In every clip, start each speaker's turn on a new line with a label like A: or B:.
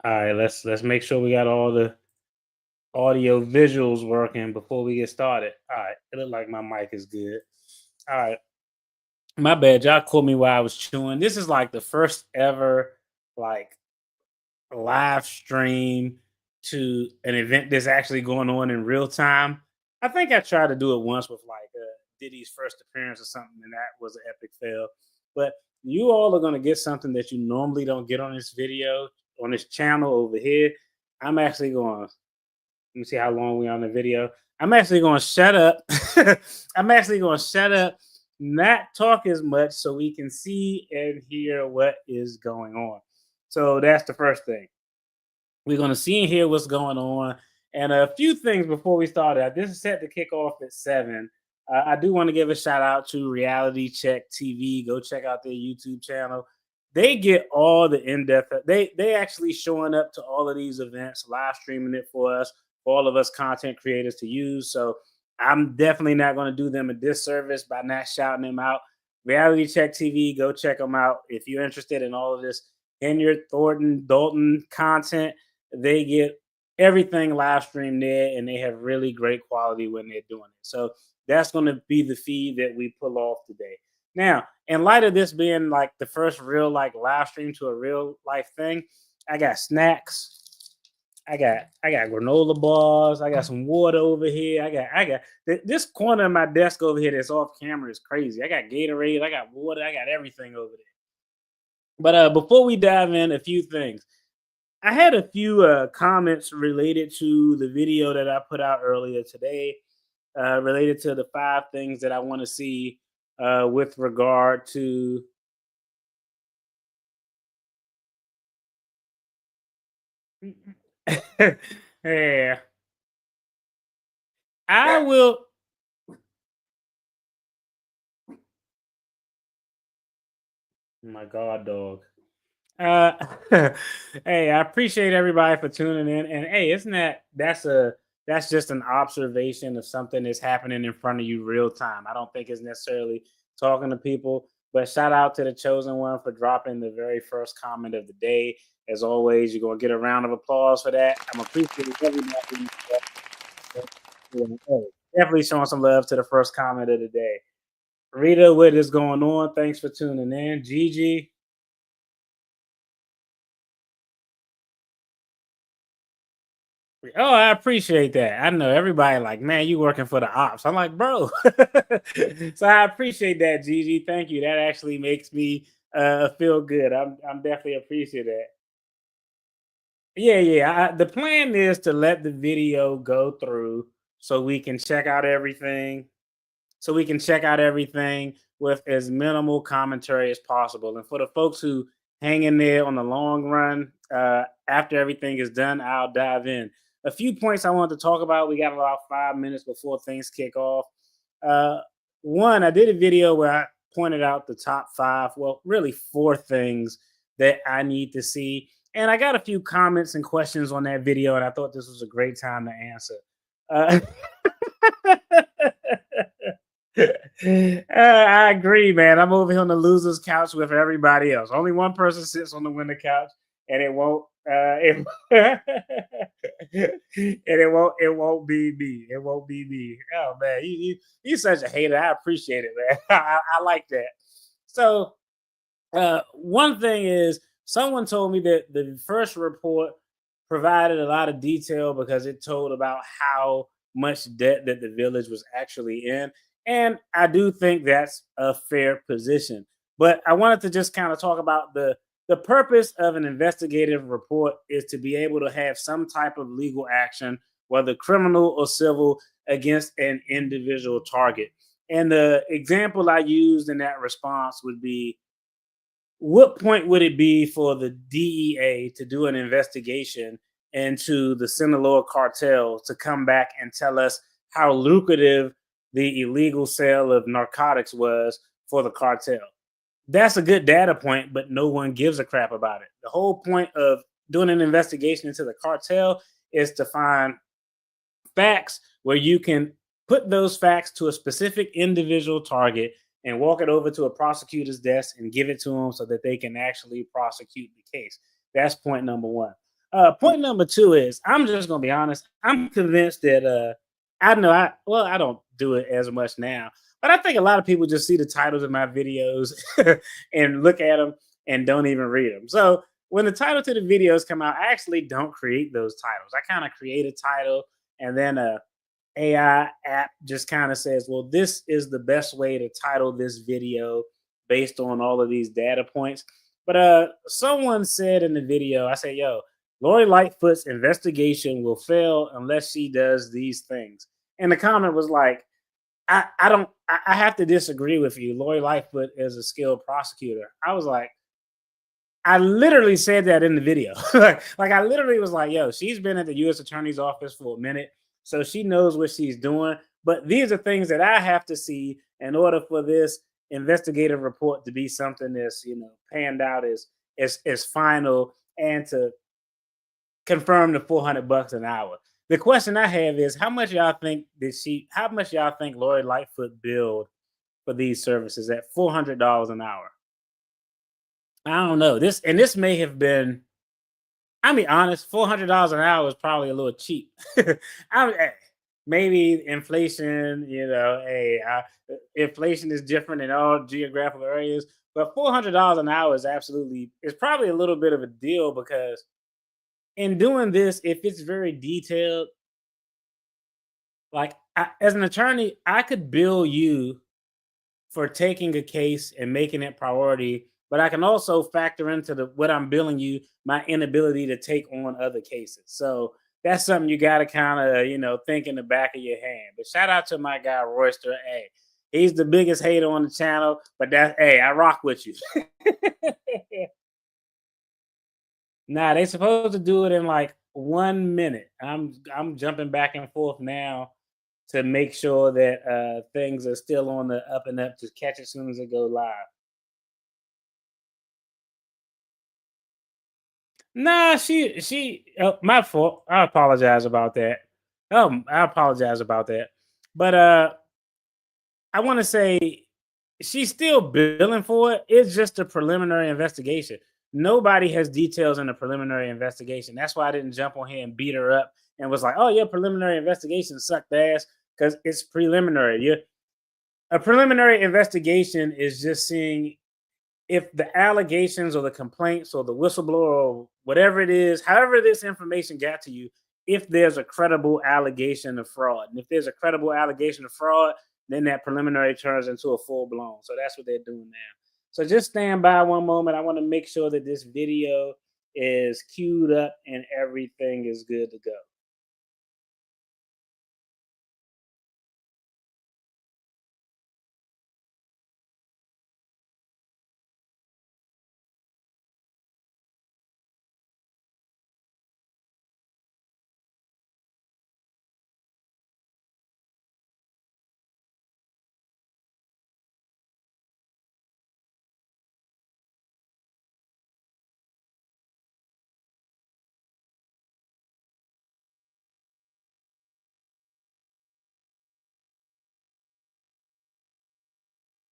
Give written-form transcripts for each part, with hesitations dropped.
A: All right, let's make sure we got all the audio visuals working before we get started. All right, it looked like my mic is good. All right, my bad. Y'all caught me while I was chewing. This is like the first ever like live stream to an event that's actually going on in real time. I think I tried to do it once with like Diddy's first appearance or something, and that was an epic fail. But you all are going to get something that you normally don't get on this video, on this channel over here. I'm actually going. Let me see how long we on the video. I'm actually going to shut up. I'm actually going to shut up, not talk as much, so we can see and hear what is going on. So that's the first thing. We're going to see and hear what's going on. And a few things before we start out. This is set to kick off at 7. I do want to give a shout out to Reality Check TV. Go check out their YouTube channel. They get all the in-depth. They actually showing up to all of these events, live streaming it for us, for all of us content creators to use. So I'm definitely not going to do them a disservice by not shouting them out. Reality Check TV, go check them out if you're interested in all of this Henyard, Thornton, Dalton content. They get everything live streamed there, and they have really great quality when they're doing it. So that's going to be the feed that we pull off today. Now, in light of this being like the first real like live stream to a real life thing, I got snacks. I got granola bars. I got some water over here. I got this corner of my desk over here that's off camera is crazy. I got Gatorade. I got water. I got everything over there. But before we dive in, a few things. I had a few comments related to the video that I put out earlier today, related to the 5 things that I want to see with regard to. Yeah, I will. My God, dog. Uh, hey, I appreciate everybody for tuning in. And hey, isn't that's just an observation of something that's happening in front of you real time. I don't think it's necessarily talking to people, but shout out to the chosen one for dropping the very first comment of the day. As always, you're gonna get a round of applause for that. I'm appreciating everybody. Hey, definitely showing some love to the first comment of the day. Rita, what is going on? Thanks for tuning in. Gigi, oh, I appreciate that. I know everybody like, man, you working for the ops. I'm like, bro. So I appreciate that, Gigi. Thank you. That actually makes me feel good. I'm definitely appreciate that. Yeah, yeah. The plan is to let the video go through so we can check out everything. So we can check out everything with as minimal commentary as possible. And for the folks who hang in there on the long run, after everything is done, I'll dive in. A few points I want to talk about. We got about 5 minutes before things kick off. Uh, One, I did a video where I pointed out the top 5, well, really 4 things that I need to see. And I got a few comments and questions on that video, and I thought this was a great time to answer. Uh, I agree, man. I'm over here on the losers couch with everybody else. Only one person sits on the winner couch, and it won't. It won't be me. It won't be me. Oh man, you such a hater. I appreciate it, man. I like that. So one thing is, someone told me that the first report provided a lot of detail because it told about how much debt that the village was actually in. And I do think that's a fair position. But I wanted to just kind of talk about the purpose of an investigative report is to be able to have some type of legal action, whether criminal or civil, against an individual target. And the example I used in that response would be, what point would it be for the DEA to do an investigation into the Sinaloa cartel to come back and tell us how lucrative the illegal sale of narcotics was for the cartel? That's a good data point, but no one gives a crap about it. The whole point of doing an investigation into the cartel is to find facts where you can put those facts to a specific individual target and walk it over to a prosecutor's desk and give it to them so that they can actually prosecute the case. That's point number one. Point number two is I'm just gonna be honest. I'm convinced that I know I don't do it as much now, but I think a lot of people just see the titles of my videos and look at them and don't even read them. So when the title to the videos come out, I actually don't create those titles. I kind of create a title and then AI app just kind of says, well, this is the best way to title this video based on all of these data points. But someone said in the video, I said, yo, Lori Lightfoot's investigation will fail unless she does these things. And the comment was like, I don't I have to disagree with you. Lori Lightfoot is a skilled prosecutor. I was like, I literally said that in the video. Like I literally was like, yo, she's been at the US Attorney's office for a minute, so she knows what she's doing. But these are things that I have to see in order for this investigative report to be something that's, panned out as final and to confirm the $400 an hour. The question I have is how much y'all think Lori Lightfoot billed for these services at $400 an hour? I don't know. This may have been, I'll be honest, $400 an hour is probably a little cheap. Maybe inflation, inflation is different in all geographical areas, but $400 an hour is probably a little bit of a deal because in doing this, if it's very detailed, like as an attorney, I could bill you for taking a case and making it priority, but I can also factor into what I'm billing you my inability to take on other cases. So that's something you got to kind of think in the back of your hand. But shout out to my guy Royster. Hey, he's the biggest hater on the channel, but I rock with you. Nah, they supposed to do it in like 1 minute. I'm jumping back and forth now to make sure that things are still on the up and up to catch as soon as it go live. Nah, she my fault. I apologize about that. I apologize about that. But I want to say she's still billing for it. It's just a preliminary investigation. Nobody has details in the preliminary investigation. That's why I didn't jump on here and beat her up and was like, "Oh yeah, preliminary investigation sucked ass," because it's preliminary. A preliminary investigation is just seeing if the allegations or the complaints or the whistleblower or whatever it is, however this information got to you, if there's a credible allegation of fraud. And if there's a credible allegation of fraud, then that preliminary turns into a full blown. So that's what they're doing now. So just stand by one moment. I want to make sure that this video is queued up and everything is good to go.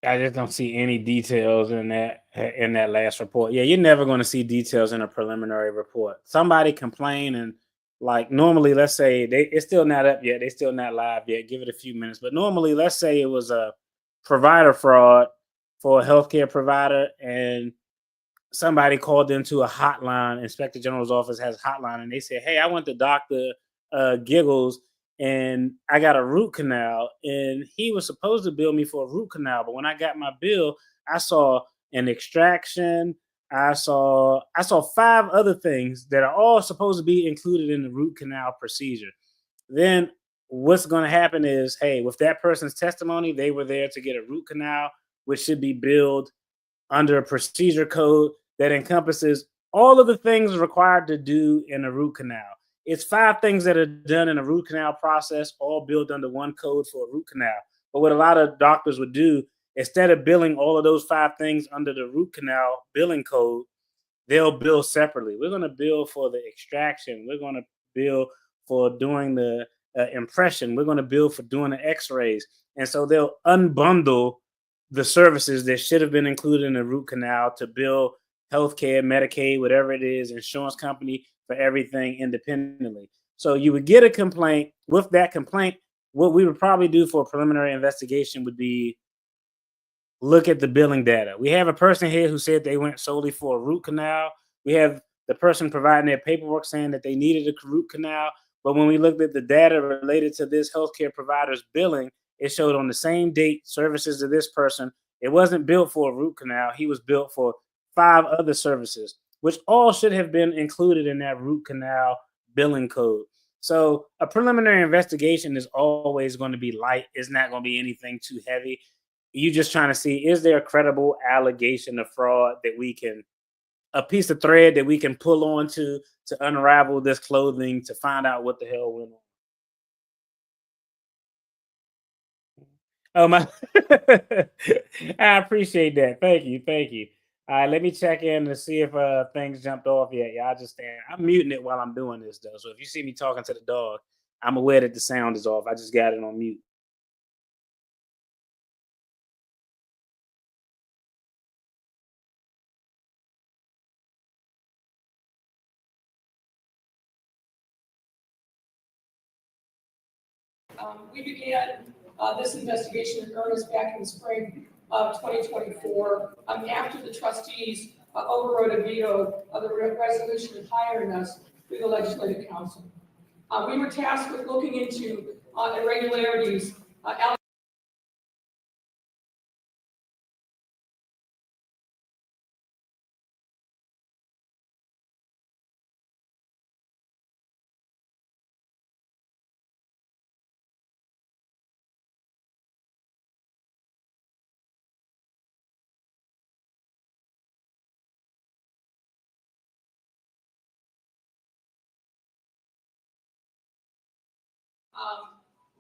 A: I just don't see any details in that last report. Yeah, you're never going to see details in a preliminary report. Somebody complained and like normally, let's say it's still not up yet. They still not live yet. Give it a few minutes. But normally, let's say it was a provider fraud for a healthcare provider and somebody called into a hotline. Inspector General's office has a hotline, and they said, "Hey, I went to Doctor Giggles, and I got a root canal, and he was supposed to bill me for a root canal, but when I got my bill, I saw an extraction. I saw five other things that are all supposed to be included in the root canal procedure. Then what's going to happen is, hey, with that person's testimony, they were there to get a root canal, which should be billed under a procedure code that encompasses all of the things required to do in a root canal. It's five things that are done in a root canal process, all built under one code for a root canal. But what a lot of doctors would do, instead of billing all of those five things under the root canal billing code, they'll bill separately. We're going to bill for the extraction. We're going to bill for doing the impression. We're going to bill for doing the x-rays. And so they'll unbundle the services that should have been included in the root canal to bill healthcare, Medicaid, whatever it is, insurance company for everything independently. So you would get a complaint. With that complaint, what we would probably do for a preliminary investigation would be look at the billing data. We have a person here who said they went solely for a root canal. We have the person providing their paperwork saying that they needed a root canal. But when we looked at the data related to this healthcare provider's billing, it showed on the same date services to this person. It wasn't built for a root canal. He was built for 5 other services, which all should have been included in that root canal billing code. So a preliminary investigation is always going to be light. It's not going to be anything too heavy. You just trying to see, is there a credible allegation of fraud that we can, a piece of thread that we can pull onto to unravel this clothing to find out what the hell went on. Oh my! I appreciate that. Thank you, thank you. All right, let me check in to see if things jumped off yet. Yeah, I just stand. I'm muting it while I'm doing this though. So if you see me talking to the dog, I'm aware that the sound is off. I just got it on mute.
B: We began this investigation in earnest back in the spring of 2024 after the trustees overrode a veto of the resolution hiring us through the Legislative Council. We were tasked with looking into irregularities.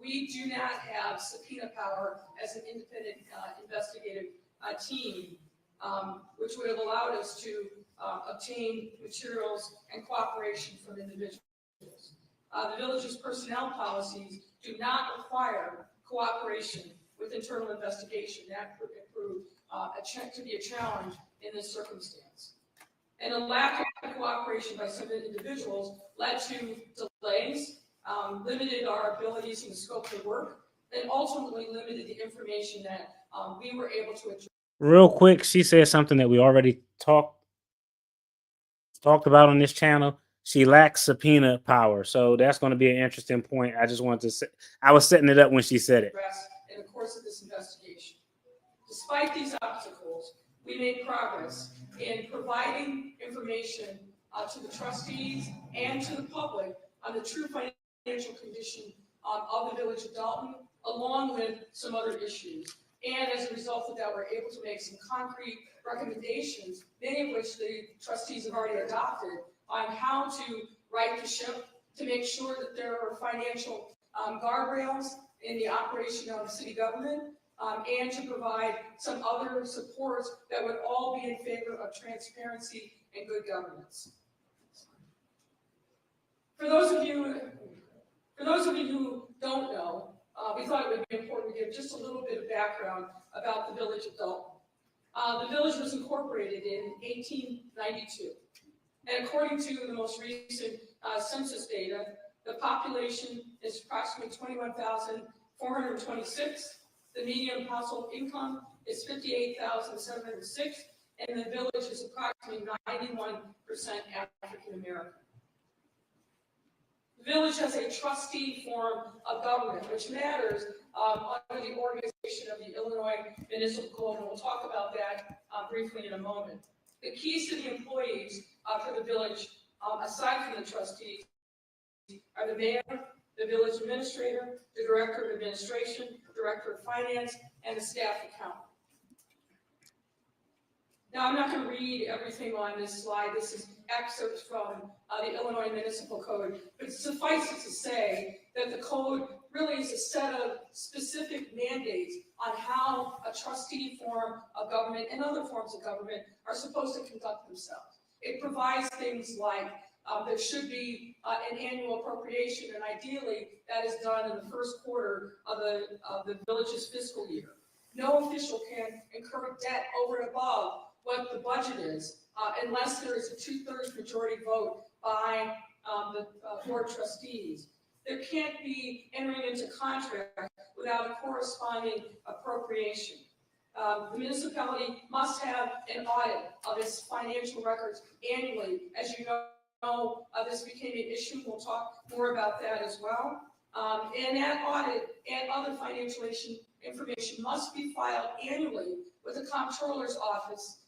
B: We do not have subpoena power as an independent investigative team, which would have allowed us to obtain materials and cooperation from individuals. The village's personnel policies do not require cooperation with internal investigation. That could prove to be a challenge in this circumstance. And a lack of cooperation by some individuals led to delays, limited our abilities and scope of work, and ultimately limited the information that we were able to address.
A: Real quick, she said something that we already talked about on this channel. She lacks subpoena power, so that's going to be an interesting point. I just wanted to say, I was setting it up when she said it.
B: In the course of this investigation, despite these obstacles, we made progress in providing information to the trustees and to the public on the true financial condition of the village of Dalton, along with some other issues. And as a result of that, we're able to make some concrete recommendations, many of which the trustees have already adopted, on how to right the ship, to make sure that there are financial guardrails in the operation of city government, and to provide some other supports that would all be in favor of transparency and good governance. For those of you who don't know, we thought it would be important to give just a little bit of background about the village of Dalton. The village was incorporated in 1892, and according to the most recent census data, the population is approximately 21,426. The median household income is 58,706, and the village is approximately 91% African American. The village has a trustee form of government, which matters under the organization of the Illinois Municipal Code, and we'll talk about that briefly in a moment. The keys to the employees for the village, aside from the trustees, are the mayor, the village administrator, the director of administration, director of finance, and the staff accountant. Now, I'm not going to read everything on this slide. This is excerpts from the Illinois Municipal Code, but suffice it to say that the code really is a set of specific mandates on how a trustee form of government and other forms of government are supposed to conduct themselves. It provides things like there should be an annual appropriation, and ideally that is done in the first quarter of the village's fiscal year. No official can incur debt over and above what the budget is unless there is a 2/3 supermajority vote by the board trustees. There can't be entering into contract without a corresponding appropriation. The municipality must have an audit of its financial records annually. As you know, this became an issue. We'll talk more about that as well. And that audit and other financial information must be filed annually with the comptroller's office,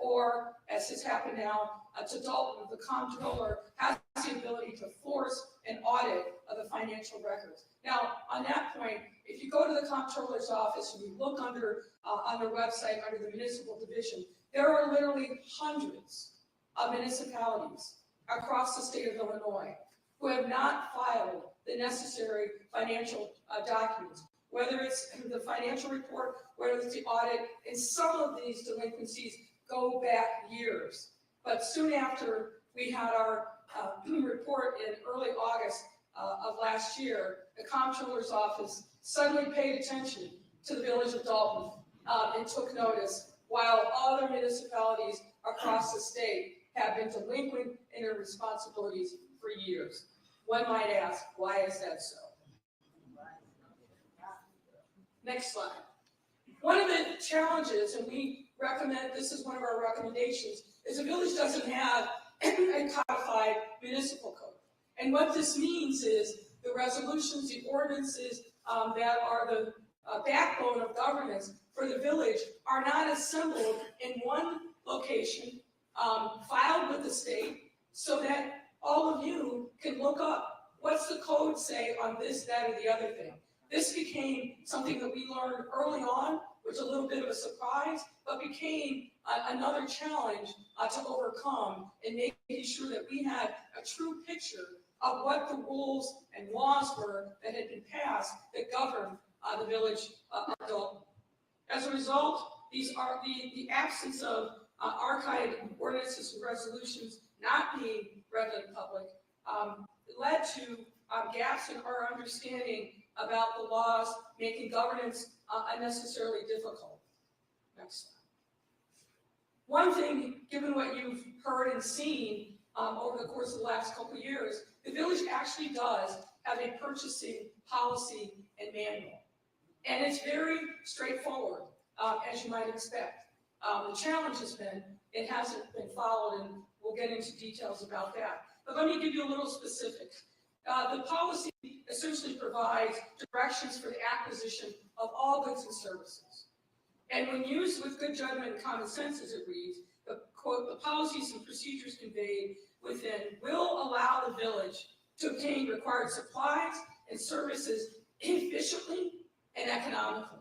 B: or, as has happened now, to Dalton, the comptroller has the ability to force an audit of the financial records. Now, on that point, if you go to the comptroller's office and you look under on their website under the municipal division, there are literally hundreds of municipalities across the state of Illinois who have not filed the necessary financial documents, whether it's the financial report, whether it's the audit, and some of these delinquencies go back years. But soon after we had our report in early August of last year, the comptroller's office suddenly paid attention to the village of Dalton and took notice, while other municipalities across the state have been delinquent in their responsibilities for years. One might ask, why is that so? Next slide. One of the challenges, and we recommend, this is one of our recommendations, is the village doesn't have a codified municipal code. And what this means is the resolutions, the ordinances that are the backbone of governance for the village are not assembled in one location, filed with the state, so that all of you can look up what's the code say on this, that, or the other thing. This became something that we learned early on, which was a little bit of a surprise, but became another challenge to overcome in making sure that we had a true picture of what the rules and laws were that had been passed that govern the village of Dalton. As a result, these are the absence of archived ordinances and resolutions not being read in public led to gaps in our understanding about the laws, making governance unnecessarily difficult. Next slide. One thing, given what you've heard and seen over the course of the last couple of years, the village actually does have a purchasing policy and manual. And it's very straightforward, as you might expect. The challenge has been, it hasn't been followed, and we'll get into details about that. But let me give you a little specifics. The policy essentially provides directions for the acquisition of all goods and services. And when used with good judgment and common sense, as it reads, the quote, the policies and procedures conveyed within will allow the village to obtain required supplies and services efficiently and economically.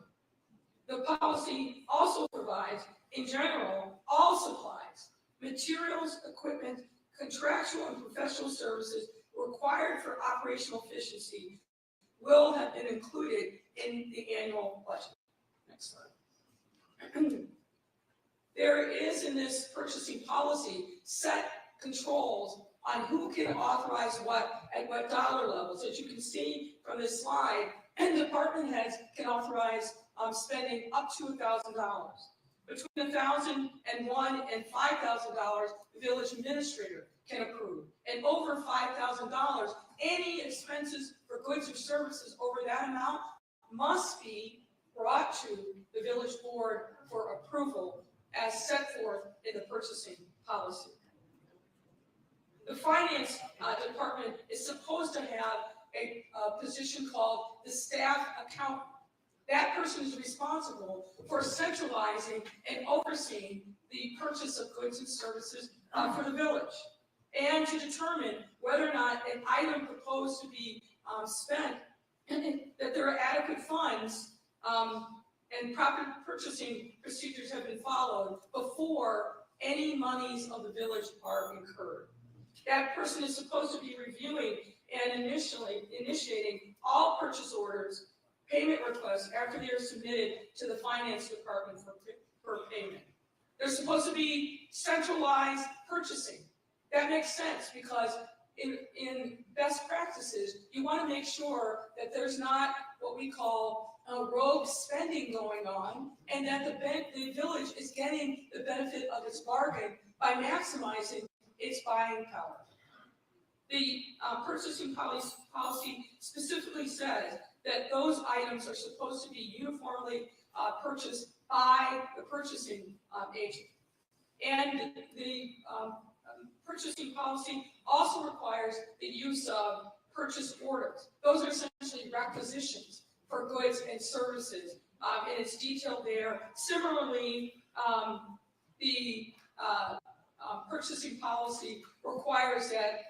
B: The policy also provides, in general, all supplies, materials, equipment, contractual and professional services required for operational efficiency will have been included in the annual budget. Next slide. There is in this purchasing policy set controls on who can authorize what at what dollar levels. As you can see from this slide, and department heads can authorize spending up to $1,000. Between $1,001 and $5,000, the village administrator can approve. And over $5,000, any expenses for goods or services over that amount must be brought to the village board for approval as set forth in the purchasing policy. The finance department is supposed to have a position called the staff accountant. That person is responsible for centralizing and overseeing the purchase of goods and services for the village, and to determine whether or not an item proposed to be spent, that there are adequate funds and proper purchasing procedures have been followed before any monies of the village are incurred. That person is supposed to be reviewing and initiating all purchase orders, payment requests after they are submitted to the finance department for payment. There's supposed to be centralized purchasing. That makes sense because in best practices, you want to make sure that there's not what we call rogue spending going on, and that the village is getting the benefit of its bargain by maximizing its buying power. The purchasing policy specifically says that those items are supposed to be uniformly purchased by the purchasing agent. And the purchasing policy also requires the use of purchase orders. Those are essentially requisitions for goods and services, and it's detailed there. Similarly, the purchasing policy requires that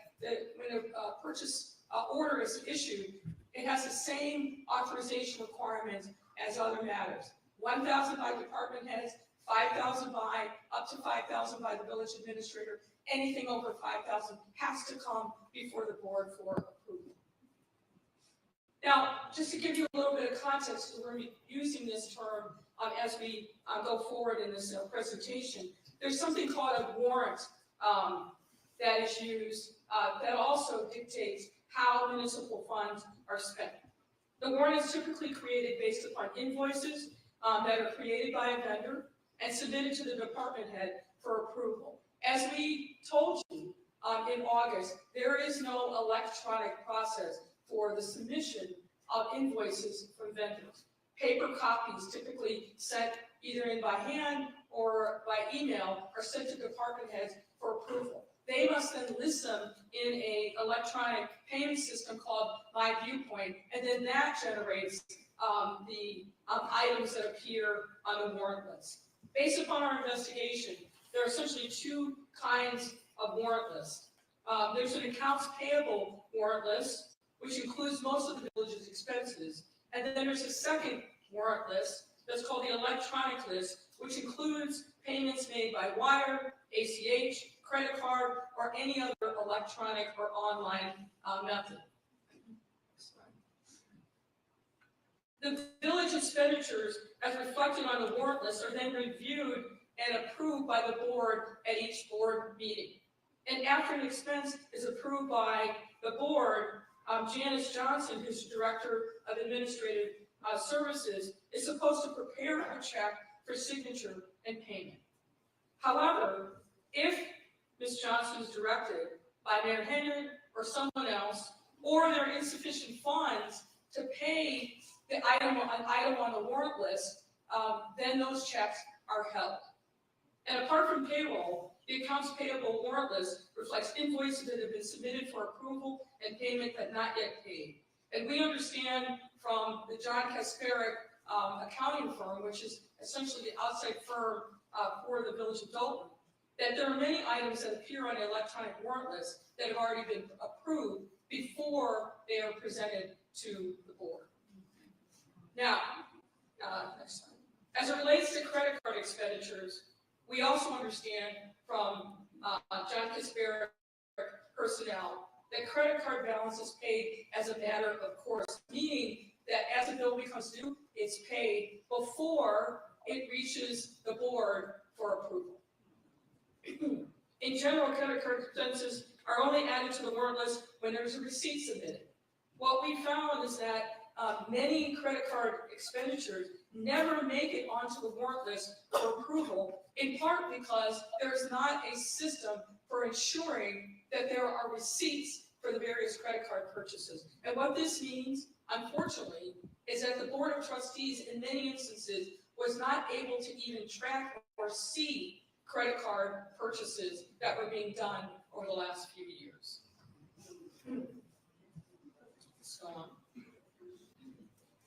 B: when a purchase order is issued, it has the same authorization requirements as other matters. 1,000 by department heads, 5,000 by, up to 5,000 by the village administrator. Anything over 5,000 has to come before the board for approval. Now, just to give you a little bit of context, we're going to be using this term as we go forward in this presentation. There's something called a warrant that is used that also dictates how municipal funds are spent. The warrant is typically created based upon invoices that are created by a vendor and submitted to the department head for approval. As we told you in August, there is no electronic process for the submission of invoices from vendors. Paper copies, typically sent either in by hand or by email, are sent to department heads for approval. They must then list them in an electronic payment system called My Viewpoint, and then that generates the items that appear on the warrant list. Based upon our investigation, there are essentially two kinds of warrant lists. There's an accounts payable warrant list, which includes most of the village's expenses, and then there's a second warrant list that's called the electronic list, which includes payments made by wire, ACH, credit card, or any other electronic or online method. The village expenditures, as reflected on the warrant list, are then reviewed and approved by the board at each board meeting. And after an expense is approved by the board, Janice Johnson, who's Director of Administrative Services, is supposed to prepare a check for signature and payment. However, if Ms. Johnson is directed by Mayor Henyard or someone else, or there are insufficient funds to pay the item on the warrant list, then those checks are held. And apart from payroll, the accounts payable warrant list reflects invoices that have been submitted for approval and payment but not yet paid. And we understand from the John Kasperick accounting firm, which is essentially the outside firm for the Village of Dalton, that there are many items that appear on the electronic warrant list that have already been approved before they are presented to the board. Now, next slide. As it relates to credit card expenditures, we also understand from John Kasperick personnel that credit card balance is paid as a matter of course, meaning that as a bill becomes due, it's paid before it reaches the board for approval. In general, credit card expenses are only added to the warrant list when there's a receipt submitted. What we found is that many credit card expenditures never make it onto the warrant list for approval, in part because there's not a system for ensuring that there are receipts for the various credit card purchases. And what this means, unfortunately, is that the Board of Trustees in many instances was not able to even track or see credit card purchases that were being done over the last few years. Let's go on.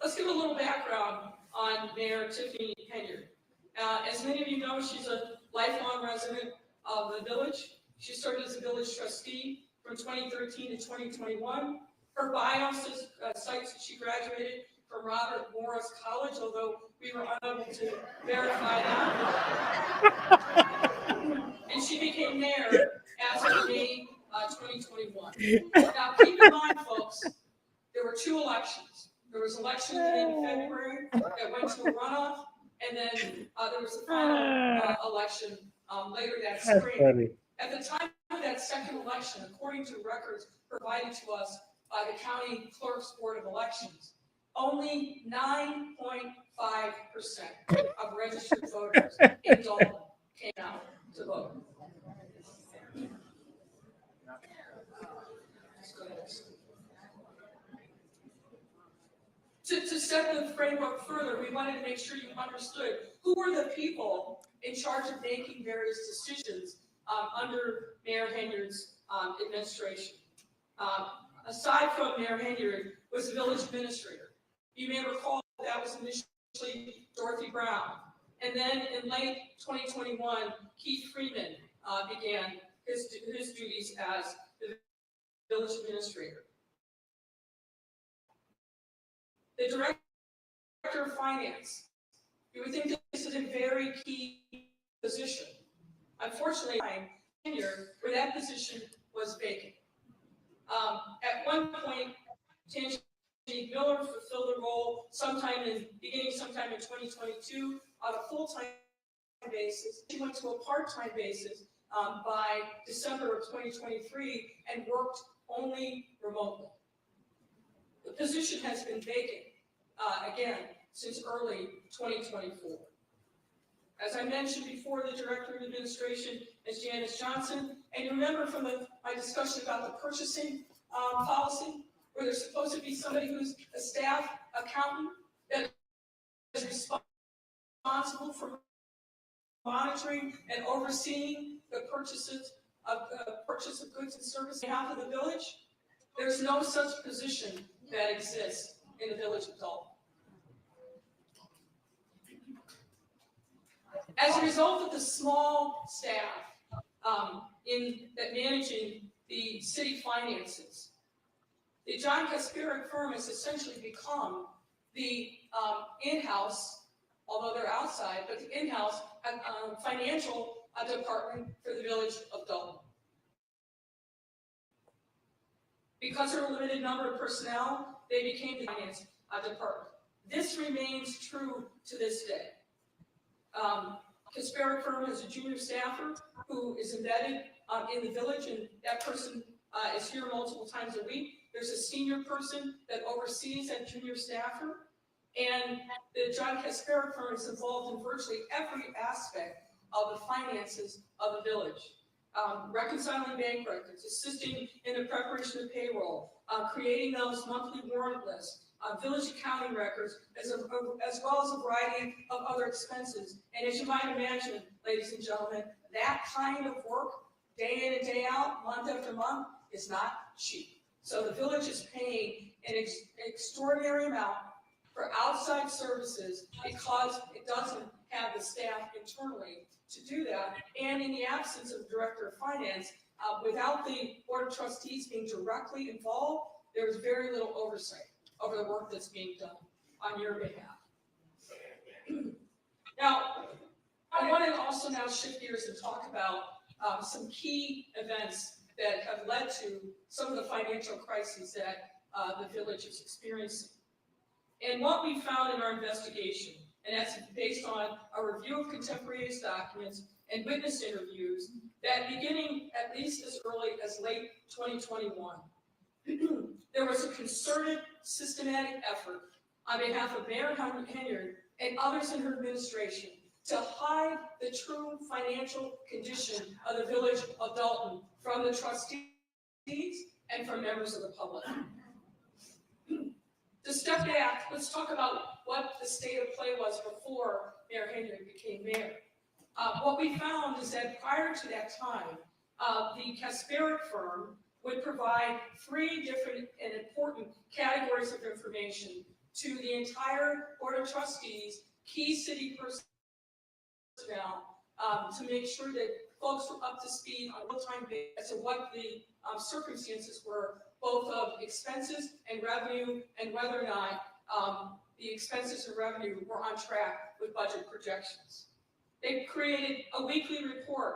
B: Let's give a little background on Mayor Tiffany Henyard. As many of you know, she's a lifelong resident of the village. She served as a village trustee from 2013 to 2021. Her bio cites that she graduated from Robert Morris College, although we were unable to verify that. And she became mayor as of May 2021. Now, keep in mind, folks, there were two elections. There was election in February that went to a runoff, and then there was the final election later that spring. At the time of that second election, according to records provided to us by the County Clerk's Board of Elections, only 9.5% of registered voters in Dalton came out to vote. Go ahead. To set the framework further, we wanted to make sure you understood who were the people in charge of making various decisions under Mayor Henyard's administration. Aside from Mayor Henyard was the village administrator. You may recall that was initially Dorothy Brown. And then in late 2021, Keith Freeman began his duties as the village administrator. The director of finance, you would think that this is a very key position. Unfortunately, where that position was vacant. At one point, Tangi Miller fulfilled the role sometime in 2022 on a full-time basis. She went to a part-time basis by December of 2023 and worked only remotely. The position has been vacant, again, since early 2024. As I mentioned before, the Director of Administration is Janice Johnson. And you remember from my discussion about the purchasing policy, where there's supposed to be somebody who's a staff accountant that is responsible for monitoring and overseeing the purchase of goods and services on behalf of the village. There's no such position that exists in the village of Dalton. As a result of the small staff that managing the city finances, the John Kasparek firm has essentially become the in-house, although they're outside, but the in-house financial department for the village of Dalton. Because of a limited number of personnel, they became the finance department. This remains true to this day. Kasparek firm is a junior staffer who is embedded in the village, and that person is here multiple times a week. There's a senior person that oversees that junior staffer, and the John Kasparek firm is involved in virtually every aspect of the finances of the village. Reconciling bank records, assisting in the preparation of payroll, creating those monthly warrant lists, village accounting records, as well as a variety of other expenses. And as you might imagine, ladies and gentlemen, that kind of work, day in and day out, month after month, is not cheap. So the village is paying an extraordinary amount for outside services because it doesn't have the staff internally to do that. And in the absence of the director of finance, without the board of trustees being directly involved, there's very little oversight over the work that's being done on your behalf. Now, I want to also now shift gears and talk about some key events that have led to some of the financial crises that the village is experiencing. And what we found in our investigation, and that's based on a review of contemporaneous documents and witness interviews, that beginning at least as early as late 2021, there was a concerted, systematic effort on behalf of Mayor Henyard and others in her administration to hide the true financial condition of the village of Dalton from the trustees and from members of the public. To step back, let's talk about what the state of play was before Mayor Henyard became mayor. What we found is that prior to that time, the Kasparek firm would provide 3 different and important categories of information to the entire board of trustees, key city personnel, to make sure that folks were up to speed on a real-time basis as to what the circumstances were, both of expenses and revenue, and whether or not the expenses and revenue were on track with budget projections. They created a weekly report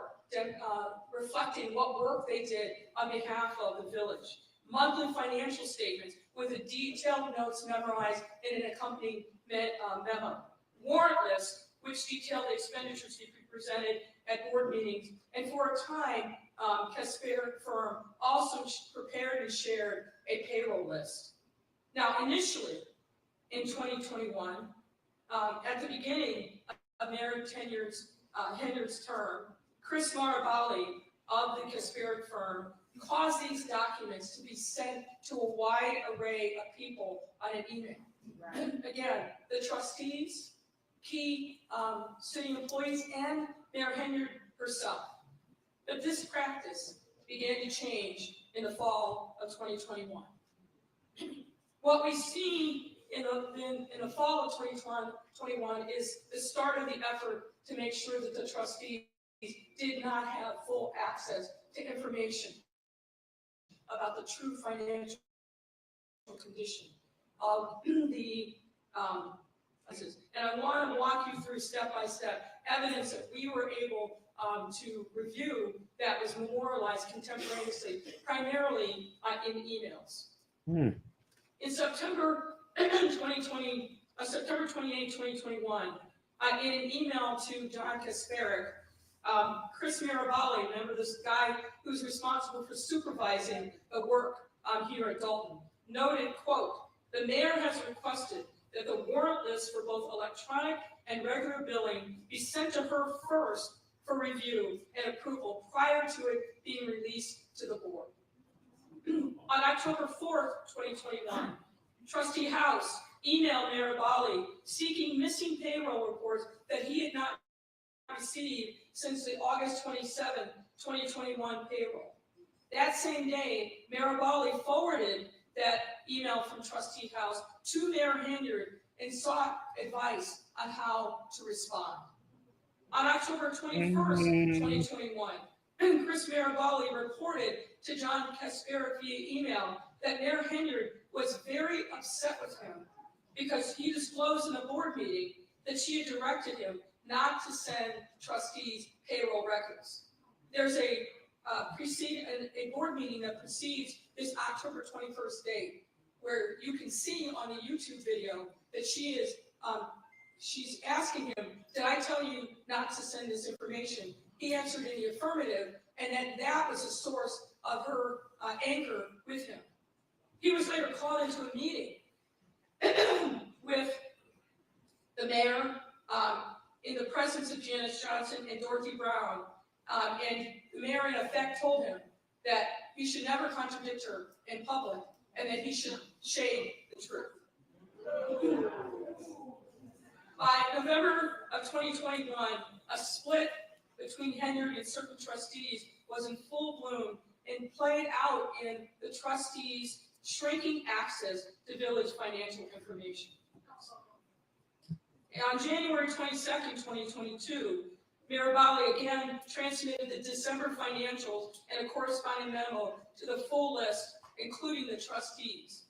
B: reflecting what work they did on behalf of the village. Monthly financial statements with the detailed notes memorized in an accompanying memo. Warrant lists, which detailed the expenditures to be presented at board meetings. And for a time, Kasparek firm also prepared and shared a payroll list. Now, initially, in 2021, at the beginning of Mayor Henyard's term, Chris Marabali of the Kasperiak firm caused these documents to be sent to a wide array of people on an email. Right. Again, the trustees, key city employees, and Mayor Henyard herself. But this practice began to change in the fall of 2021. What we see in the fall of 2021 is the start of the effort to make sure that the trustees did not have full access to information about the true financial condition of the and I want to walk you through step-by-step evidence that we were able to review that was memorialized contemporaneously, primarily in emails. In September 2020, September 28, 2021, in an email to John Kasperiak, Chris Mirabali, remember this guy who's responsible for supervising the work here at Dalton, noted, quote, "The mayor has requested that the warrant list for both electronic and regular billing be sent to her first for review and approval prior to it being released to the board." On October 4th, 2021, Trustee House emailed Mirabali seeking missing payroll reports that he had not received since the August 27, 2021 payroll. That same day, Mirabali forwarded that email from Trustee House to Mayor Henyard and sought advice on how to respond. On October 21st, 2021, Chris Mirabali reported to John Kasperiak via email that Mayor Henyard was very upset with him because he disclosed in a board meeting that she had directed him not to send trustees payroll records. There's a board meeting that precedes this October 21st date, where you can see on the YouTube video that she's asking him, "Did I tell you not to send this information?" He answered in the affirmative, and then that was the source of her anger with him. He was later called into a meeting with the mayor in the presence of Janice Johnson and Dorothy Brown, and the mayor in effect told him that he should never contradict her in public and that he should shade the truth. By November of 2021, a split between Henyard and certain trustees was in full bloom and played out in the trustees' shrinking access to village financial information. And on January 22nd, 2022, Mirabali again transmitted the December financials and a corresponding memo to the full list, including the trustees.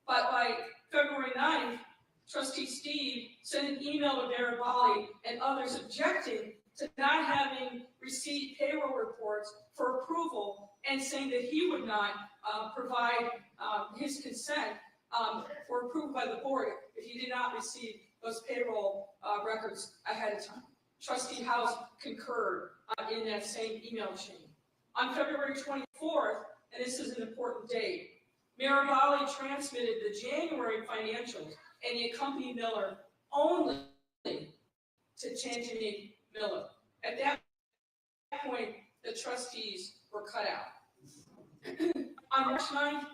B: But by February 9th, Trustee Steve sent an email to Mirabali and others objecting to not having received payroll reports for approval and saying that he would not provide his consent for approval by the board if he did not receive those payroll records ahead of time. Trustee House concurred in that same email chain. On February 24th, and this is an important date, Mirabali transmitted the January financials and the accompanying Miller only to Chanjani Miller. At that point, the trustees were cut out. On March 9th,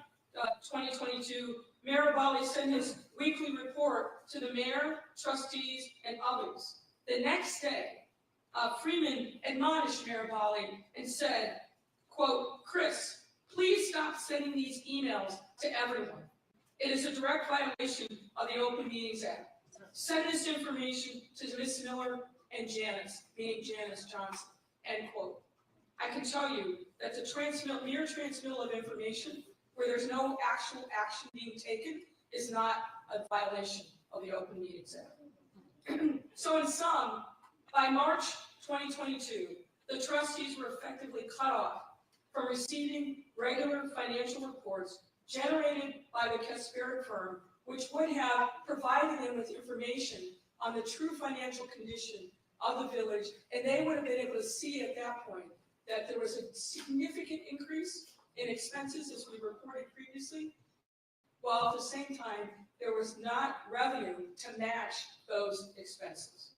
B: 2022, Mirabali sent his weekly report to the mayor, trustees, and others. The next day, Freeman admonished Mirabali and said, quote, "Chris, please stop sending these emails to everyone. It is a direct violation of the Open Meetings Act. Send this information to Ms. Miller and Janice," meaning Janice Johnson, end quote. I can tell you that the mere transmittal of information where there's no actual action being taken is not a violation of the Open Meetings Act. So in sum, by March 2022, the trustees were effectively cut off from receiving regular financial reports generated by the Kasperiak firm, which would have provided them with information on the true financial condition of the village, and they would have been able to see at that point that there was a significant increase in expenses, as we reported previously, while at the same time there was not revenue to match those expenses.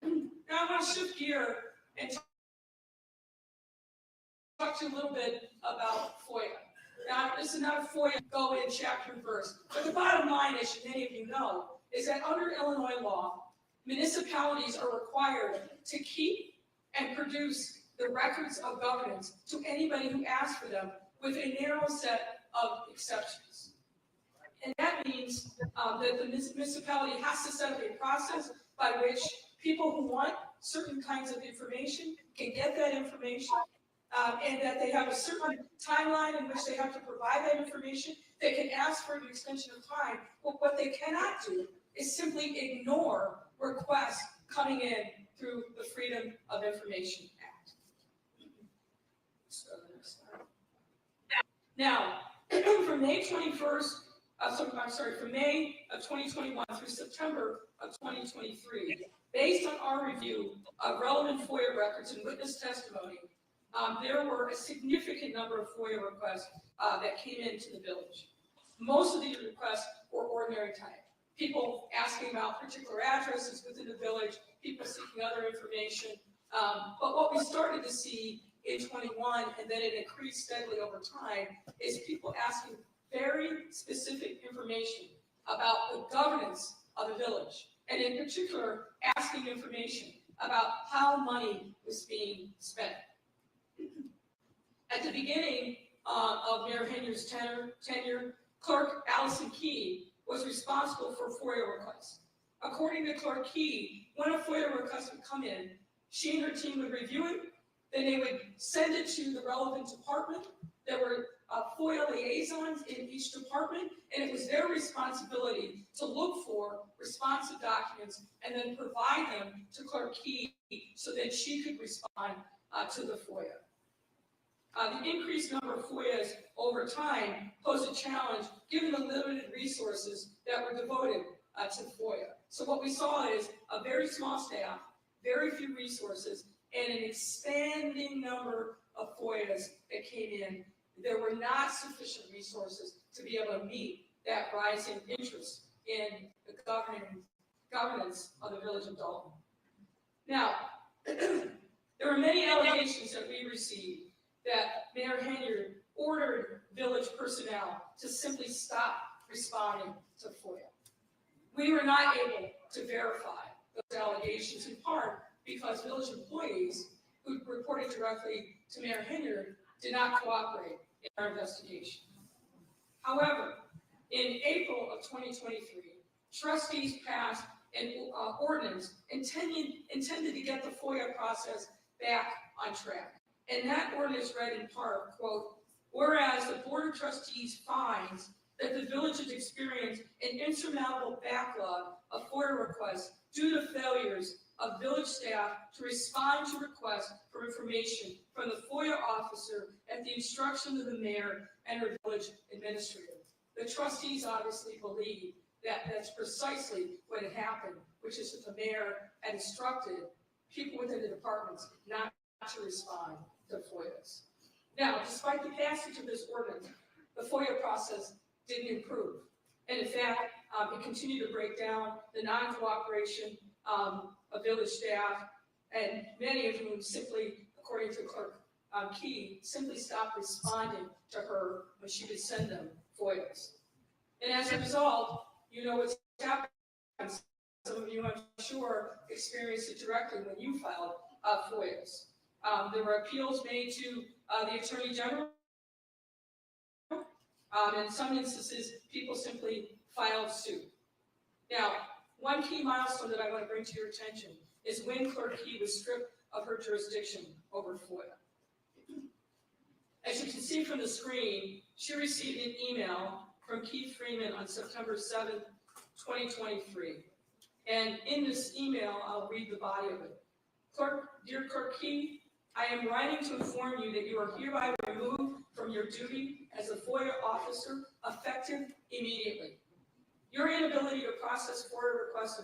B: Now I want to shift gear and talk to you a little bit about FOIA. Now, this is not a FOIA go in chapter and verse, but the bottom line, as many of you know, is that under Illinois law, municipalities are required to keep and produce the records of governance to anybody who asks for them, with a narrow set of exceptions. And that means that the municipality has to set up a process by which people who want certain kinds of information can get that information, and that they have a certain timeline in which they have to provide that information. They can ask for an extension of time, but what they cannot do is simply ignore requests coming in through the Freedom of Information Act. Now, from May 21st, from May of 2021 through September of 2023, based on our review of relevant FOIA records and witness testimony, there were a significant number of FOIA requests that came into the village. Most of these requests were ordinary type. People asking about particular addresses within the village, people seeking other information. But what we started to see in 21, and then it increased steadily over time, is people asking very specific information about the governance of the village, and in particular, asking information about how money was being spent. At the beginning of Mayor Henyard's tenure, Clerk Allison Key was responsible for FOIA requests. According to Clerk Key, when a FOIA request would come in, she and her team would review it, then they would send it to the relevant department. There were FOIA liaisons in each department, and it was their responsibility to look for responsive documents and then provide them to Clerk Key so that she could respond to the FOIA. The increased number of FOIAs over time posed a challenge given the limited resources that were devoted to FOIA. So what we saw is a very small staff, very few resources, and an expanding number of FOIAs that came in. There were not sufficient resources to be able to meet that rising interest in the governance of the village of Dalton. Now, there were many allegations that we received that Mayor Henyard ordered village personnel to simply stop responding to FOIA. We were not able to verify those allegations, in part because village employees who reported directly to Mayor Henyard did not cooperate in our investigation. However, in April of 2023, trustees passed an ordinance intended to get the FOIA process back on track. And that ordinance read in part, quote, "Whereas the Board of Trustees finds that the village has experienced an insurmountable backlog of FOIA requests due to failures of village staff to respond to requests for information from the FOIA officer at the instruction of the mayor and her village administrator." The trustees obviously believe that that's precisely what had happened, which is that the mayor had instructed people within the departments not to respond to FOIAs. Now, despite the passage of this ordinance, the FOIA process didn't improve. And in fact, it continued to break down the non-cooperation of village staff, and many of whom simply, according to Clerk Key, simply stopped responding to her when she would send them FOIAs. And as a result, you know what's happened. Some of you, I'm sure, experienced it directly when you filed FOIAs. There were appeals made to the Attorney General. In some instances, people simply filed suit. Now, one key milestone that I want to bring to your attention is when Clerk Key was stripped of her jurisdiction over FOIA. As you can see from the screen, she received an email from Keith Freeman on September 7th, 2023. And in this email, I'll read the body of it. Dear Clerk Key, I am writing to inform you that you are hereby removed from your duty as a FOIA officer effective immediately. Your inability to process FOIA requests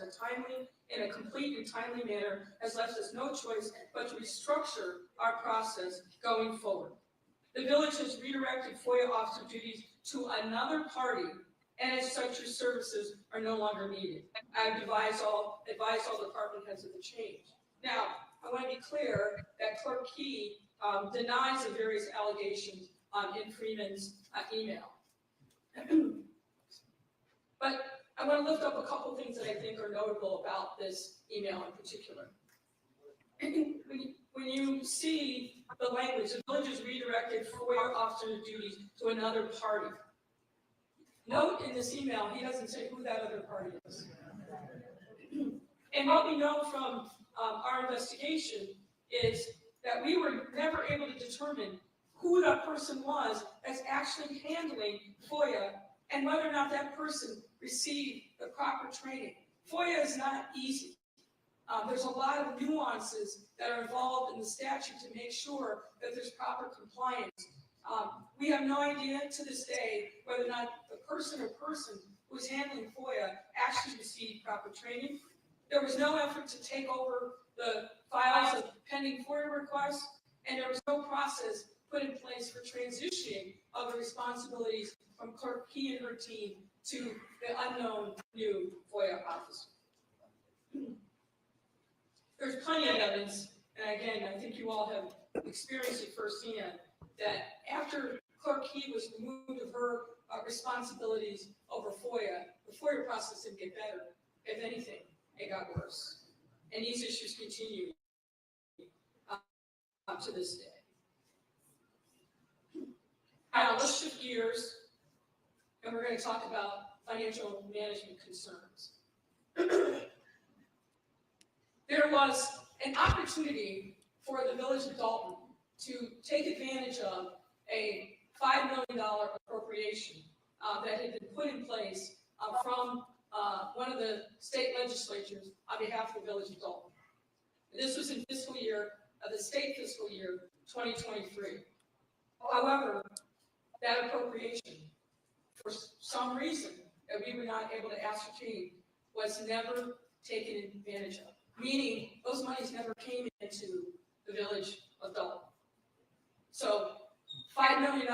B: in a complete and timely manner has left us no choice but to restructure our process going forward. The village has redirected FOIA officer duties to another party, and as such, your services are no longer needed. I advise all department heads of the change. Now, I want to be clear that Clerk Key denies the various allegations in Freeman's email. But I want to lift up a couple things that I think are notable about this email in particular. When you see the language, the village has redirected FOIA officer duties to another party. Note in this email, he doesn't say who that other party is. And what we know from our investigation is that we were never able to determine who that person was that's actually handling FOIA and whether or not that person received the proper training. FOIA is not easy. There's a lot of nuances that are involved in the statute to make sure that there's proper compliance. We have no idea to this day whether or not the person or person who's handling FOIA actually received proper training. There was no effort to take over the files of pending FOIA requests, and there was no process put in place for transitioning of the responsibilities from Clerk Key and her team to the unknown new FOIA officer. There's plenty of evidence, and again, I think you all have experienced it firsthand, that after Clerk Key was removed of her responsibilities over FOIA, the FOIA process didn't get better. If anything, it got worse. And these issues continue up to this day. Now, let's shift gears, and we're going to talk about financial management concerns. There was an opportunity for the Village of Dalton to take advantage of a $5 million appropriation that had been put in place from one of the state legislatures on behalf of the Village of Dalton. This was in the state fiscal year 2023. However, that appropriation, for some reason that we were not able to ascertain, was never taken advantage of. Meaning, those monies never came into the Village of Dalton. So, $5 million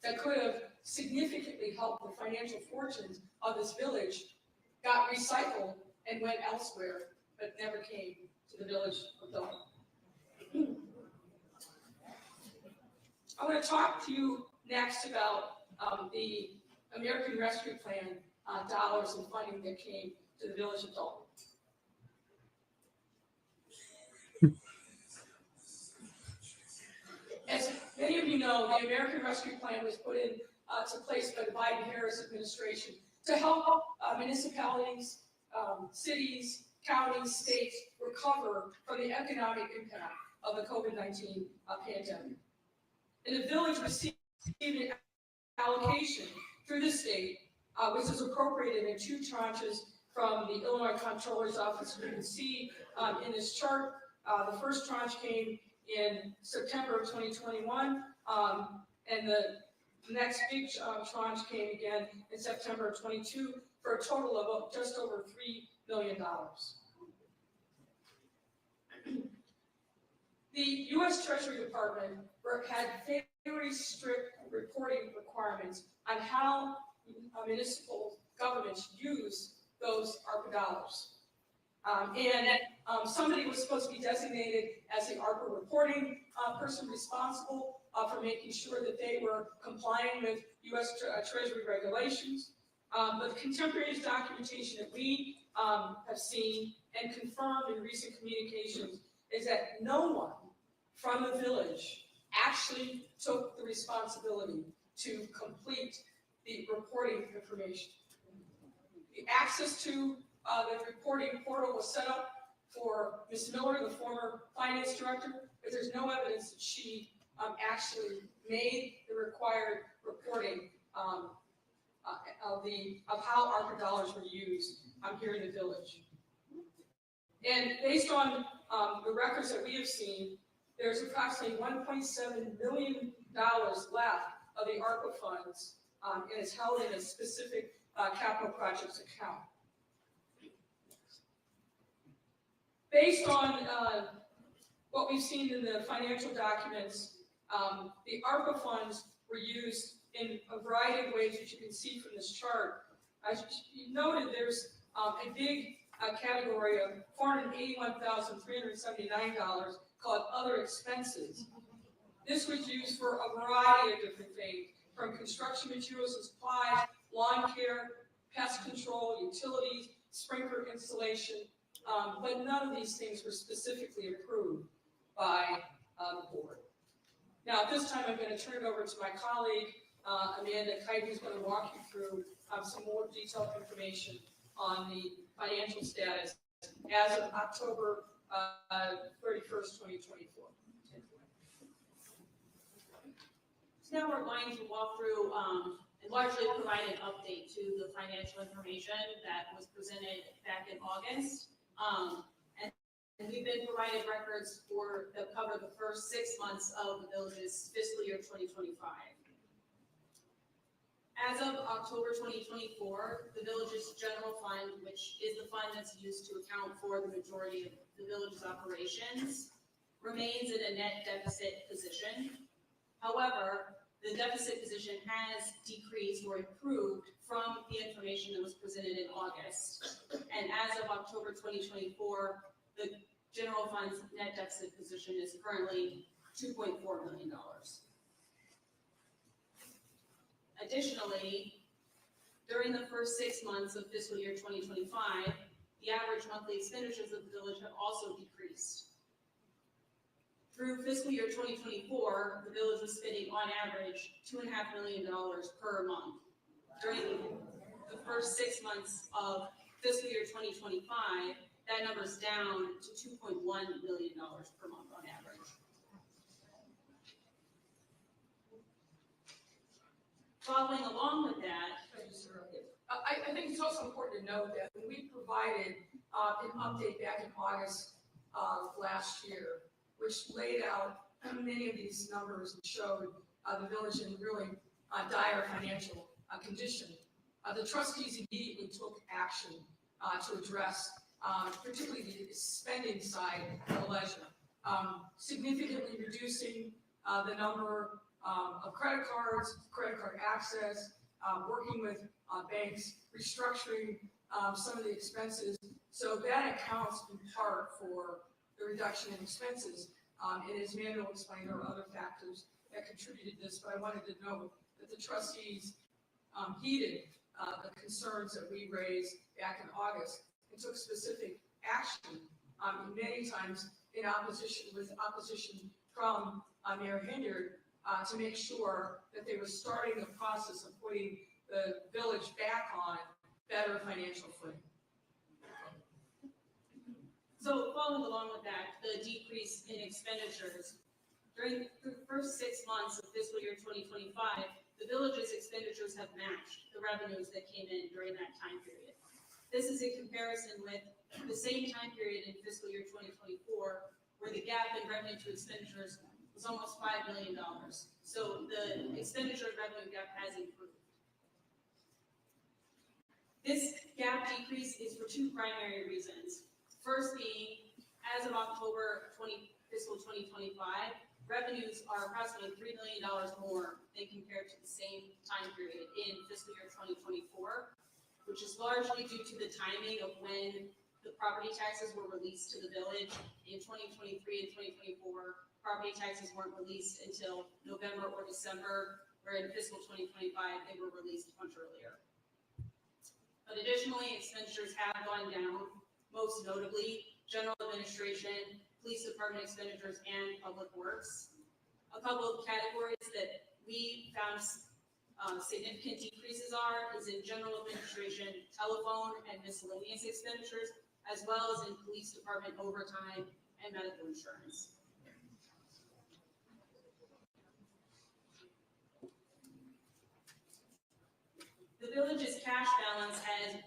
B: that could have significantly helped the financial fortunes of this village got recycled and went elsewhere, but never came to the Village of Dalton. I want to talk to you next about the American Rescue Plan dollars and funding that came to the Village of Dalton. As many of you know, the American Rescue Plan was put into place by the Biden-Harris administration to help municipalities, cities, counties, states recover from the economic impact of the COVID-19 pandemic. And the village received an allocation through the state, which was appropriated in 2 tranches from the Illinois Comptroller's Office. You can see in this chart, the first tranche came in September of 2021, and the next big tranche came again in September of 22 for a total of just over $3 million. The U.S. Treasury Department had very strict reporting requirements on how municipal governments use those ARPA dollars. Somebody was supposed to be designated as the ARPA reporting person responsible for making sure that they were complying with U.S. Treasury regulations. The contemporaneous documentation that we have seen and confirmed in recent communications is that no one from the village actually took the responsibility to complete the reporting information. The access to the reporting portal was set up for Ms. Miller, the former finance director, but there's no evidence that she actually made the required reporting of how ARPA dollars were used here in the village. And based on the records that we have seen, there's approximately $1.7 million left of the ARPA funds, and it's held in a specific capital projects account. Based on what we've seen in the financial documents, the ARPA funds were used in a variety of ways, which you can see from this chart. As you noted, there's a big category of $481,379 called other expenses. This was used for a variety of different things, from construction materials and supplies, lawn care, pest control, utilities, sprinkler installation, but none of these things were specifically approved by the board. Now, at this time, I'm going to turn it over to my colleague, Amanda Kite, who's going to walk you through some more detailed information on the financial status as of October 31st, 2024.
C: So now we're going to walk through and largely provide an update to the financial information that was presented back in August. And we've been provided records that cover the first 6 months of the village's fiscal year 2025. As of October 2024, the village's general fund, which is the fund that's used to account for the majority of the village's operations, remains in a net deficit position. However, the deficit position has decreased or improved from the information that was presented in August. And as of October 2024, the general fund's net deficit position is currently $2.4 million. Additionally, during the first 6 months of fiscal year 2025, the average monthly expenditures of the village have also decreased. Through fiscal year 2024, the village was spending on average $2.5 million per month. During the first 6 months of fiscal year 2025, that number is down to $2.1 million per month on average. Following along with that,
B: I think it's also important to note that when we provided an update back in August of last year, which laid out many of these numbers and showed the village in really dire financial condition, the trustees immediately took action to address particularly the spending side of the ledger, significantly reducing the number of credit card access, working with banks, restructuring some of the expenses. So that accounts in part for the reduction in expenses. And as Amanda will explain, there are other factors that contributed to this, but I wanted to note that the trustees heeded the concerns that we raised back in August and took specific action, many times in opposition from Mayor Henyard, to make sure that they were starting the process of putting the village back on better financial footing.
C: so following along with that, the decrease in expenditures. During the first 6 months of fiscal year 2025, the village's expenditures have matched the revenues that came in during that time period. This is in comparison with the same time period in fiscal year 2024, where the gap in revenue to expenditures was almost $5 million. So the expenditure revenue gap has improved. This gap decrease is for two primary reasons. First being, as of October fiscal 2025, revenues are approximately $3 million more than compared to the same time period in fiscal year 2024, which is largely due to the timing of when the property taxes were released to the village. In 2023 and 2024, property taxes weren't released until November or December, where in fiscal 2025, they were released much earlier. But additionally, expenditures have gone down, most notably general administration, police department expenditures, and public works. A couple of categories that we found significant decreases is in general administration, telephone, and miscellaneous expenditures, as well as in police department overtime and medical insurance. The village's cash balance has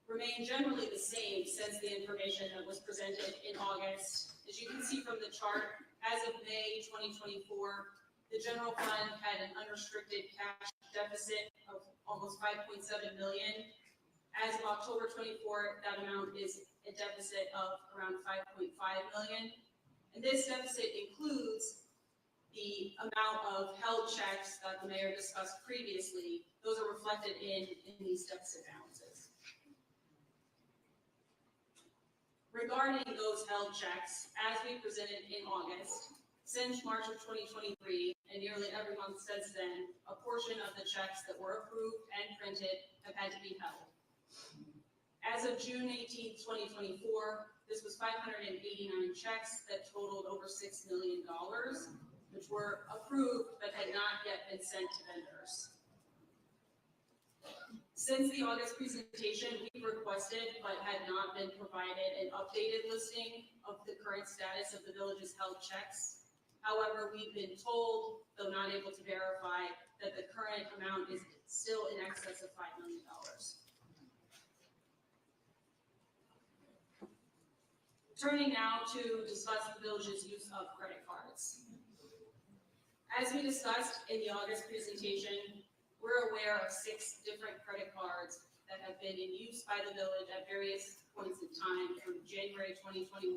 C: remained generally the same since the information that was presented in August. As you can see from the chart, as of May 2024, the general fund had an unrestricted cash deficit of almost $5.7 million. As of October 24, that amount is a deficit of around $5.5 million. And this deficit includes the amount of held checks that the mayor discussed previously. Those are reflected in these deficit balances. Regarding those held checks, as we presented in August, since March of 2023, and nearly every month since then, a portion of the checks that were approved and printed have had to be held. As of June 18, 2024, this was 589 checks that totaled over $6 million, which were approved but had not yet been sent to vendors. Since the August presentation, we've requested but had not been provided an updated listing of the current status of the village's held checks. However, we've been told, though not able to verify, that the current amount is still in excess of $5 million. Turning now to discuss the village's use of credit cards. As we discussed in the August presentation, we're aware of 6 different credit cards that have been in use by the village at various points in time from January 2021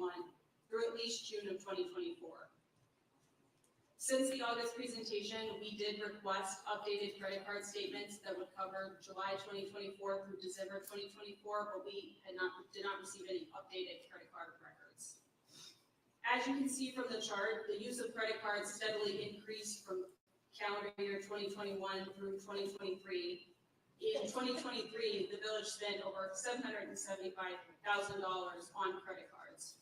C: through at least June of 2024. Since the August presentation, we did request updated credit card statements that would cover July 2024 through December 2024, but we did not receive any updated credit card records. As you can see from the chart, the use of credit cards steadily increased from calendar year 2021 through 2023. In 2023, the village spent over $775,000 on credit cards.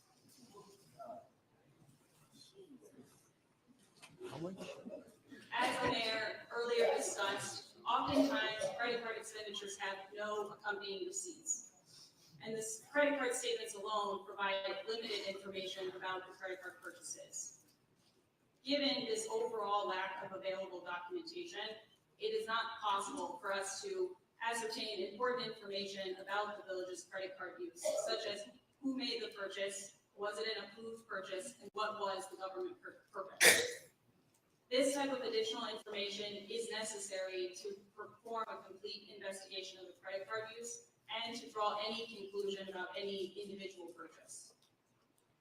C: As the mayor earlier discussed, oftentimes credit card expenditures have no accompanying receipts. And this credit card statements alone provide limited information about the credit card purchases. Given this overall lack of available documentation, it is not possible for us to ascertain important information about the village's credit card use, such as who made the purchase, was it an approved purchase, and what was the government purpose. This type of additional information is necessary to perform a complete investigation of the credit card use and to draw any conclusion about any individual purchase.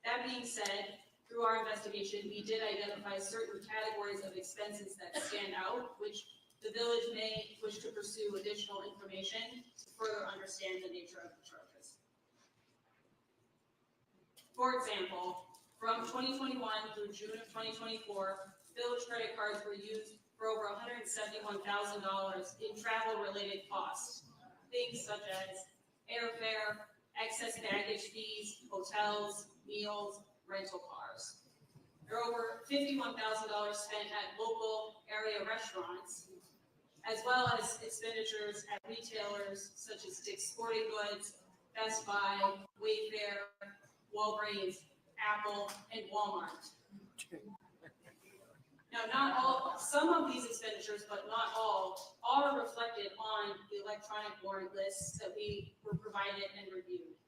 C: That being said, through our investigation, we did identify certain categories of expenses that stand out, which the village may wish to pursue additional information to further understand the nature of the charges. For example, from 2021 through June of 2024, village credit cards were used for over $171,000 in travel-related costs. Things such as airfare, excess baggage fees, hotels, meals, rental cars. There are over $51,000 spent at local area restaurants, as well as expenditures at retailers such as Dick's Sporting Goods, Best Buy, Wayfair, Walgreens, Apple, and Walmart. Now, some of these expenditures, but not all, are reflected on the electronic warrant lists that we were provided and reviewed.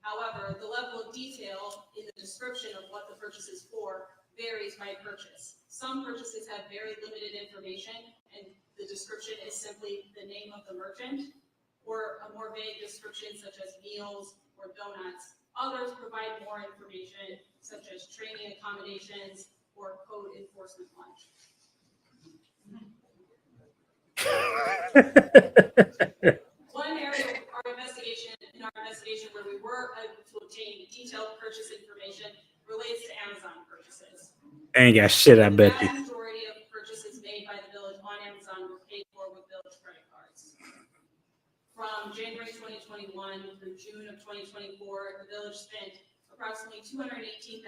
C: However, the level of detail in the description of what the purchase is for varies by purchase. Some purchases have very limited information, and the description is simply the name of the merchant, or a more vague description such as meals or donuts. Others provide more information, such as training accommodations or code enforcement lunch. One area of our investigation where we were able to obtain detailed purchase information relates to Amazon purchases.
A: Ain't got shit, I bet you.
C: The vast majority of purchases made by the village on Amazon were paid for with village credit cards. From January 2021 through June of 2024, the village spent approximately $218,000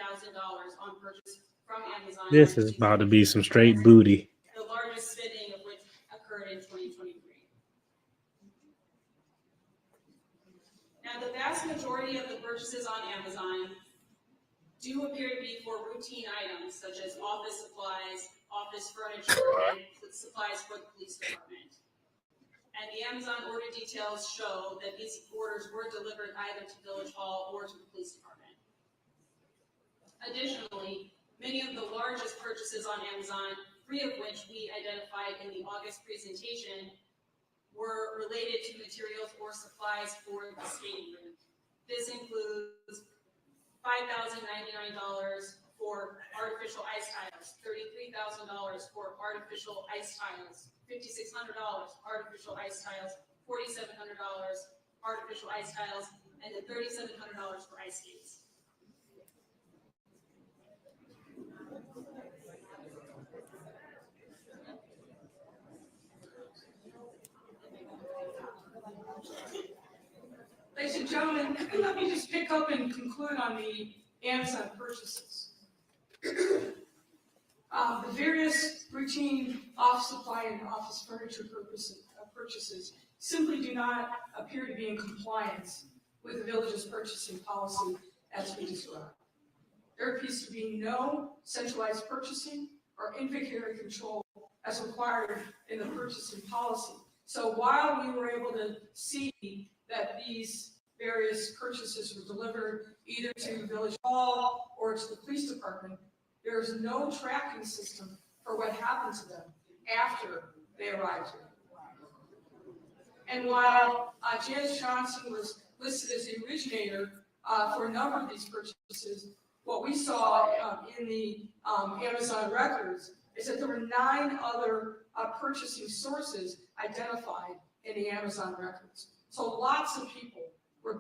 C: on purchase from Amazon.
A: This is about to be some straight booty.
C: The largest spending of which occurred in 2023. Now, the vast majority of the purchases on Amazon do appear to be for routine items such as office supplies, office furniture, and supplies for the police department. And the Amazon order details show that these orders were delivered either to Village Hall or to the police department. Additionally, many of the largest purchases on Amazon, 3 of which we identified in the August presentation, were related to materials or supplies for the skating rink. This includes $5,099 for artificial ice tiles, $33,000 for artificial ice tiles, $5,600 artificial ice tiles, $4,700 artificial ice tiles, and then $3,700 for ice skates.
B: Ladies and gentlemen, let me just pick up and conclude on the Amazon purchases. The various routine office supply and office furniture purchases simply do not appear to be in compliance with the village's purchasing policy as we described. There appears to be no centralized purchasing or inventory control as required in the purchasing policy. So while we were able to see that these various purchases were delivered either to Village Hall or to the police department, there is no tracking system for what happened to them after they arrived here. And while Janice Johnson was listed as the originator for a number of these purchases, what we saw in the Amazon records is that there were 9 other purchasing sources identified in the Amazon records. So lots of people were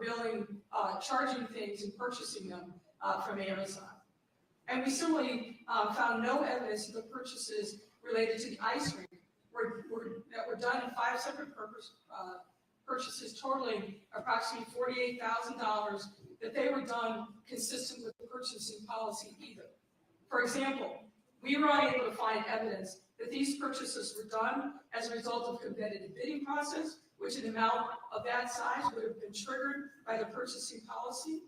B: charging things and purchasing them from Amazon. And we similarly found no evidence of the purchases related to the ice rink that were done in 5 separate purchases totaling approximately $48,000, that they were done consistent with the purchasing policy either. For example, we were unable to find evidence that these purchases were done as a result of competitive bidding process, which an amount of that size would have been triggered by the purchasing policy,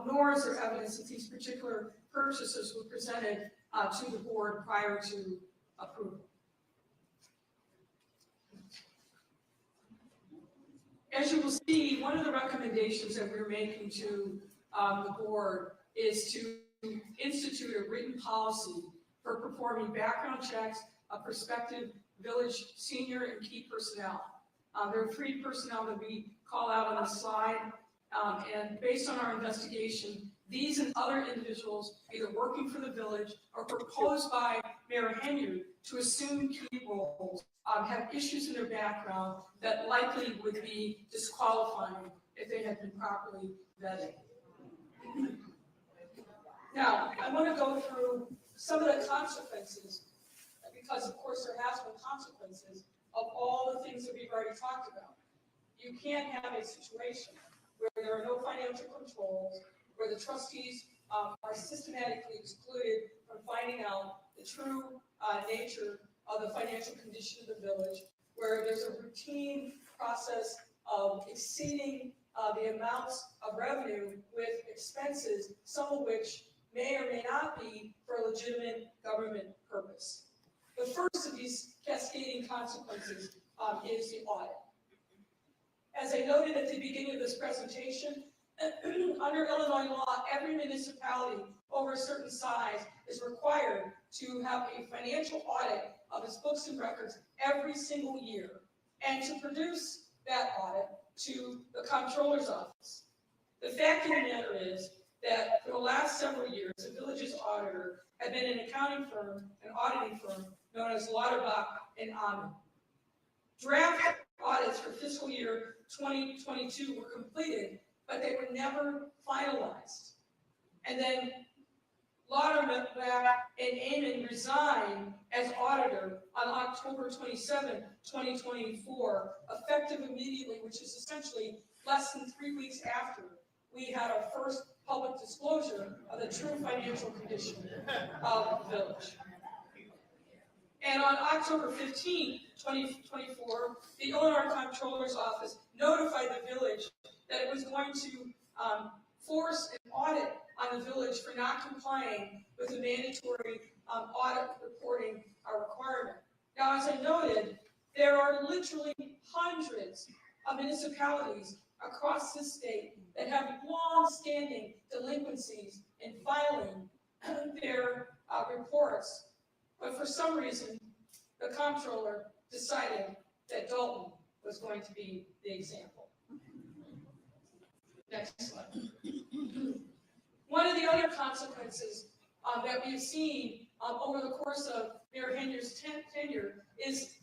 B: nor is there evidence that these particular purchases were presented to the board prior to approval. As you will see, one of the recommendations that we're making to the board is to institute a written policy for performing background checks of prospective village senior and key personnel. There are 3 personnel that we call out on the slide, and based on our investigation, these and other individuals either working for the village or proposed by Mayor Henyard to assume key roles have issues in their background that likely would be disqualifying if they had been properly vetted. Now, I want to go through some of the consequences, because of course there has been consequences of all the things that we've already talked about. You can't have a situation where there are no financial controls, where the trustees are systematically excluded from finding out the true nature of the financial condition of the village, where there's a routine process of exceeding the amounts of revenue with expenses, some of which may or may not be for a legitimate government purpose. The first of these cascading consequences is the audit. As I noted at the beginning of this presentation, under Illinois law, every municipality over a certain size is required to have a financial audit of its books and records every single year, and to produce that audit to the comptroller's office. The fact of the matter is that for the last several years, the village's auditor had been an accounting firm, an auditing firm known as Lauterbach and Amann. Draft audits for fiscal year 2022 were completed, but they were never finalized. And then Lauterbach and Amann resigned as auditor on October 27, 2024, effective immediately, which is essentially less than 3 weeks after we had our first public disclosure of the true financial condition of the village. And on October 15, 2024, the Illinois Comptroller's Office notified the village that it was going to force an audit on the village for not complying with the mandatory audit reporting requirement. Now, as I noted, there are literally hundreds of municipalities across this state that have long-standing delinquencies in filing their reports. But for some reason, the comptroller decided that Dalton was going to be the example. Next slide. One of the other consequences that we've seen over the course of Mayor Henyard's tenure is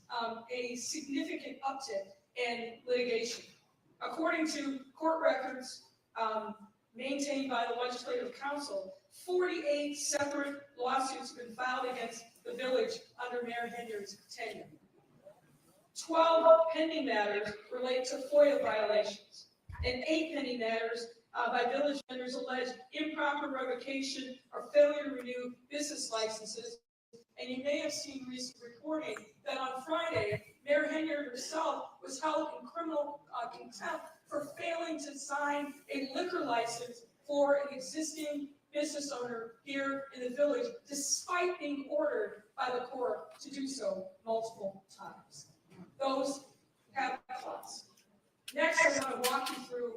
B: a significant uptick in litigation. According to court records maintained by the Legislative Council, 48 separate lawsuits have been filed against the village under Mayor Henyard's tenure. 12 pending matters relate to FOIA violations. and 8 pending matters by village vendors alleged improper revocation or failure to renew business licenses. And you may have seen recent reporting that on Friday, Mayor Henyard herself was held in criminal contempt for failing to sign a liquor license for an existing business owner here in the village, despite being ordered by the court to do so multiple times. Those have costs. Next, I want to walk you through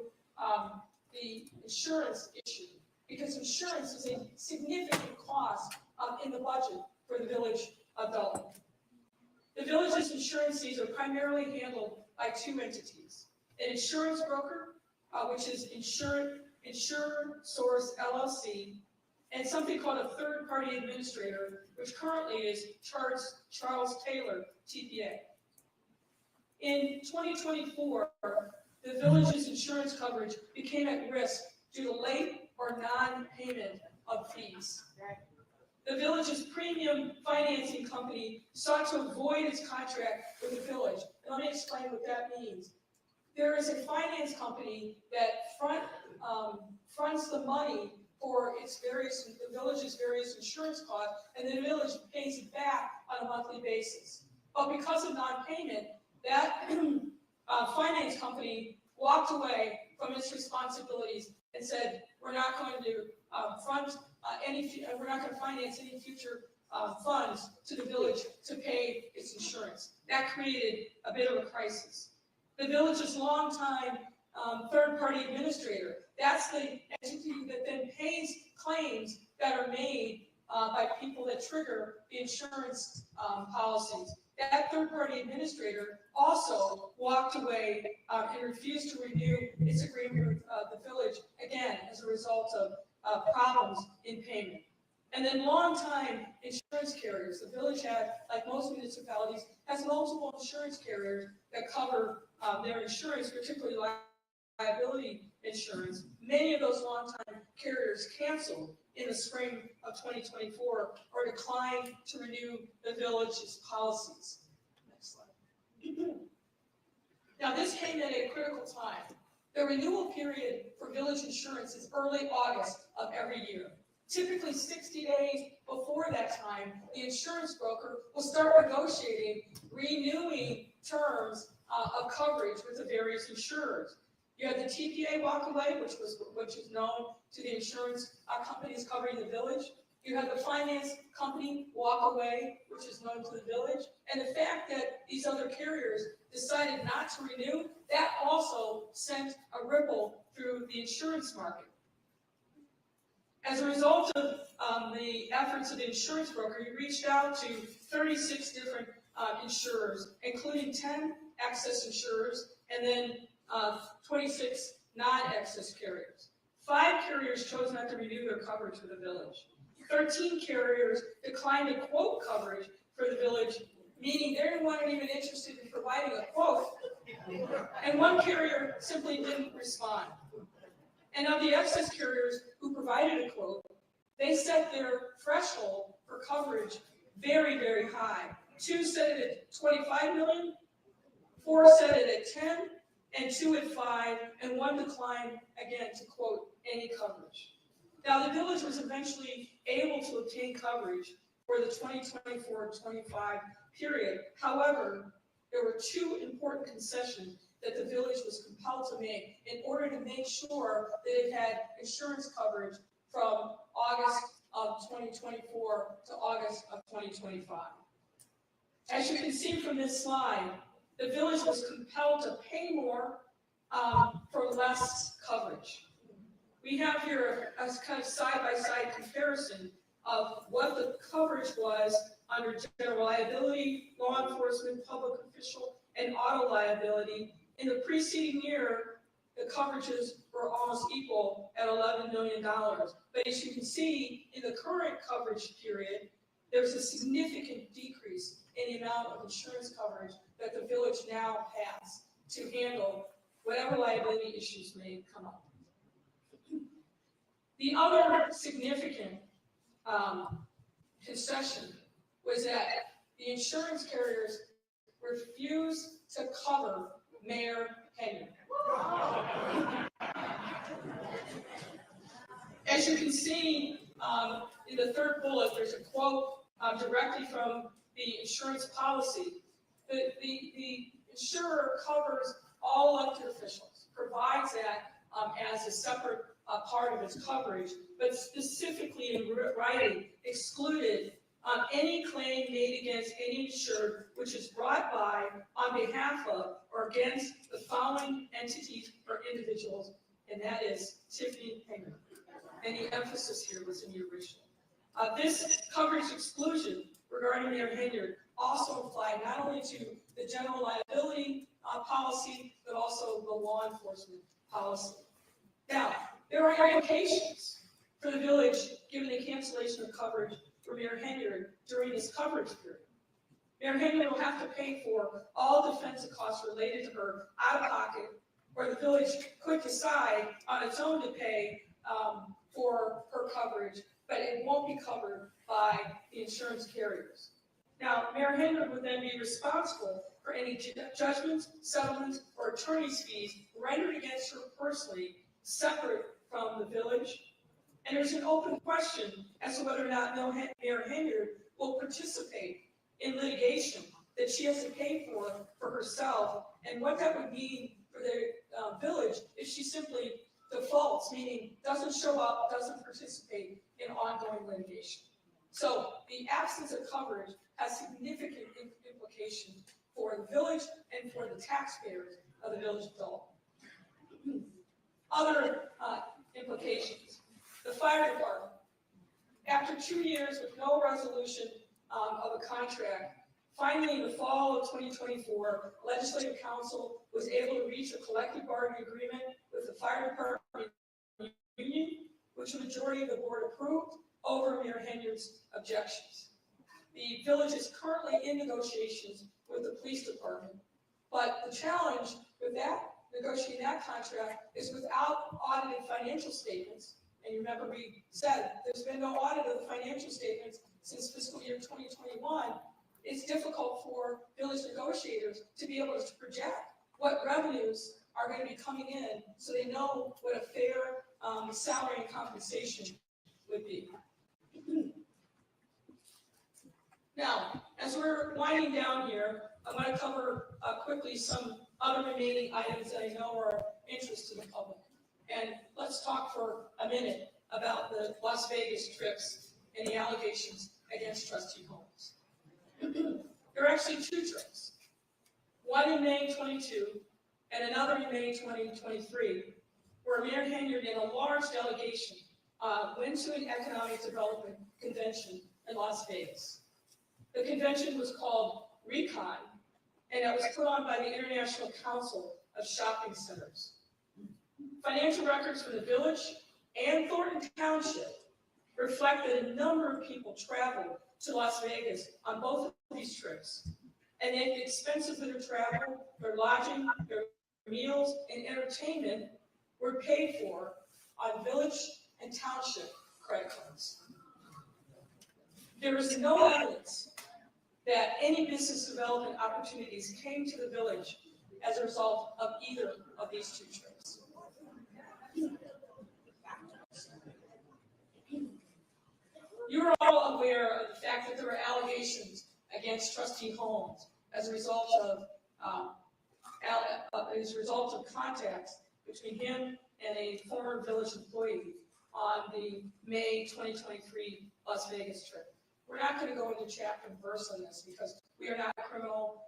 B: the insurance issue, because insurance is a significant cost in the budget for the village of Dalton. The village's insurance fees are primarily handled by 2 entities: an insurance broker, which is Insurer Source LLC, and something called a third-party administrator, which currently is Charles Taylor, TPA. In 2024, the village's insurance coverage became at risk due to late or non-payment of fees. The village's premium financing company sought to avoid its contract with the village. And let me explain what that means. There is a finance company that fronts the money for the village's various insurance costs, and the village pays it back on a monthly basis. But because of non-payment, that finance company walked away from its responsibilities and said, we're not going to we're not going to finance any future funds to the village to pay its insurance. That created a bit of a crisis. The village's longtime third-party administrator, that's the entity that then pays claims that are made by people that trigger the insurance policies. That third-party administrator also walked away and refused to renew its agreement with the village, again, as a result of problems in payment. And then long-time insurance carriers. The village had, like most municipalities, has multiple insurance carriers that cover their insurance, particularly liability insurance. Many of those long-time carriers canceled in the spring of 2024 or declined to renew the village's policies. Next slide. Now, this came at a critical time. The renewal period for village insurance is early August of every year. Typically 60 days before that time, the insurance broker will start negotiating, renewing terms of coverage with the various insurers. You had the TPA walk away, which is known to the insurance companies covering the village. You had the finance company walk away, which is known to the village. And the fact that these other carriers decided not to renew, that also sent a ripple through the insurance market. As a result of the efforts of the insurance broker, he reached out to 36 different insurers, including 10 excess insurers, and then 26 non-excess carriers. 5 carriers chose not to renew their coverage for the village. 13 carriers declined to quote coverage for the village, meaning they weren't even interested in providing a quote, and 1 carrier simply didn't respond. And of the excess carriers who provided a quote, they set their threshold for coverage very, very high. 2 set it at 25 million, 4 set it at 10, and 2 at 5, and 1 declined, again, to quote any coverage. Now, the village was eventually able to obtain coverage for the 2024-25 period. However, there were 2 important concessions that the village was compelled to make in order to make sure that it had insurance coverage from August of 2024 to August of 2025. As you can see from this slide, the village was compelled to pay more for less coverage. We have here a kind of side-by-side comparison of what the coverage was under general liability, law enforcement, public official, and auto liability. In the preceding year, the coverages were almost equal at $11 million. But as you can see, in the current coverage period, there's a significant decrease in the amount of insurance coverage that the village now has to handle whatever liability issues may come up. The other significant concession was that the insurance carriers refused to cover Mayor Henyard. As you can see in the third bullet, there's a quote directly from the insurance policy. The insurer covers all elected officials, provides that as a separate part of its coverage, but specifically in writing excluded any claim made against any insured which is brought by, on behalf of, or against the following entities or individuals, and that is Tiffany Henyard. And the emphasis here was in the original. This coverage exclusion regarding Mayor Henyard also applied not only to the general liability policy, but also the law enforcement policy. Now, there are implications for the village given the cancellation of coverage for Mayor Henyard during this coverage period. Mayor Henyard will have to pay for all defensive costs related to her out of pocket, or the village could decide on its own to pay for her coverage, but it won't be covered by the insurance carriers. Now, Mayor Henyard would then be responsible for any judgments, settlements, or attorney's fees rendered against her personally, separate from the village. And there's an open question as to whether or not Mayor Henyard will participate in litigation that she has to pay for herself, and what that would mean for the village if she simply defaults, meaning doesn't show up, doesn't participate in ongoing litigation. So the absence of coverage has significant implications for the village and for the taxpayers of the village of Dalton. Other implications. The fire department. After 2 years with no resolution of a contract, finally in the fall of 2024, Legislative Council was able to reach a collective bargaining agreement with the fire department union, which a majority of the board approved over Mayor Henyard's objections. The village is currently in negotiations with the police department, but the challenge with that, negotiating that contract, is without audited financial statements. And you remember we said there's been no audit of the financial statements since fiscal year 2021. It's difficult for village negotiators to be able to project what revenues are going to be coming in so they know what a fair salary and compensation would be. Now, as we're winding down here, I want to cover quickly some other remaining items that I know are of interest to the public. And let's talk for a minute about the Las Vegas trips and the allegations against Trustee Holmes. There are actually 2 trips, one in May 22 and another in May 2023, where Mayor Henyard and a large delegation went to an economic development convention in Las Vegas. The convention was called Recon, and it was put on by the International Council of Shopping Centers. Financial records from the village and Thornton Township reflect that a number of people traveled to Las Vegas on both of these trips. And then the expenses of their travel, their lodging, their meals, and entertainment were paid for on village and township credit cards. There is no evidence that any business development opportunities came to the village as a result of either of these 2 trips. You're all aware of the fact that there were allegations against Trustee Holmes as a result of contacts between him and a former village employee on the May 2023 Las Vegas trip. We're not going to go into chapter and verse on this because we are not a criminal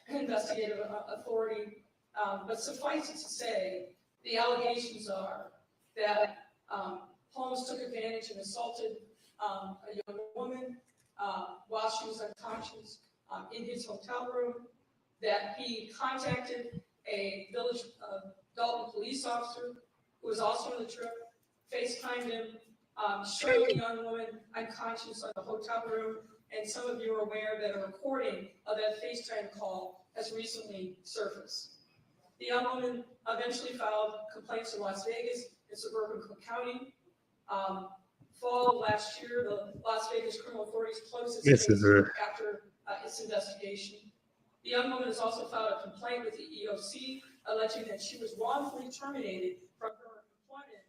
B: investigative authority, but suffice it to say, the allegations are that Holmes took advantage and assaulted a young woman while she was unconscious in his hotel room, that he contacted a village Dalton police officer who was also on the trip, FaceTimed him, showed the young woman unconscious on the hotel room, and some of you are aware that a recording of that FaceTime call has recently surfaced. The young woman eventually filed complaints in Las Vegas and suburban Cook County. Fall of last year, the Las Vegas criminal authorities closed its case after its investigation. The young woman has also filed a complaint with the EOC alleging that she was wrongfully terminated from her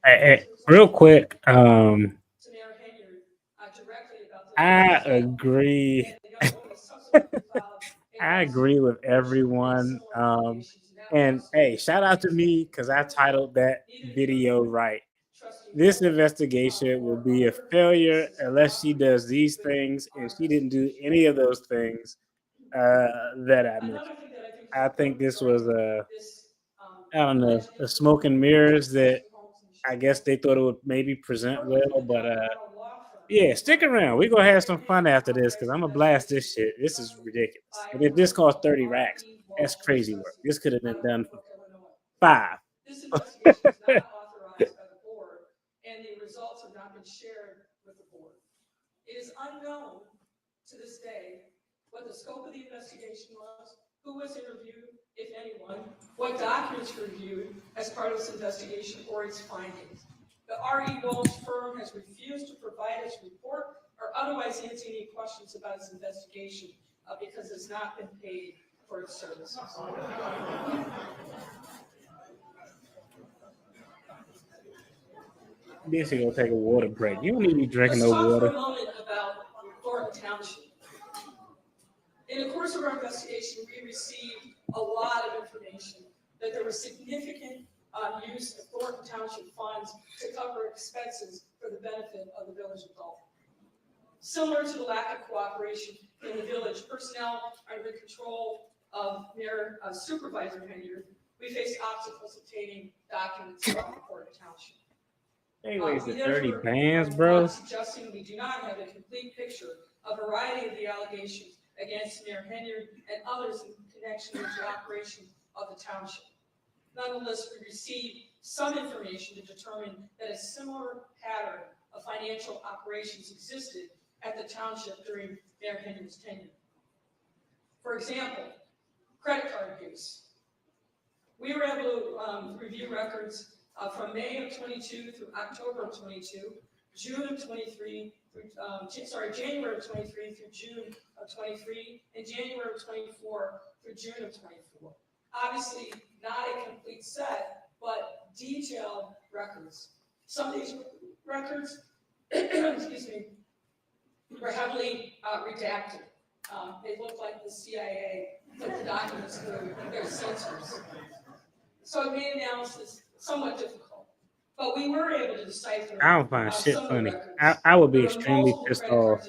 B: employment.
A: Real quick,
B: To Mayor Henyard directly about the
A: I agree.
B: and the young woman subsequently filed a
A: I agree with everyone. And hey, shout out to me because I titled that video right. This investigation will be a failure unless she does these things, and she didn't do any of those things that I mentioned. I think this was I don't know, a smoke and mirrors that I guess they thought it would maybe present well, but yeah, stick around. We're gonna have some fun after this because I'm gonna blast this shit. This is ridiculous. And if this costs 30 racks, that's crazy work. This could have been done for 5.
B: This investigation is not authorized by the board, and the results have not been shared with the board. It is unknown to this day what the scope of the investigation was, who was interviewed, if anyone, what documents were reviewed as part of this investigation or its findings. The R.E. Walsh firm has refused to provide its report or otherwise answer any questions about its investigation because it's not been paid for its services.
A: This is gonna take a water break. You don't need to be drinking
B: Let's
A: no
B: talk for
A: water.
B: a moment about Thornton Township. In the course of our investigation, we received a lot of information that there was significant use of Thornton Township funds to cover expenses for the benefit of the village of Dalton. Similar to the lack of cooperation in the village, personnel under the control of Mayor Supervisor Henyard, we faced obstacles obtaining documents from Thornton Township.
A: They wasted 30 bands, bro.
B: Suggesting we do not have a complete picture of a variety of the allegations against Mayor Henyard and others in connection with the operation of the township. Nonetheless, we received some information to determine that a similar pattern of financial operations existed at the township during Mayor Henyard's tenure. For example, credit card use. We were able to review records from May of 22 through October of 22, June of 23, January of 23 through June of 23, and January of 24 through June of 24. Obviously, not a complete set, but detailed records. Some of these records, excuse me, were heavily redacted. They look like the CIA put the documents through their censors. So it made analysis somewhat difficult. But we were able to decipher.
A: I don't find shit funny. I would be extremely pissed off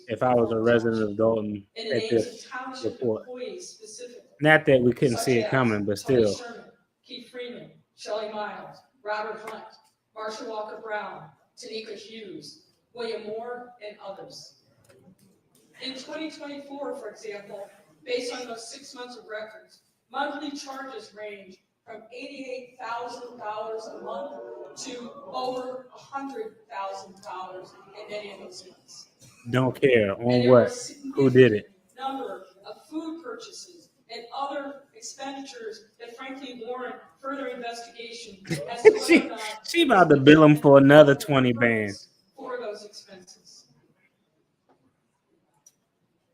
A: if I was a resident of Dalton at this report. Not that we couldn't see it coming, but still.
B: Sherman, Keith Freeman, Shelley Miles, Robert Hunt, Marshall Walker Brown, Tanika Hughes, William Moore, and others. In 2024, for example, based on those 6 months of records, monthly charges range from $88,000 a month to over $100,000 in many of those months.
A: Don't care on what, who did it.
B: Number of food purchases and other expenditures that frankly warrant further investigation as to whether or not
A: she about to bill him for another 20 bands
B: for those expenses.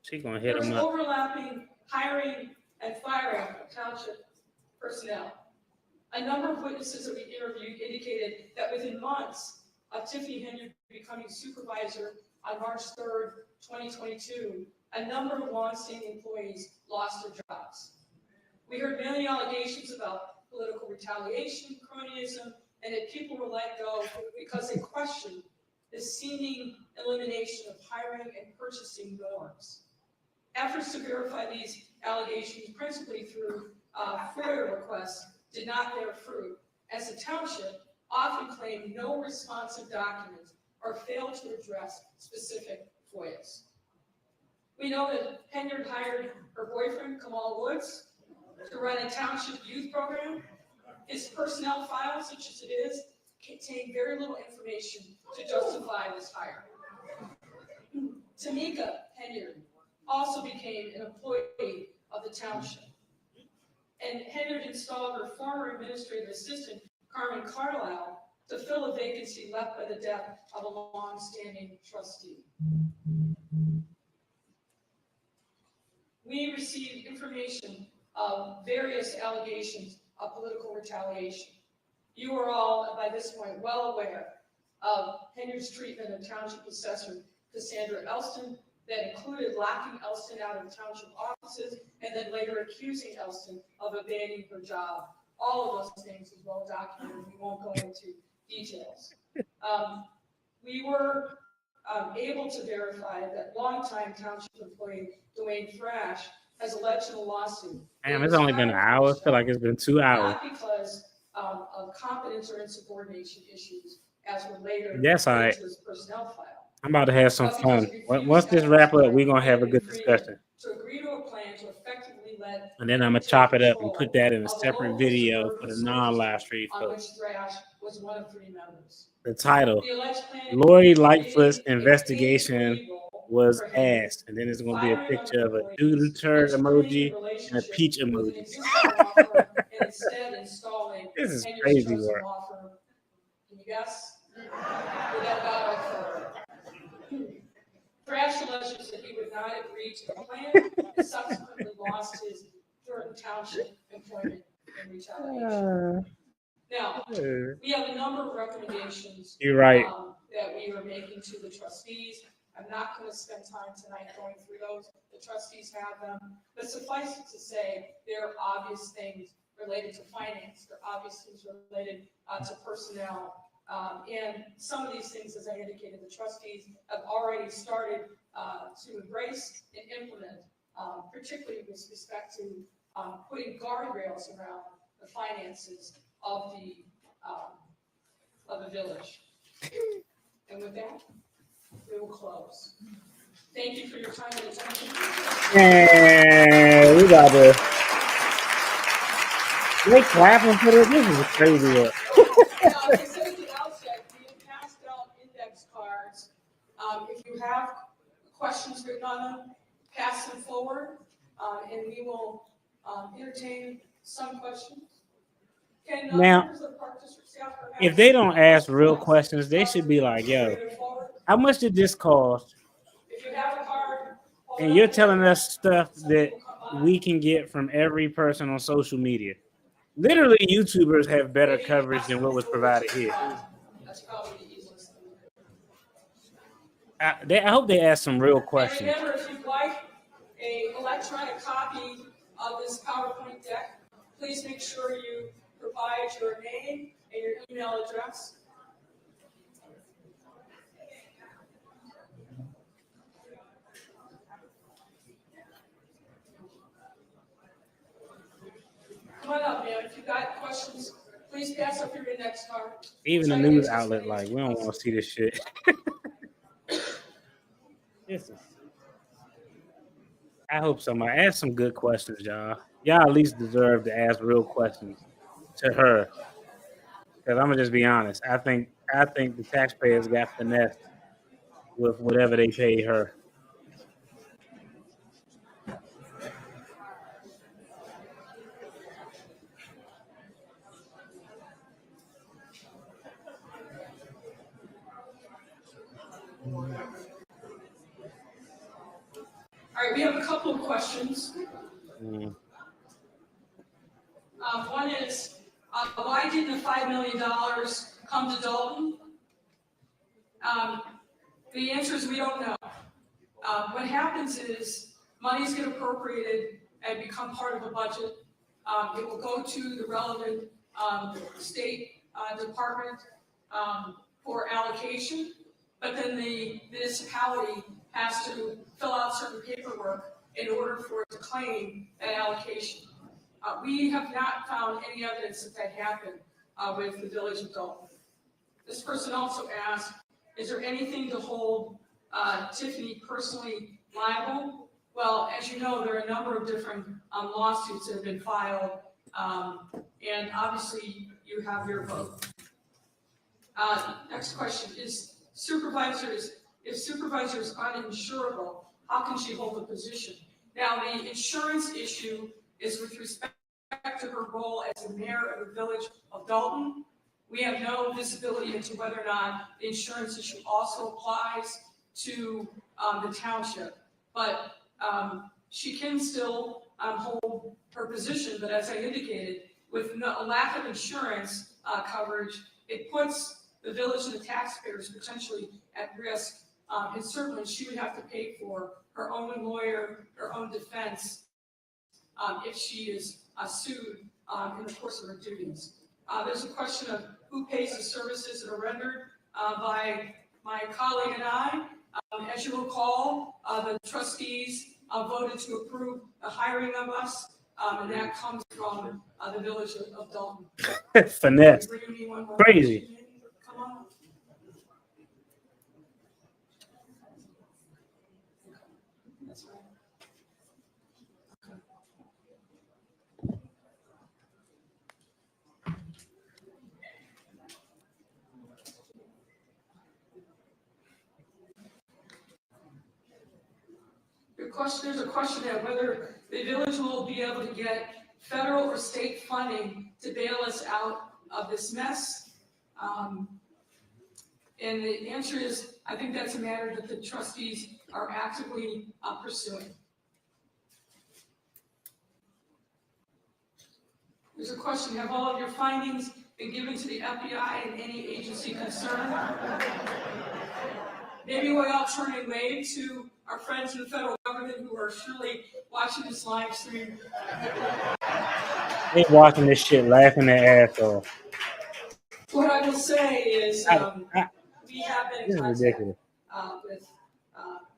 A: She gonna hit him
B: There's
A: up.
B: overlapping hiring and firing of township personnel. A number of witnesses that we interviewed indicated that within months of Tiffany Henyard becoming supervisor on March 3rd, 2022, a number of longstanding employees lost their jobs. We heard many allegations about political retaliation, cronyism, and that people were let go because they questioned the seeming elimination of hiring and purchasing norms. Efforts to verify these allegations, principally through FOIA requests, did not bear fruit, as the township often claimed no responsive documents or failed to address specific FOIAs. We know that Henyard hired her boyfriend, Kamal Woods, to run a township youth program. His personnel file, such as it is, contain very little information to justify this hire. Tanika Henyard also became an employee of the township. And Henyard installed her former administrative assistant, Carmen Carlisle, to fill a vacancy left by the death of a long-standing trustee. We we received information of various allegations of political retaliation. You are all, by this point, well aware of Henyard's treatment of Township Assessor Cassandra Elston that included locking Elston out of township offices and then later accusing Elston of abandoning her job. All of those things is well documented. We won't go into details. We were able to verify that longtime township employee Dwayne Thrash has alleged in a lawsuit.
A: Damn, it's only been an hour. I feel like it's been 2 hours.
B: Not because of competence or insubordination issues, as were later
A: That's all right.
B: into his personnel file.
A: I'm about to have some fun. Once this wrap up, we're gonna have a good discussion.
B: To agree to a plan to effectively let
A: And then I'm gonna chop it up and put that in a separate video for the non-live stream
B: on
A: folks.
B: which Thrash was one of 3 members.
A: The title,
B: The alleged plan
A: Lori Lightfoot's investigation was asked. And then there's gonna be a picture of a doodle turd emoji and a peach emoji. This is crazy work.
B: Can you guess? Thrash alleges that he would not agree to the plan and subsequently lost his Thornton Township employment in retaliation. Now, we have a number of recommendations.
A: You're right.
B: That we are making to the trustees. I'm not going to spend time tonight going through those. The trustees have them. But suffice it to say, there are obvious things related to finance. There are obvious things related to personnel. And some of these things, as I indicated, the trustees have already started to embrace and implement, particularly with respect to putting guardrails around the finances of the village. And with that, we will close. Thank you for your time and attention.
A: And we got to. They clapping for this. This is crazy work.
B: Now, as I said at the outset, we have passed out index cards. If you have questions written on them, pass them forward, and we will entertain some questions. Can
A: Now,
B: members of the Park District staff perhaps
A: if they don't ask real questions, they should be like, yo, how much did this cost?
B: If you have a card, hold
A: And
B: it
A: you're
B: up.
A: telling us stuff
B: Some
A: that
B: people come by.
A: we can get from every person on social media. Literally, YouTubers have better
B: Maybe
A: coverage
B: ask
A: than what was
B: them
A: provided
B: to
A: here.
B: That's probably the easiest thing.
A: I hope they ask some real
B: And
A: questions.
B: remember, if you'd like an electronic copy of this PowerPoint deck, please make sure you provide your name and your email address. Come on up, man. If you've got questions, please pass up your index card.
A: Even the news outlet, like, we don't want to see this shit. I hope somebody ask some good questions, y'all. Y'all at least deserve to ask real questions to her. Because I'm gonna just be honest. I think the taxpayers got finessed with whatever they paid her.
B: All right, we have a couple of questions. One is, why didn't the $5 million come to Dalton? The answer is we don't know. What happens is monies get appropriated and become part of a budget. It will go to the relevant state department for allocation, but then the municipality has to fill out certain paperwork in order for it to claim that allocation. We have not found any evidence that happened with the village of Dalton. This person also asked, is there anything to hold Tiffany personally liable? Well, as you know, there are a number of different lawsuits that have been filed, and obviously you have your vote. Next question is, if supervisor is uninsurable, how can she hold the position? Now, the insurance issue is with respect to her role as the mayor of the village of Dalton. We have no visibility into whether or not the insurance issue also applies to the township. But she can still hold her position, but as I indicated, with a lack of insurance coverage, it puts the village and the taxpayers potentially at risk. And certainly she would have to pay for her own lawyer, her own defense, if she is sued in the course of her duties. There's a question of who pays the services that are rendered by my colleague and I. As you recall, the trustees voted to approve the hiring of us, and that comes from the village of Dalton.
A: Finesse.
B: Bring me one more
A: Crazy.
B: question. Come on. That's right. There's a question of whether the village will be able to get federal or state funding to bail us out of this mess. And the answer is, I think that's a matter that the trustees are actively pursuing. There's a question, have all of your findings been given to the FBI and any agency concerned? Maybe we all turn and wave to our friends in the federal government who are surely watching this live stream.
A: They watching this shit laughing their ass off.
B: What I will say is we have been in contact with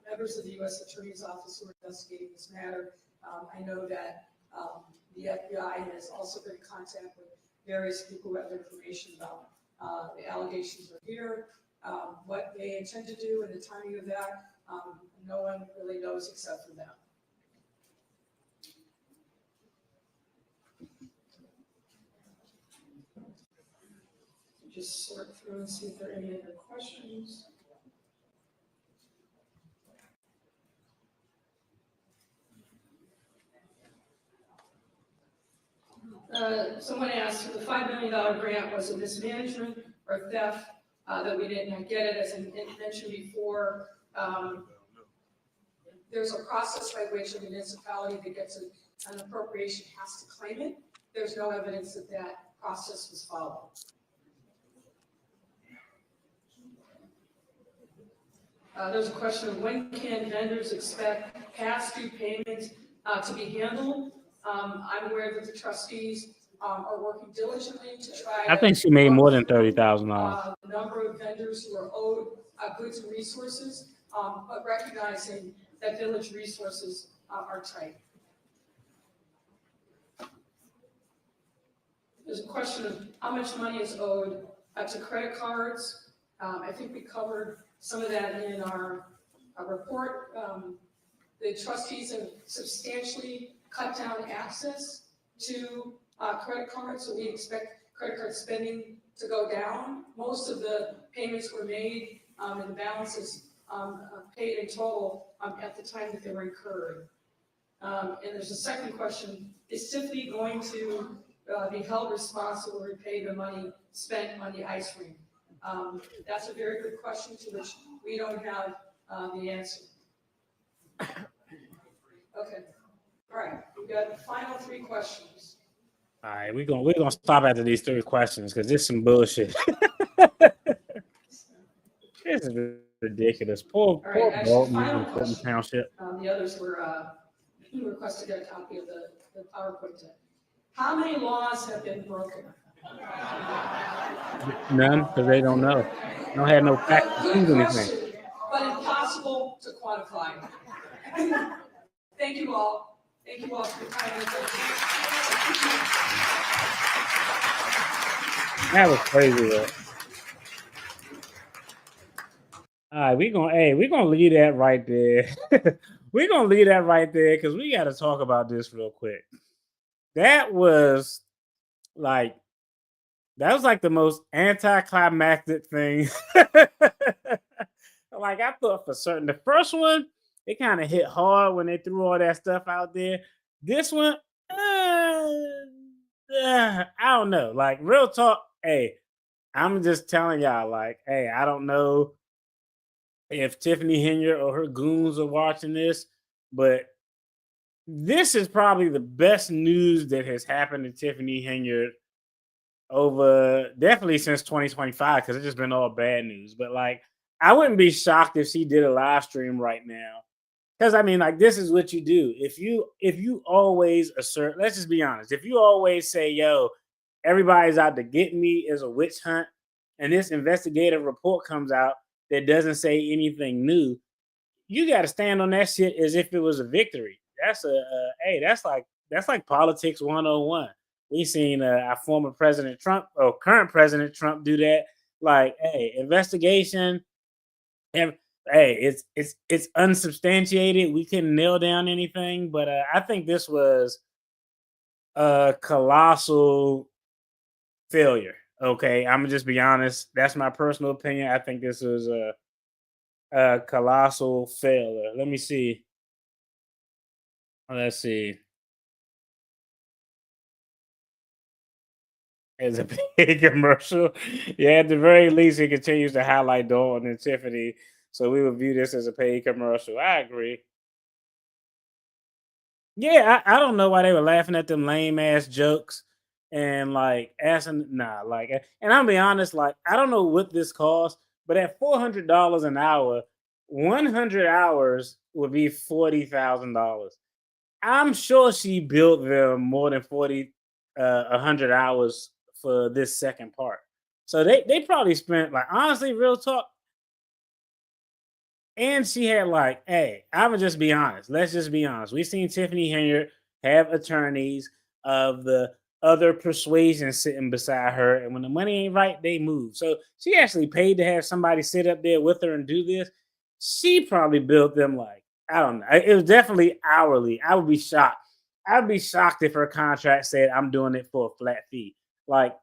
B: members of the U.S. Attorney's Office who are investigating this matter. I know that the FBI has also been in contact with various people who have information about the allegations are here, what they intend to do and the timing of that. No one really knows except for them. Just sort through and see if there are any other questions. Someone asked if the $5 million grant was a mismanagement or theft, that we didn't get it. As I mentioned before, there's a process by which a municipality that gets an appropriation has to claim it. There's no evidence that that process was followed. There's a question of when can vendors expect past due payments to be handled? I'm aware that the trustees are working diligently to try.
A: I think she made more than $30,000.
B: The number of vendors who are owed goods and resources, but recognizing that village resources are tight. There's a question of how much money is owed to credit cards. I think we covered some of that in our report. The trustees have substantially cut down access to credit cards, so we expect credit card spending to go down. Most of the payments were made and the balances paid in total at the time that they were incurred. And there's a second question, is Tiffany going to be held responsible to repay the money spent on the ice cream? That's a very good question to which we don't have the answer. Okay. All right. We've got the final 3 questions.
A: All right, we're gonna stop after these 3 questions because this is some bullshit. This is ridiculous. Poor Dalton and Fulton Township.
B: The others were requested to get a copy of the PowerPoint deck. How many laws have been broken?
A: None, because they don't know. They don't have no facts to prove anything.
B: But impossible to quantify. Thank you all. Thank you all for your time and attention.
A: That was crazy, though. All right, we're gonna leave that right there. We're gonna leave that right there because we got to talk about this real quick. That was like the most anticlimactic thing. Like I thought for certain. The first one, it kind of hit hard when they threw all that stuff out there. This one, I don't know. Like real talk, hey, I'm just telling y'all, like, hey, I don't know if Tiffany Henyard or her goons are watching this, but this is probably the best news that has happened to Tiffany Henyard over definitely since 2025 because it's just been all bad news. But like, I wouldn't be shocked if she did a live stream right now. Because I mean, like, this is what you do. If you always assert, let's just be honest. If you always say, "Yo, everybody's out to get me," as a witch hunt, and this investigative report comes out that doesn't say anything new, you got to stand on that shit as if it was a victory. That's hey, that's like politics 101. We seen our former President Trump or current President Trump do that. Like, hey, investigation, and hey, it's unsubstantiated. We couldn't nail down anything, but I think this was a colossal failure. Okay, I'm gonna just be honest. That's my personal opinion. I think this was a colossal failure. Let me see. Let's see. As a paid commercial, yeah. At the very least, it continues to highlight Dawn and Tiffany, so we would view this as a paid commercial. I agree. Yeah, I don't know why they were laughing at them lame ass jokes and like asking nah, like and I'll be honest, like I don't know what this costs, but at $400 an hour, 100 hours would be $40,000. I'm sure she built them more than 100 hours for this second part. So they probably spent like honestly, real talk, and she had like, hey, I'm gonna just be honest. Let's just be honest. We've seen Tiffany Henyard have attorneys of the other persuasion sitting beside her, and when the money ain't right, they move. So she actually paid to have somebody sit up there with her and do this. She probably built them like I don't know. It was definitely hourly. I would be shocked. I'd be shocked if her contract said I'm doing it for a flat fee. Like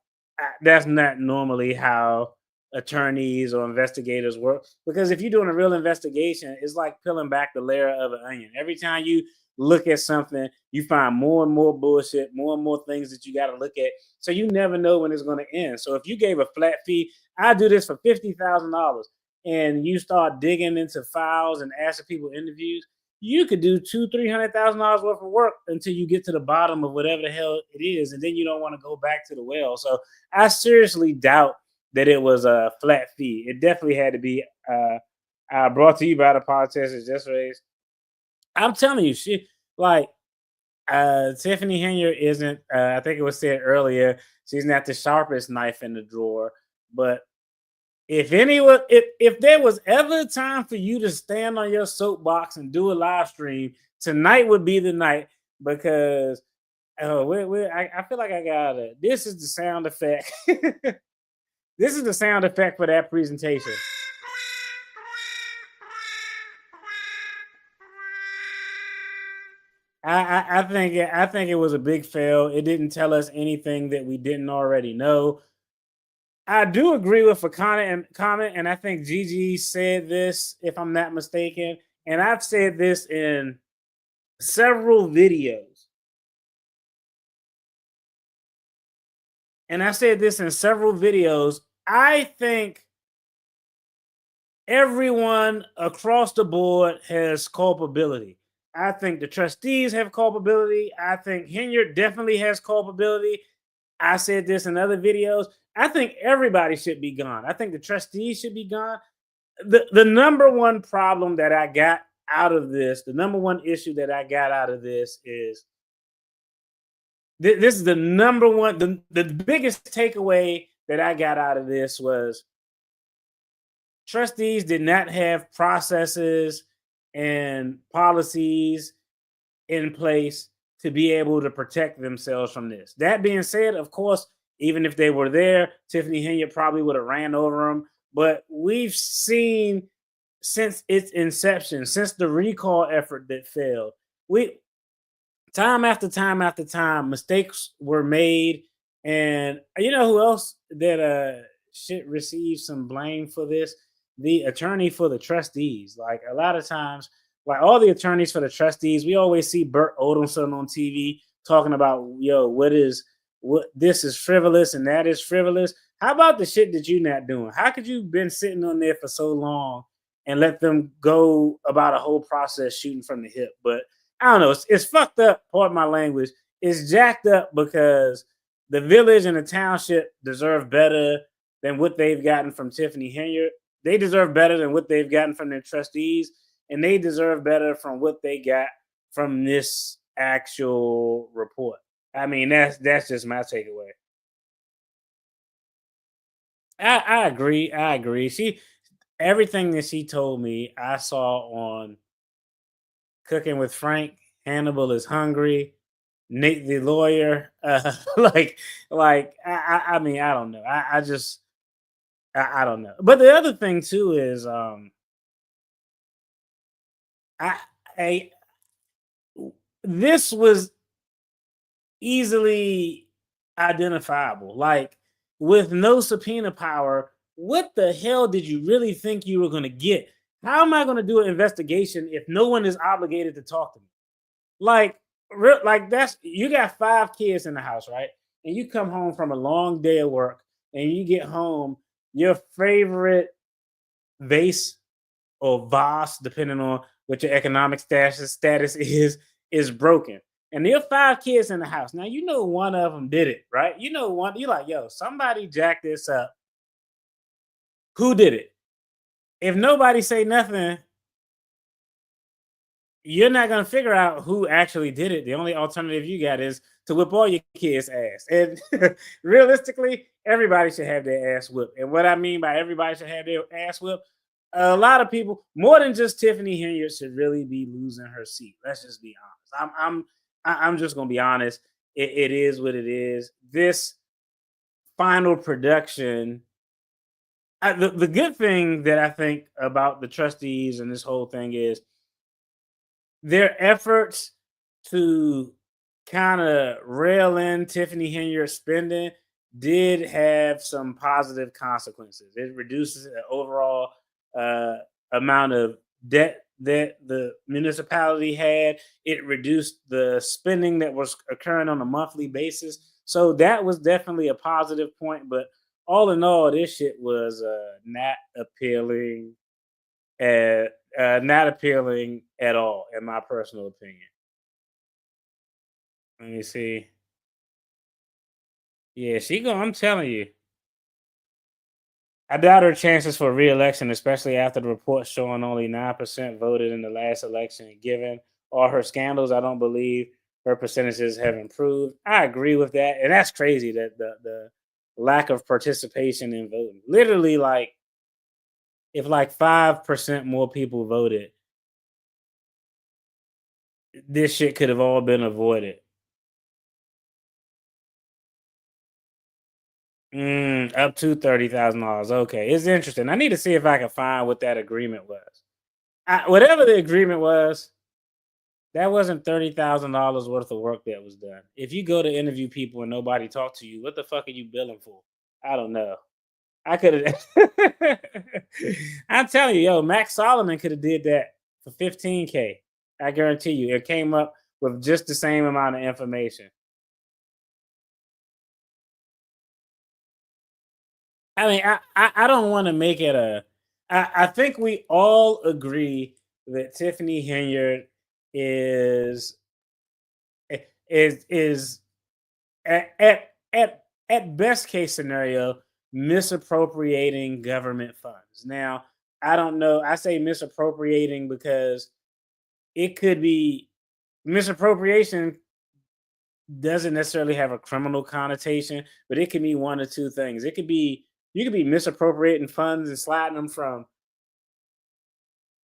A: that's not normally how attorneys or investigators work, because if you're doing a real investigation, it's like peeling back the layer of an onion. Every time you look at something, you find more and more bullshit, more and more things that you got to look at, so you never know when it's going to end. So if you gave a flat fee, I do this for $50,000, and you start digging into files and asking people interviews, you could do $200,000-300,000 worth of work until you get to the bottom of whatever the hell it is, and then you don't want to go back to the well. So I seriously doubt that it was a flat fee. It definitely had to be brought to you by the podcasters just raised. I'm telling you, she like Tiffany Henyard isn't. I think it was said earlier. She's not the sharpest knife in the drawer. But if there was ever a time for you to stand on your soapbox and do a live stream, tonight would be the night, because I feel like I got it. This is the sound effect. This is the sound effect for that presentation. I think it was a big fail. It didn't tell us anything that we didn't already know. I do agree with a comment, and I think Gigi said this, if I'm not mistaken, and I've said this in several videos. I think everyone across the board has culpability. I think the trustees have culpability. I think Henyard definitely has culpability. I said this in other videos. I think everybody should be gone. I think the trustees should be gone. The number one problem that I got out of this, the number one issue that I got out of this is this is the number one, the biggest takeaway that I got out of this was trustees did not have processes and policies in place to be able to protect themselves from this. That being said, of course, even if they were there, Tiffany Henyard probably would have ran over them. But we've seen since its inception, since the recall effort that failed, we time after time after time, mistakes were made. And you know who else that should receive some blame for this? The attorney for the trustees. Like a lot of times, like all the attorneys for the trustees, we always see Bert Odelson on TV talking about, yo, what this is frivolous and that is frivolous. How about the shit that you're not doing? How could you been sitting on there for so long and let them go about a whole process shooting from the hip? But I don't know. It's fucked up. Pardon my language. It's jacked up because the village and the township deserve better than what they've gotten from Tiffany Henyard. They deserve better than what they've gotten from their trustees, and they deserve better from what they got from this actual report. I mean, that's just my takeaway. I agree. I agree. Everything that she told me, I saw on Cooking with Frank. Hannibal is hungry. Nate the lawyer. I mean, I don't know. I don't know. But the other thing too is I, I this was easily identifiable. Like with no subpoena power, what the hell did you really think you were going to get? How am I going to do an investigation if no one is obligated to talk to me? Like, like that's you got 5 kids in the house, right? And you come home from a long day of work, and you get home, your favorite vase or vase, depending on what your economic status is broken. And there are 5 kids in the house. Now you know one of them did it, right? You know one. You're like, yo, somebody jacked this up. Who did it? If nobody say nothing, you're not gonna figure out who actually did it. The only alternative you got is to whip all your kids' ass. And realistically, everybody should have their ass whipped. And what I mean by everybody should have their ass whipped, a lot of people, more than just Tiffany Henyard, should really be losing her seat. Let's just be honest. I'm just gonna be honest. It is what it is. This final production. The good thing that I think about the trustees and this whole thing is their efforts to kind of rail in Tiffany Henyard spending did have some positive consequences. It reduces the overall uh, amount of debt that the municipality had. It reduced the spending that was occurring on a monthly basis. So that was definitely a positive point. But all in all, this shit was not appealing not appealing at all, in my personal opinion. Let me see. Yeah, she go. I'm telling you, I doubt her chances for re-election, especially after the report showing only 9% voted in the last election. Given all her scandals, I don't believe her percentages have improved. I agree with that, and that's crazy that the lack of participation in voting. Literally, like if like 5% more people voted, this shit could have all been avoided. Up to $30,000. Okay, it's interesting. I need to see if I can find what that agreement was. Whatever the agreement was, that wasn't $30,000 worth of work that was done. If you go to interview people and nobody talked to you, what the fuck are you billing for? I don't know. I could have. I'm telling you, yo, Max Solomon could have did that for 15K. I guarantee you, it came up with just the same amount of information. I mean, I don't want to make it a. I think we all agree that Tiffany Henyard is is at best case scenario misappropriating government funds. Now, I don't know. I say misappropriating because it could be misappropriation doesn't necessarily have a criminal connotation, but it can be one or two things. It could be you could be misappropriating funds and sliding them from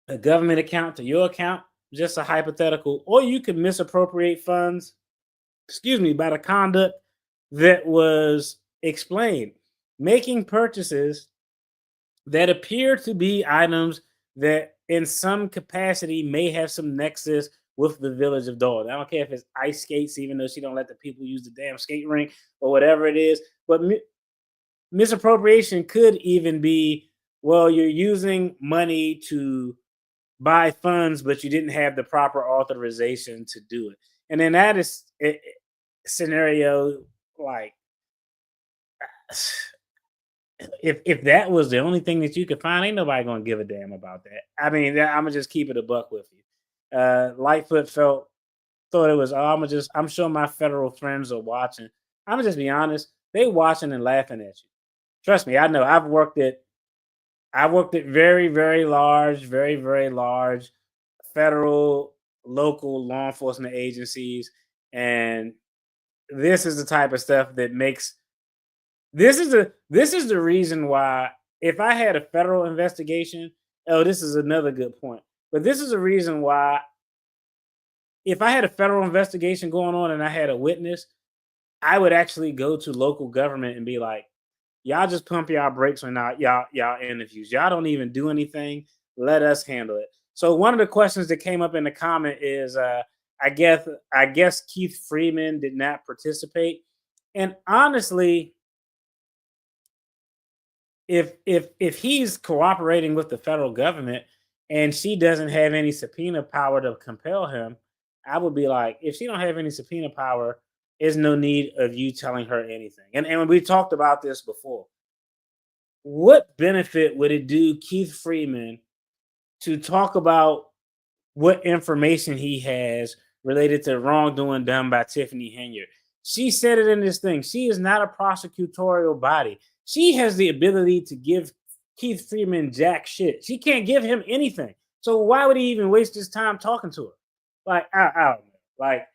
A: a government account to your account, just a hypothetical, or you could misappropriate funds, excuse me, by the conduct that was explained, making purchases that appear to be items that in some capacity may have some nexus with the village of Dalton. I don't care if it's ice skates, even though she don't let the people use the damn skate rink or whatever it is. But misappropriation could even be, well, you're using money to buy funds, but you didn't have the proper authorization to do it. And then that is a scenario like if that was the only thing that you could find, ain't nobody gonna give a damn about that. I mean, I'm gonna just keep it a buck with you. Lightfoot felt thought it was, I'm sure my federal friends are watching. I'm gonna just be honest, they watching and laughing at you. Trust me, I know. I worked at very, very large federal, local law enforcement agencies, and this is the type of stuff that makes this is the reason why if I had a federal investigation, oh, this is another good point. But this is the reason why if I had a federal investigation going on and I had a witness, I would actually go to local government and be like, y'all just pump y'all brakes on y'all interviews. Y'all don't even do anything. Let us handle it. So one of the questions that came up in the comment is I guess Keith Freeman did not participate. And honestly, if he's cooperating with the federal government and she doesn't have any subpoena power to compel him, I would be like, if she don't have any subpoena power, there's no need of you telling her anything. And we talked about this before. What benefit would it do Keith Freeman to talk about what information he has related to wrongdoing done by Tiffany Henyard? She said it in this thing. She is not a prosecutorial body. She has the ability to give Keith Freeman jack shit. She can't give him anything. So why would he even waste his time talking to her? Like, I don't know. Like,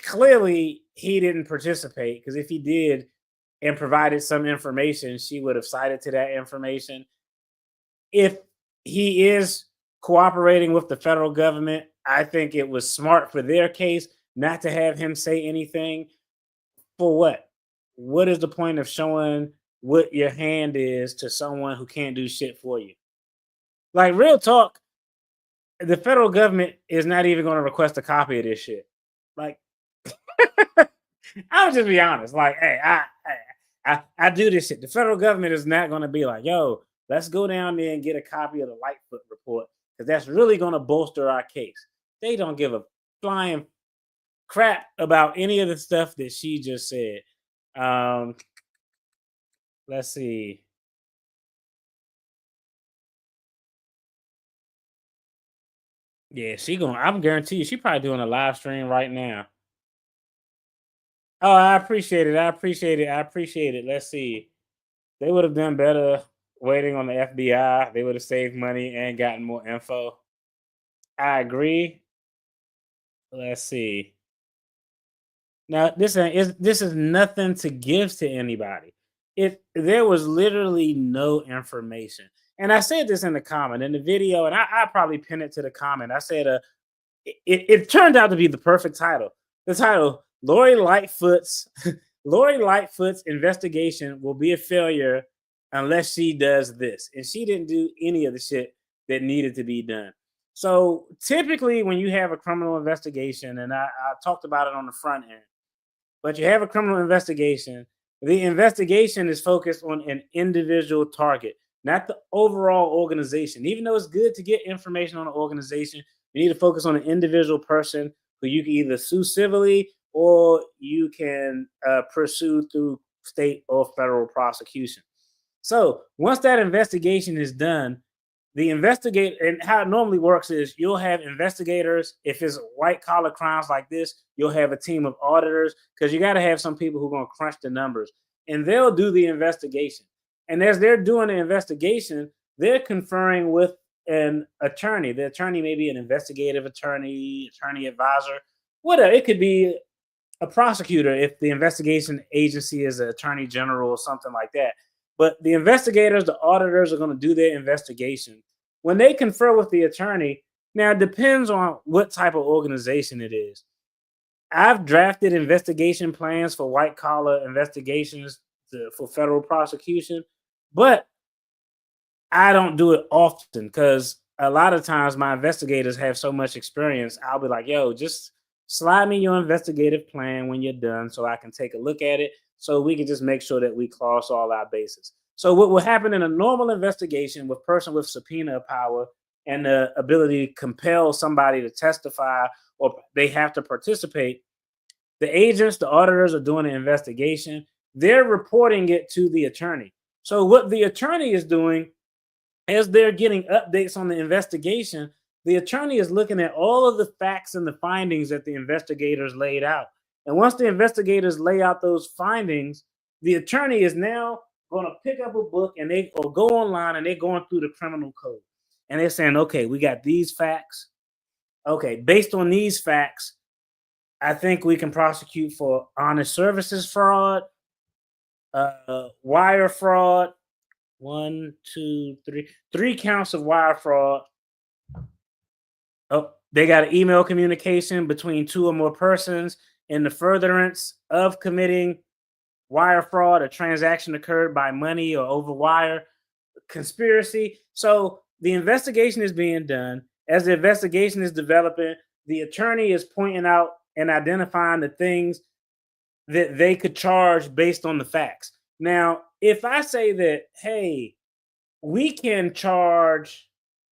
A: clearly he didn't participate because if he did and provided some information, she would have cited to that information. If he is cooperating with the federal government, I think it was smart for their case not to have him say anything. For what? What is the point of showing what your hand is to someone who can't do shit for you? Like, real talk, the federal government is not even going to request a copy of this shit. Like, I'll just be honest. Like, hey, I do this shit. The federal government is not going to be like, yo, let's go down there and get a copy of the Lightfoot report because that's really going to bolster our case. They don't give a flying crap about any of the stuff that she just said. Let's see. Yeah, I'm guarantee you, she probably doing a live stream right now. Oh, I appreciate it. I appreciate it. I appreciate it. Let's see. They would have done better waiting on the FBI. They would have saved money and gotten more info. I agree. Let's see. Now, this is nothing to give to anybody. If there was literally no information, and I said this in the comment in the video, and I probably pinned it to the comment. I said, it turned out to be the perfect title. The title: Lori Lightfoot's Lori Lightfoot's investigation will be a failure unless she does this, and she didn't do any of the shit that needed to be done. So typically, when you have a criminal investigation, and I talked about it on the front end, but you have a criminal investigation. The investigation is focused on an individual target, not the overall organization. Even though it's good to get information on an organization, you need to focus on an individual person who you can either sue civilly or you can pursue through state or federal prosecution. So once that investigation is done, the investigate and how it normally works is you'll have investigators. If it's white collar crimes like this, you'll have a team of auditors because you got to have some people who are going to crunch the numbers and they'll do the investigation. And as they're doing the investigation, they're conferring with an attorney. The attorney may be an investigative attorney, attorney advisor, whatever. It could be a prosecutor if the investigation agency is an attorney general or something like that. But the investigators, the auditors are going to do their investigation. When they confer with the attorney, now it depends on what type of organization it is. I've drafted investigation plans for white collar investigations for federal prosecution, but I don't do it often because a lot of times my investigators have so much experience. I'll be like, yo, just slide me your investigative plan when you're done so I can take a look at it so we can just make sure that we cross all our bases. So what will happen in a normal investigation with person with subpoena power and the ability to compel somebody to testify or they have to participate, the agents, the auditors are doing an investigation. They're reporting it to the attorney. So what the attorney is doing as they're getting updates on the investigation, The attorney is looking at all of the facts and the findings that the investigators laid out. And once the investigators lay out those findings, the attorney is now going to pick up a book and they or go online and they're going through the criminal code. And they're saying, okay, we got these facts. Okay, based on these facts, I think we can prosecute for honest services fraud, wire fraud. One, two, three counts of wire fraud. Oh, they got an email communication between two or more persons in the furtherance of committing wire fraud. A transaction occurred by money or over wire. Conspiracy. So the investigation is being done. As the investigation is developing, the attorney is pointing out and identifying the things that they could charge based on the facts. Now, if I say that, hey, we can charge,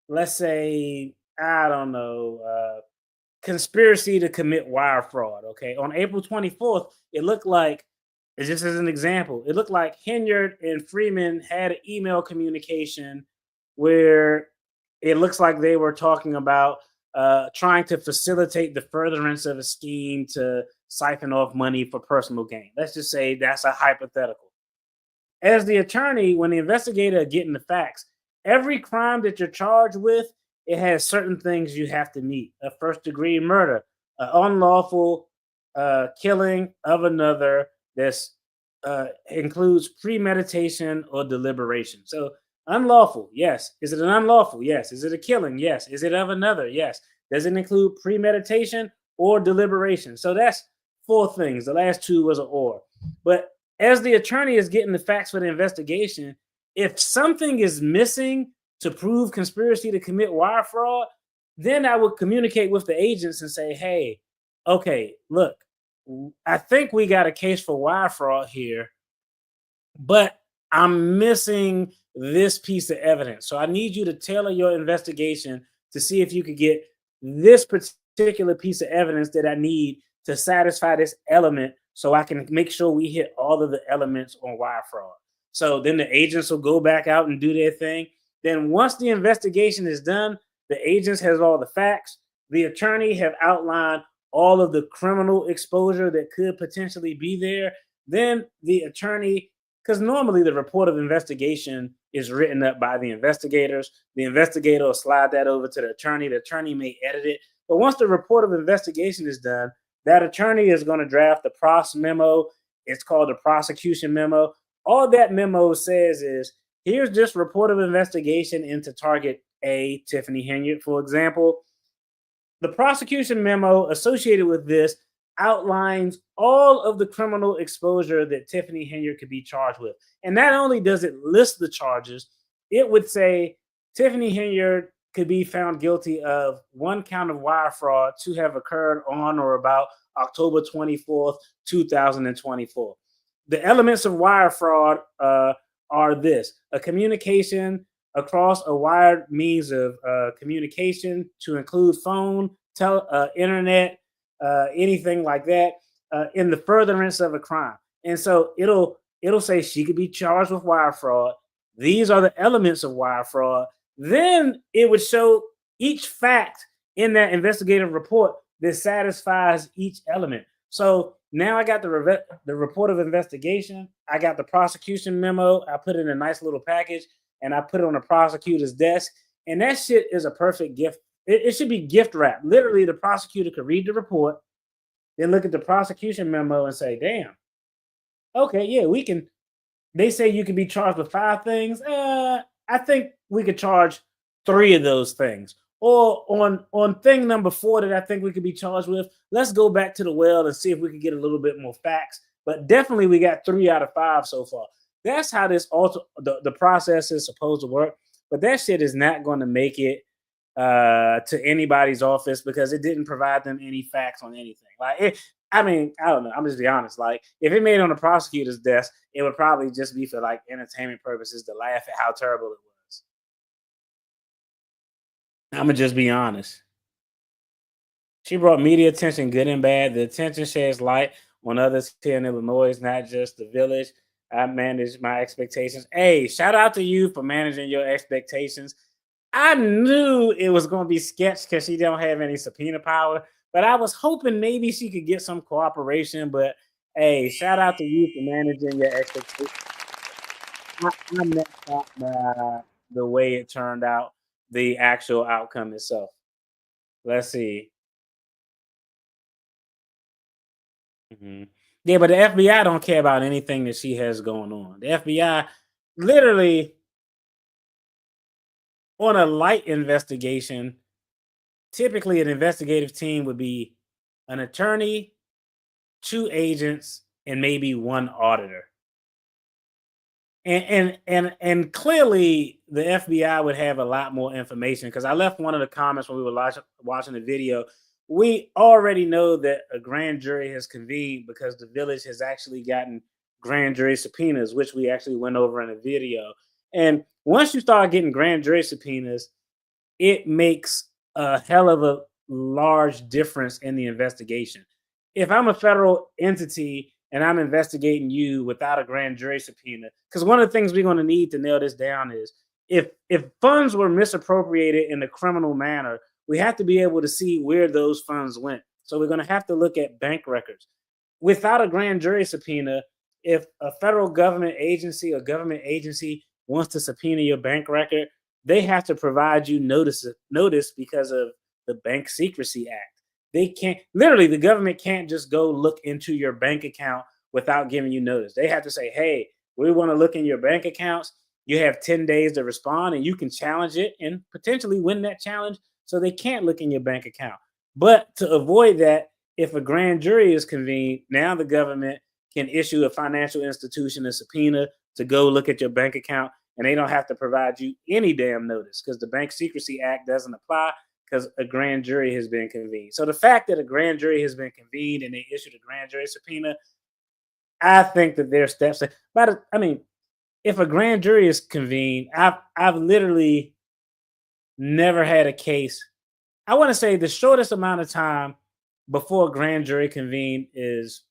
A: let's say, I don't know, conspiracy to commit wire fraud. Okay. On April 24th, it looked like, just as an example, it looked like Henyard and Freeman had an email communication where it looks like they were talking about trying to facilitate the furtherance of a scheme to siphon off money for personal gain. Let's just say that's a hypothetical. As the attorney, when the investigator getting the facts, every crime that you're charged with, it has certain things you have to meet. A first-degree murder, an unlawful killing of another that includes premeditation or deliberation. So unlawful, yes. Is it an unlawful? Yes. Is it a killing? Yes. Is it of another? Yes. Does it include premeditation or deliberation? So that's 4 things. The last 2 was an or. But as the attorney is getting the facts for the investigation, if something is missing to prove conspiracy to commit wire fraud, then I would communicate with the agents and say, hey, okay, look, I think we got a case for wire fraud here, but I'm missing this piece of evidence. So I need you to tailor your investigation to see if you could get this particular piece of evidence that I need to satisfy this element so I can make sure we hit all of the elements on wire fraud. So then the agents will go back out and do their thing. Then once the investigation is done, the agents has all the facts. The attorney have outlined all of the criminal exposure that could potentially be there. Then the attorney, because normally the report of investigation is written up by the investigators. The investigator will slide that over to the attorney. The attorney may edit it. But once the report of investigation is done, that attorney is going to draft the pros memo. It's called the prosecution memo. All that memo says is, here's this report of investigation into target A, Tiffany Henyard, for example. The prosecution memo associated with this outlines all of the criminal exposure that Tiffany Henyard could be charged with. And not only does it list the charges, it would say Tiffany Henyard could be found guilty of 1 count of wire fraud to have occurred on or about October 24th, 2024. The elements of wire fraud are this: a communication across a wired means of communication to include phone, internet, anything like that, in the furtherance of a crime. And so it'll say she could be charged with wire fraud. These are the elements of wire fraud. Then it would show each fact in that investigative report that satisfies each element. So now I got the report of investigation. I got the prosecution memo. I put it in a nice little package and I put it on the prosecutor's desk. And that shit is a perfect gift. It should be gift wrapped. Literally, the prosecutor could read the report, then look at the prosecution memo and say, damn, okay, yeah, we can. They say you can be charged with 5 things. I think we could charge 3 of those things. Or on thing number 4 that I think we could be charged with, let's go back to the well and see if we can get a little bit more facts. But definitely we got 3 out of 5 so far. That's how this the process is supposed to work. But that shit is not going to make it to anybody's office because it didn't provide them any facts on anything. I don't know. I'm just be honest. Like, if it made it on the prosecutor's desk, it would probably just be for like entertainment purposes to laugh at how terrible it was. I'm gonna just be honest. She brought media attention, good and bad. The attention sheds light on others here in Illinois, not just the village. I managed my expectations. Hey, shout out to you for managing your expectations. I knew it was going to be sketch because she don't have any subpoena power. But I was hoping maybe she could get some cooperation. But hey, shout out to you for managing your expectations. I'm not shocked by the way it turned out, the actual outcome itself. Let's see. Mhm. Yeah, but the FBI don't care about anything that she has going on. The FBI literally on a light investigation, typically an investigative team would be an attorney, two agents, and maybe one auditor. And clearly the FBI would have a lot more information because I left one of the comments when we were watching the video. We already know that a grand jury has convened because the village has actually gotten grand jury subpoenas, which we actually went over in a video. And once you start getting grand jury subpoenas, it makes a hell of a large difference in the investigation. If I'm a federal entity and I'm investigating you without a grand jury subpoena, because one of the things we're going to need to nail this down is if funds were misappropriated in a criminal manner, we have to be able to see where those funds went. So we're going to have to look at bank records. Without a grand jury subpoena, if a federal government agency or government agency wants to subpoena your bank record, they have to provide you notice because of the Bank Secrecy Act. They can't literally the government can't just go look into your bank account without giving you notice. They have to say, "Hey, we want to look in your bank accounts. You have 10 days to respond and you can challenge it and potentially win that challenge." So they can't look in your bank account. But to avoid that, if a grand jury is convened, now the government can issue a financial institution a subpoena to go look at your bank account, and they don't have to provide you any damn notice because the Bank Secrecy Act doesn't apply because a grand jury has been convened. So the fact that a grand jury has been convened and they issued a grand jury subpoena, I think that there's steps. But I mean, if a grand jury is convened, I've literally never had a case. I want to say the shortest amount of time before a grand jury convened is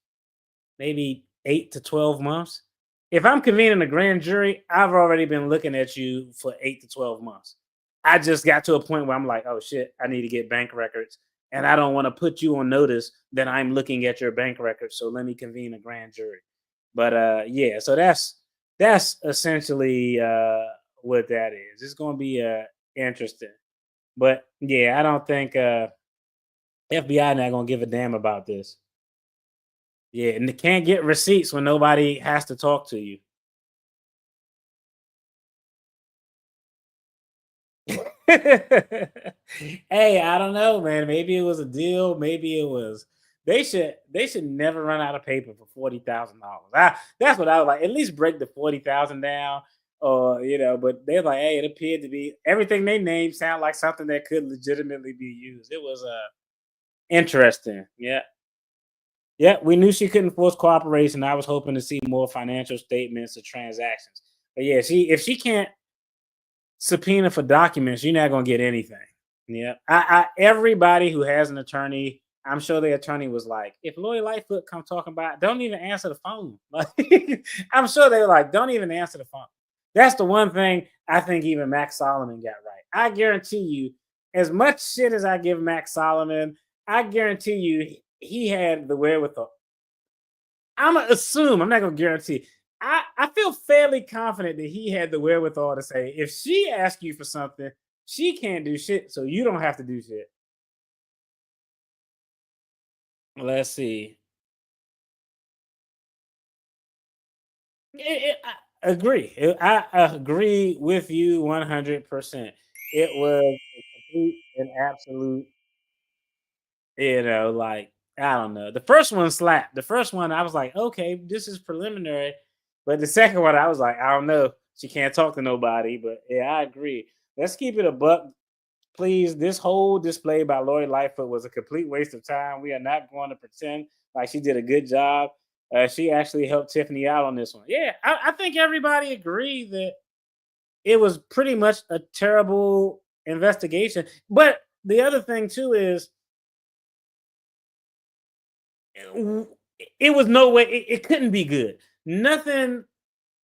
A: maybe 8 to 12 months. If I'm convening a grand jury, I've already been looking at you for 8 to 12 months. I just got to a point where I'm like, oh shit, I need to get bank records. And I don't want to put you on notice that I'm looking at your bank records. So let me convene a grand jury. But yeah, so that's essentially what that is. It's gonna be interesting. But yeah, I don't think FBI not gonna give a damn about this. Yeah, and they can't get receipts when nobody has to talk to you. Hey, I don't know, man. Maybe it was a deal. Maybe it was. They should never run out of paper for $40,000. That's what I was like. At least break the 40,000 down, or But they're like, hey, it appeared to be everything they named sound like something that could legitimately be used. It was interesting. Yeah. Yeah, we knew she couldn't force cooperation. I was hoping to see more financial statements or transactions. But yeah, if she can't subpoena for documents, you're not gonna get anything. Yeah, everybody who has an attorney, I'm sure the attorney was like, if Lori Lightfoot come talking about, don't even answer the phone. Like, I'm sure they were like, don't even answer the phone. That's the one thing I think even Max Solomon got right. I guarantee you, as much shit as I give Max Solomon, I guarantee you he had the wherewithal. I'm gonna assume, I'm not gonna guarantee. I feel fairly confident that he had the wherewithal to say, if she asks you for something, she can't do shit, so you don't have to do shit. Let's see. I agree. I agree with you 100%. It was a complete and absolute, like, I don't know. The first one slapped. The first one, I was like, okay, this is preliminary. But the second one, I was like, I don't know. She can't talk to nobody. But yeah, I agree. Let's keep it a buck, please. This whole display by Lori Lightfoot was a complete waste of time. We are not going to pretend like she did a good job. She actually helped Tiffany out on this one. Yeah, I think everybody agreed that it was pretty much a terrible investigation. But the other thing too is it was no way it couldn't be good. Nothing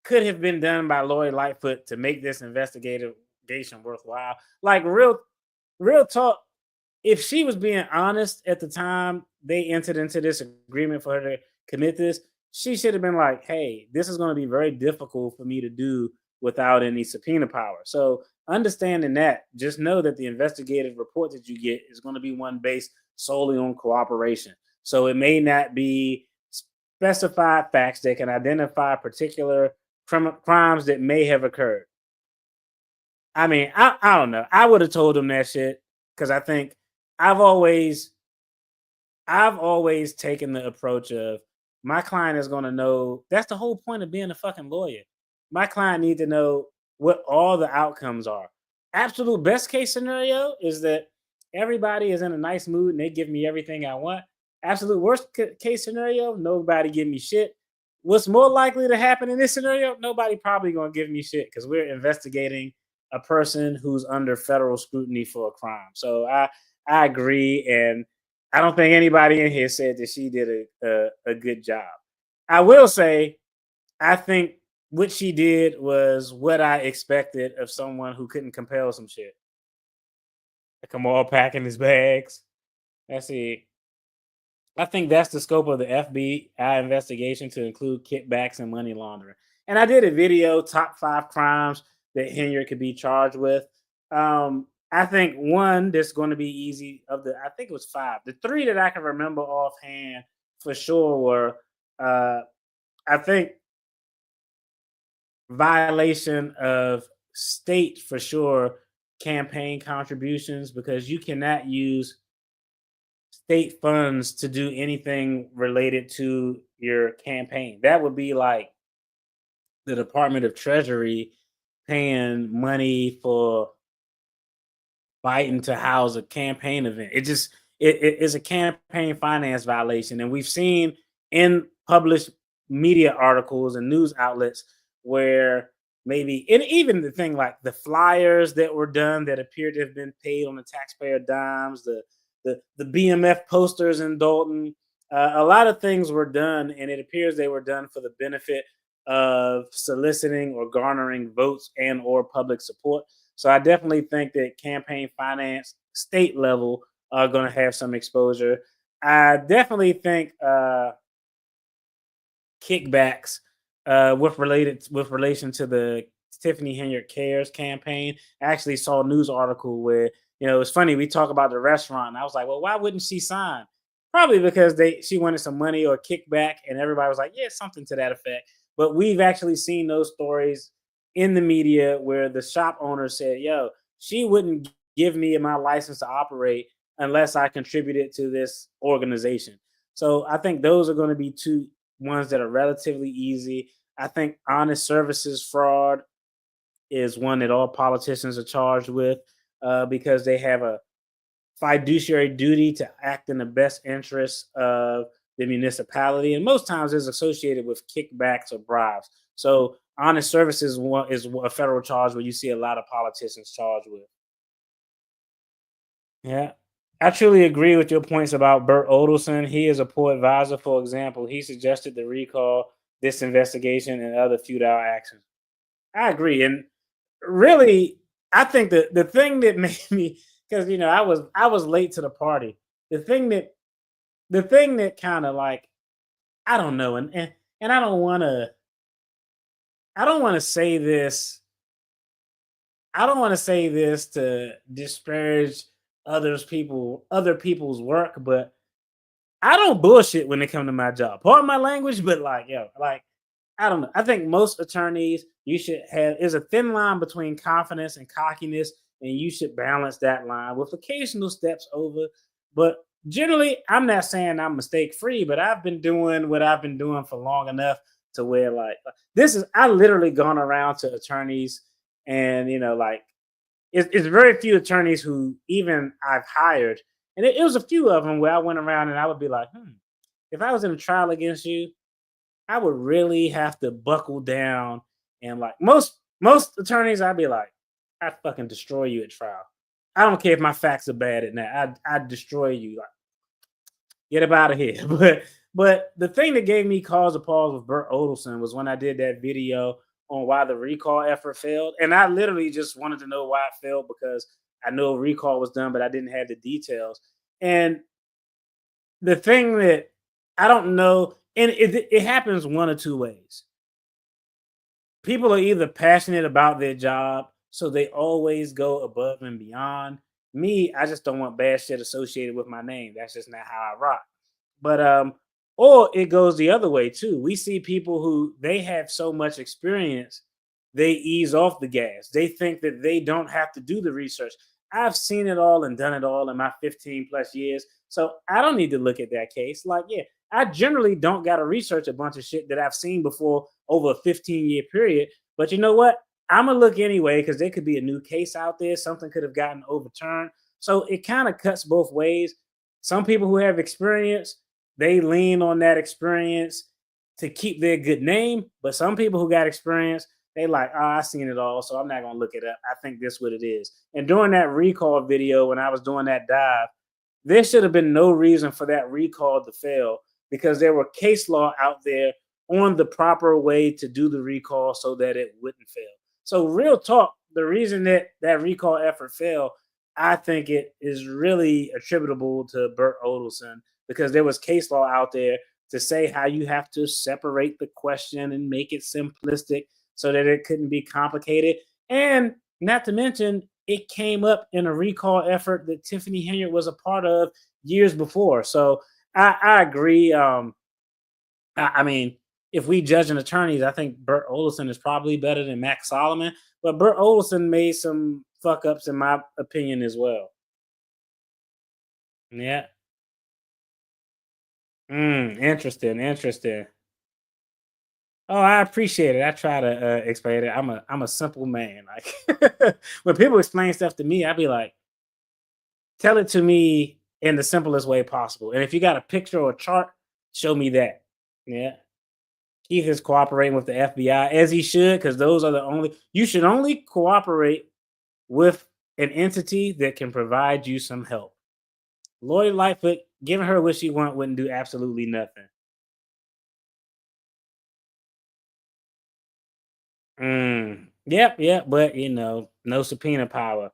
A: could have been done by Lori Lightfoot to make this investigative investigation worthwhile. Like real talk. If she was being honest at the time they entered into this agreement for her to commit this, she should have been like, "Hey, this is going to be very difficult for me to do without any subpoena power." So, understanding that, just know that the investigative report that you get is going to be one based solely on cooperation. So, it may not be specified facts that can identify particular crimes that may have occurred. I mean, I don't know. I would have told him that shit because I think I've always I've always taken the approach of my client is going to know. That's the whole point of being a fucking lawyer. My client need to know what all the outcomes are. Absolute best case scenario is that everybody is in a nice mood and they give me everything I want. Absolute worst case scenario, nobody give me shit. What's more likely to happen in this scenario? Nobody probably gonna give me shit because we're investigating a person who's under federal scrutiny for a crime. So I agree, and I don't think anybody in here said that she did a good job. I will say, I think what she did was what I expected of someone who couldn't compel some shit. Come all packing his bags. That's it. I think that's the scope of the FBI investigation to include kickbacks and money laundering. And I did a video, top 5 crimes that Henyard could be charged with. I think one that's going to be easy I think it was 5. The 3 that I can remember offhand for sure were, I think, violation of state for sure campaign contributions because you cannot use state funds to do anything related to your campaign. That would be like the Department of Treasury paying money for Biden to house a campaign event. It is a campaign finance violation, and we've seen in published media articles and news outlets where maybe, and even the thing like the flyers that were done that appeared to have been paid on the taxpayer dimes, the BMF posters in Dalton. A lot of things were done, and it appears they were done for the benefit of soliciting or garnering votes and or public support. So I definitely think that campaign finance, state level, are going to have some exposure. I definitely think kickbacks with relation to the Tiffany Henyard Cares campaign. I actually saw a news article where it's funny we talk about the restaurant, and I was like, well, why wouldn't she sign? Probably because she wanted some money or kickback, and everybody was like, yeah, something to that effect. But we've actually seen those stories in the media where the shop owner said, yo, she wouldn't give me my license to operate unless I contributed to this organization. So I think those are going to be 2 ones that are relatively easy. I think honest services fraud is one that all politicians are charged with because they have a fiduciary duty to act in the best interest of the municipality. And most times it's associated with kickbacks or bribes. So honest services is a federal charge where you see a lot of politicians charged with. Yeah. I truly agree with your points about Bert Odelson. He is a poor advisor, for example. He suggested the recall, this investigation, and other futile actions. I agree. And really, I think that the thing that made me, because I was late to the party. The thing that kind of like, I don't know, and I don't want to say this. I don't want to say this to disparage other people's work, but I don't bullshit when it come to my job. Pardon my language, but I don't know. I think most attorneys, you should have, is a thin line between confidence and cockiness, and you should balance that line with occasional steps over. But generally, I'm not saying I'm mistake free, but I've been doing what I've been doing for long enough to where I literally gone around to attorneys, and it's very few attorneys who even I've hired, and it was a few of them where I went around and I would be like, if I was in a trial against you, I would really have to buckle down, and like most attorneys, I'd be like, I'd fucking destroy you at trial. I don't care if my facts are bad at that. I'd destroy you. Like, get up out of here. But the thing that gave me cause of pause with Bert Odelson was when I did that video on why the recall effort failed. And I literally just wanted to know why it failed because I know recall was done, but I didn't have the details. And the thing that I don't know, and it happens one or two ways. People are either passionate about their job, so they always go above and beyond. Me, I just don't want bad shit associated with my name. That's just not how I rock. But or it goes the other way too. We see people who they have so much experience, they ease off the gas. They think that they don't have to do the research. I've seen it all and done it all in my 15 plus years. So I don't need to look at that case. Like, yeah, I generally don't got to research a bunch of shit that I've seen before over a 15-year period. But you know what? I'm going to look anyway because there could be a new case out there. Something could have gotten overturned. So it kind of cuts both ways. Some people who have experience, they lean on that experience to keep their good name. But some people who got experience, they like, oh, I seen it all, so I'm not gonna look it up. I think this what it is. And during that recall video, when I was doing that dive, there should have been no reason for that recall to fail because there were case law out there on the proper way to do the recall so that it wouldn't fail. So real talk, the reason that that recall effort failed, I think it is really attributable to Bert Odelson because there was case law out there to say how you have to separate the question and make it simplistic so that it couldn't be complicated. And not to mention, it came up in a recall effort that Tiffany Henyard was a part of years before. So I agree. I mean, if we judging attorneys, I think Bert Olson is probably better than Max Solomon, but Bert Olson made some fuck ups in my opinion as well. Yeah. Interesting. Interesting. Oh, I appreciate it. I try to explain it. I'm a simple man. Like when people explain stuff to me, I be like, tell it to me in the simplest way possible. And if you got a picture or a chart, show me that. Yeah. Keith is cooperating with the FBI as he should, because those are the only you should only cooperate with an entity that can provide you some help. Lori Lightfoot, giving her what she want wouldn't do absolutely nothing. Yep, yep, but no subpoena power.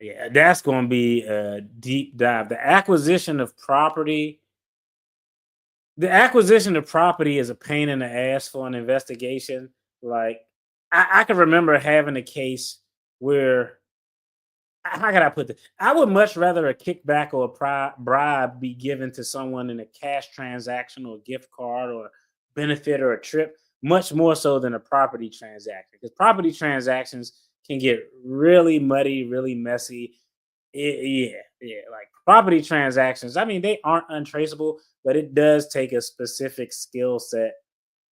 A: Yeah, that's going to be a deep dive. The acquisition of property is a pain in the ass for an investigation. Like, I can remember having a case where how can I put this? I would much rather a kickback or a bribe be given to someone in a cash transaction or a gift card or benefit or a trip, much more so than a property transaction. Because property transactions can get really muddy, really messy. Yeah, yeah. Like property transactions, I mean, they aren't untraceable, but it does take a specific skill set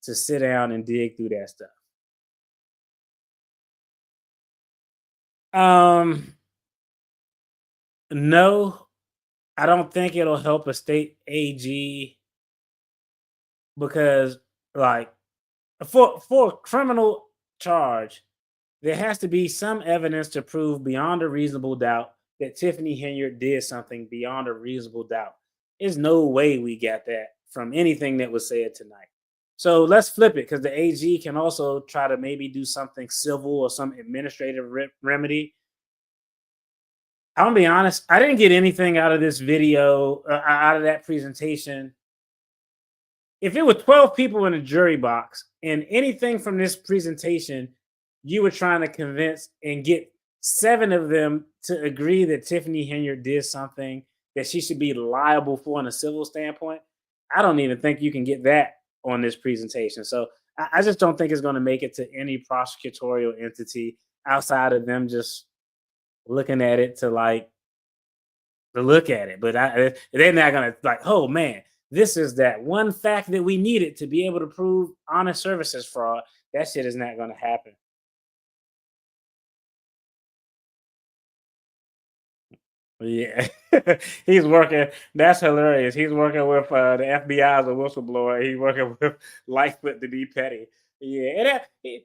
A: to sit down and dig through that stuff. Um, no, I don't think it'll help a state AG because, like, for a criminal charge, there has to be some evidence to prove beyond a reasonable doubt that Tiffany Henyard did something beyond a reasonable doubt. There's no way we got that from anything that was said tonight. So let's flip it because the AG can also try to maybe do something civil or some administrative remedy. I'm gonna be honest. I didn't get anything out of this video, out of that presentation. If it were 12 people in a jury box and anything from this presentation, you were trying to convince and get 7 of them to agree that Tiffany Henyard did something that she should be liable for in a civil standpoint, I don't even think you can get that on this presentation. So I just don't think it's going to make it to any prosecutorial entity outside of them just looking at it to look at it. But they're not gonna like, oh man, this is that one fact that we needed to be able to prove honest services fraud. That shit is not gonna happen. Yeah, he's working. That's hilarious. He's working with the FBI as a whistleblower. He's working with Lightfoot to be petty. Yeah, and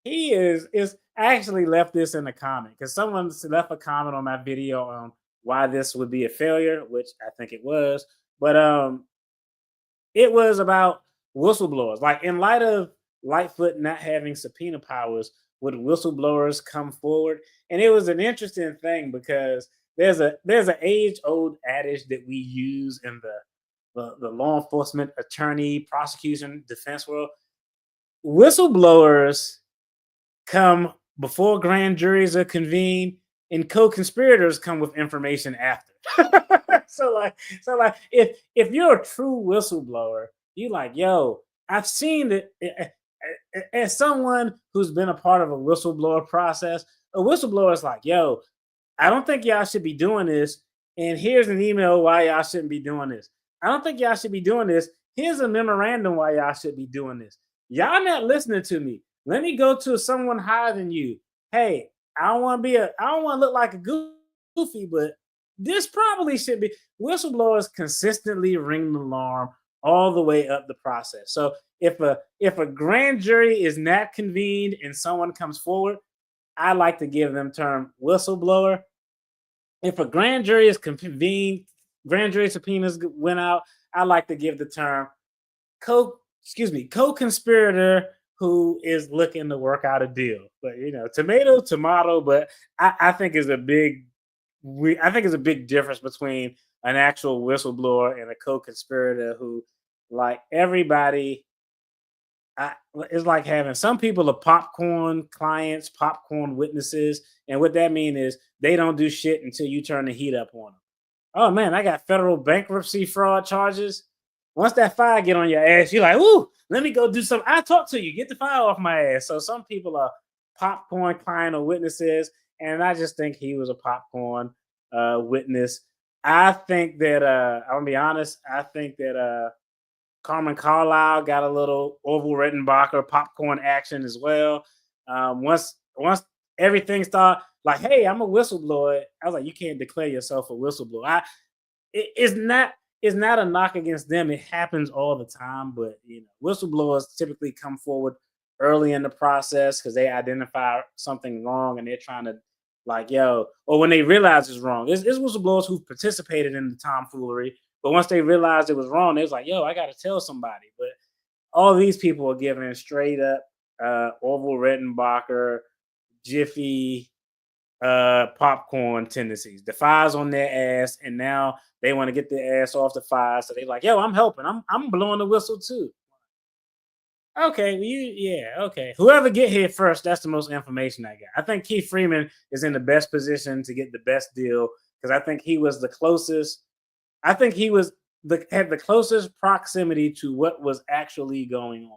A: he is actually left this in the comment because someone left a comment on my video on why this would be a failure, which I think it was. But it was about whistleblowers. Like in light of Lightfoot not having subpoena powers, would whistleblowers come forward? And it was an interesting thing because there's an age old adage that we use in the law enforcement, attorney, prosecution, defense world. Whistleblowers come before grand juries are convened, and co-conspirators come with information after. so like if you're a true whistleblower, you like, yo, I've seen it as someone who's been a part of a whistleblower process. A whistleblower is like, yo, I don't think y'all should be doing this, and here's an email why y'all shouldn't be doing this. I don't think y'all should be doing this. Here's a memorandum why y'all should be doing this. Y'all not listening to me. Let me go to someone higher than you. Hey, I don't want to look like a goofy, but this probably should be. Whistleblowers consistently ring the alarm all the way up the process. So if a grand jury is not convened and someone comes forward, I like to give them term whistleblower. If a grand jury is convened, grand jury subpoenas went out, I like to give the term co-conspirator who is looking to work out a deal. But tomato, tomato. But I think is a big, I think is a big difference between an actual whistleblower and a co-conspirator who, like everybody, it's like having some people are popcorn clients, popcorn witnesses, and what that means is they don't do shit until you turn the heat up on them. Oh man, I got federal bankruptcy fraud charges. Once that fire get on your ass, you're like, ooh, let me go do something. I talk to you, get the fire off my ass. So some people are popcorn client or witnesses, and I just think he was a popcorn witness. I think that I'm gonna be honest. I think that Carmen Carlisle got a little Orville Redenbacher popcorn action as well. Once everything started, like, hey, I'm a whistleblower. I was like, you can't declare yourself a whistleblower. It's not a knock against them. It happens all the time, but whistleblowers typically come forward early in the process because they identify something wrong and they're trying to, like, yo, or when they realize it's wrong. It's whistleblowers who've participated in the tomfoolery, but once they realized it was wrong, they was like, yo, I got to tell somebody. But all these people are giving straight up Orville Redenbacher, Jiffy, popcorn tendencies. The fire's on their ass, and now they want to get their ass off the fire. So they like, yo, I'm helping. I'm blowing the whistle too. Okay, okay. Whoever get here first, that's the most information I got. I think Keith Freeman is in the best position to get the best deal because I think he was the closest. I think he was had the closest proximity to what was actually going on.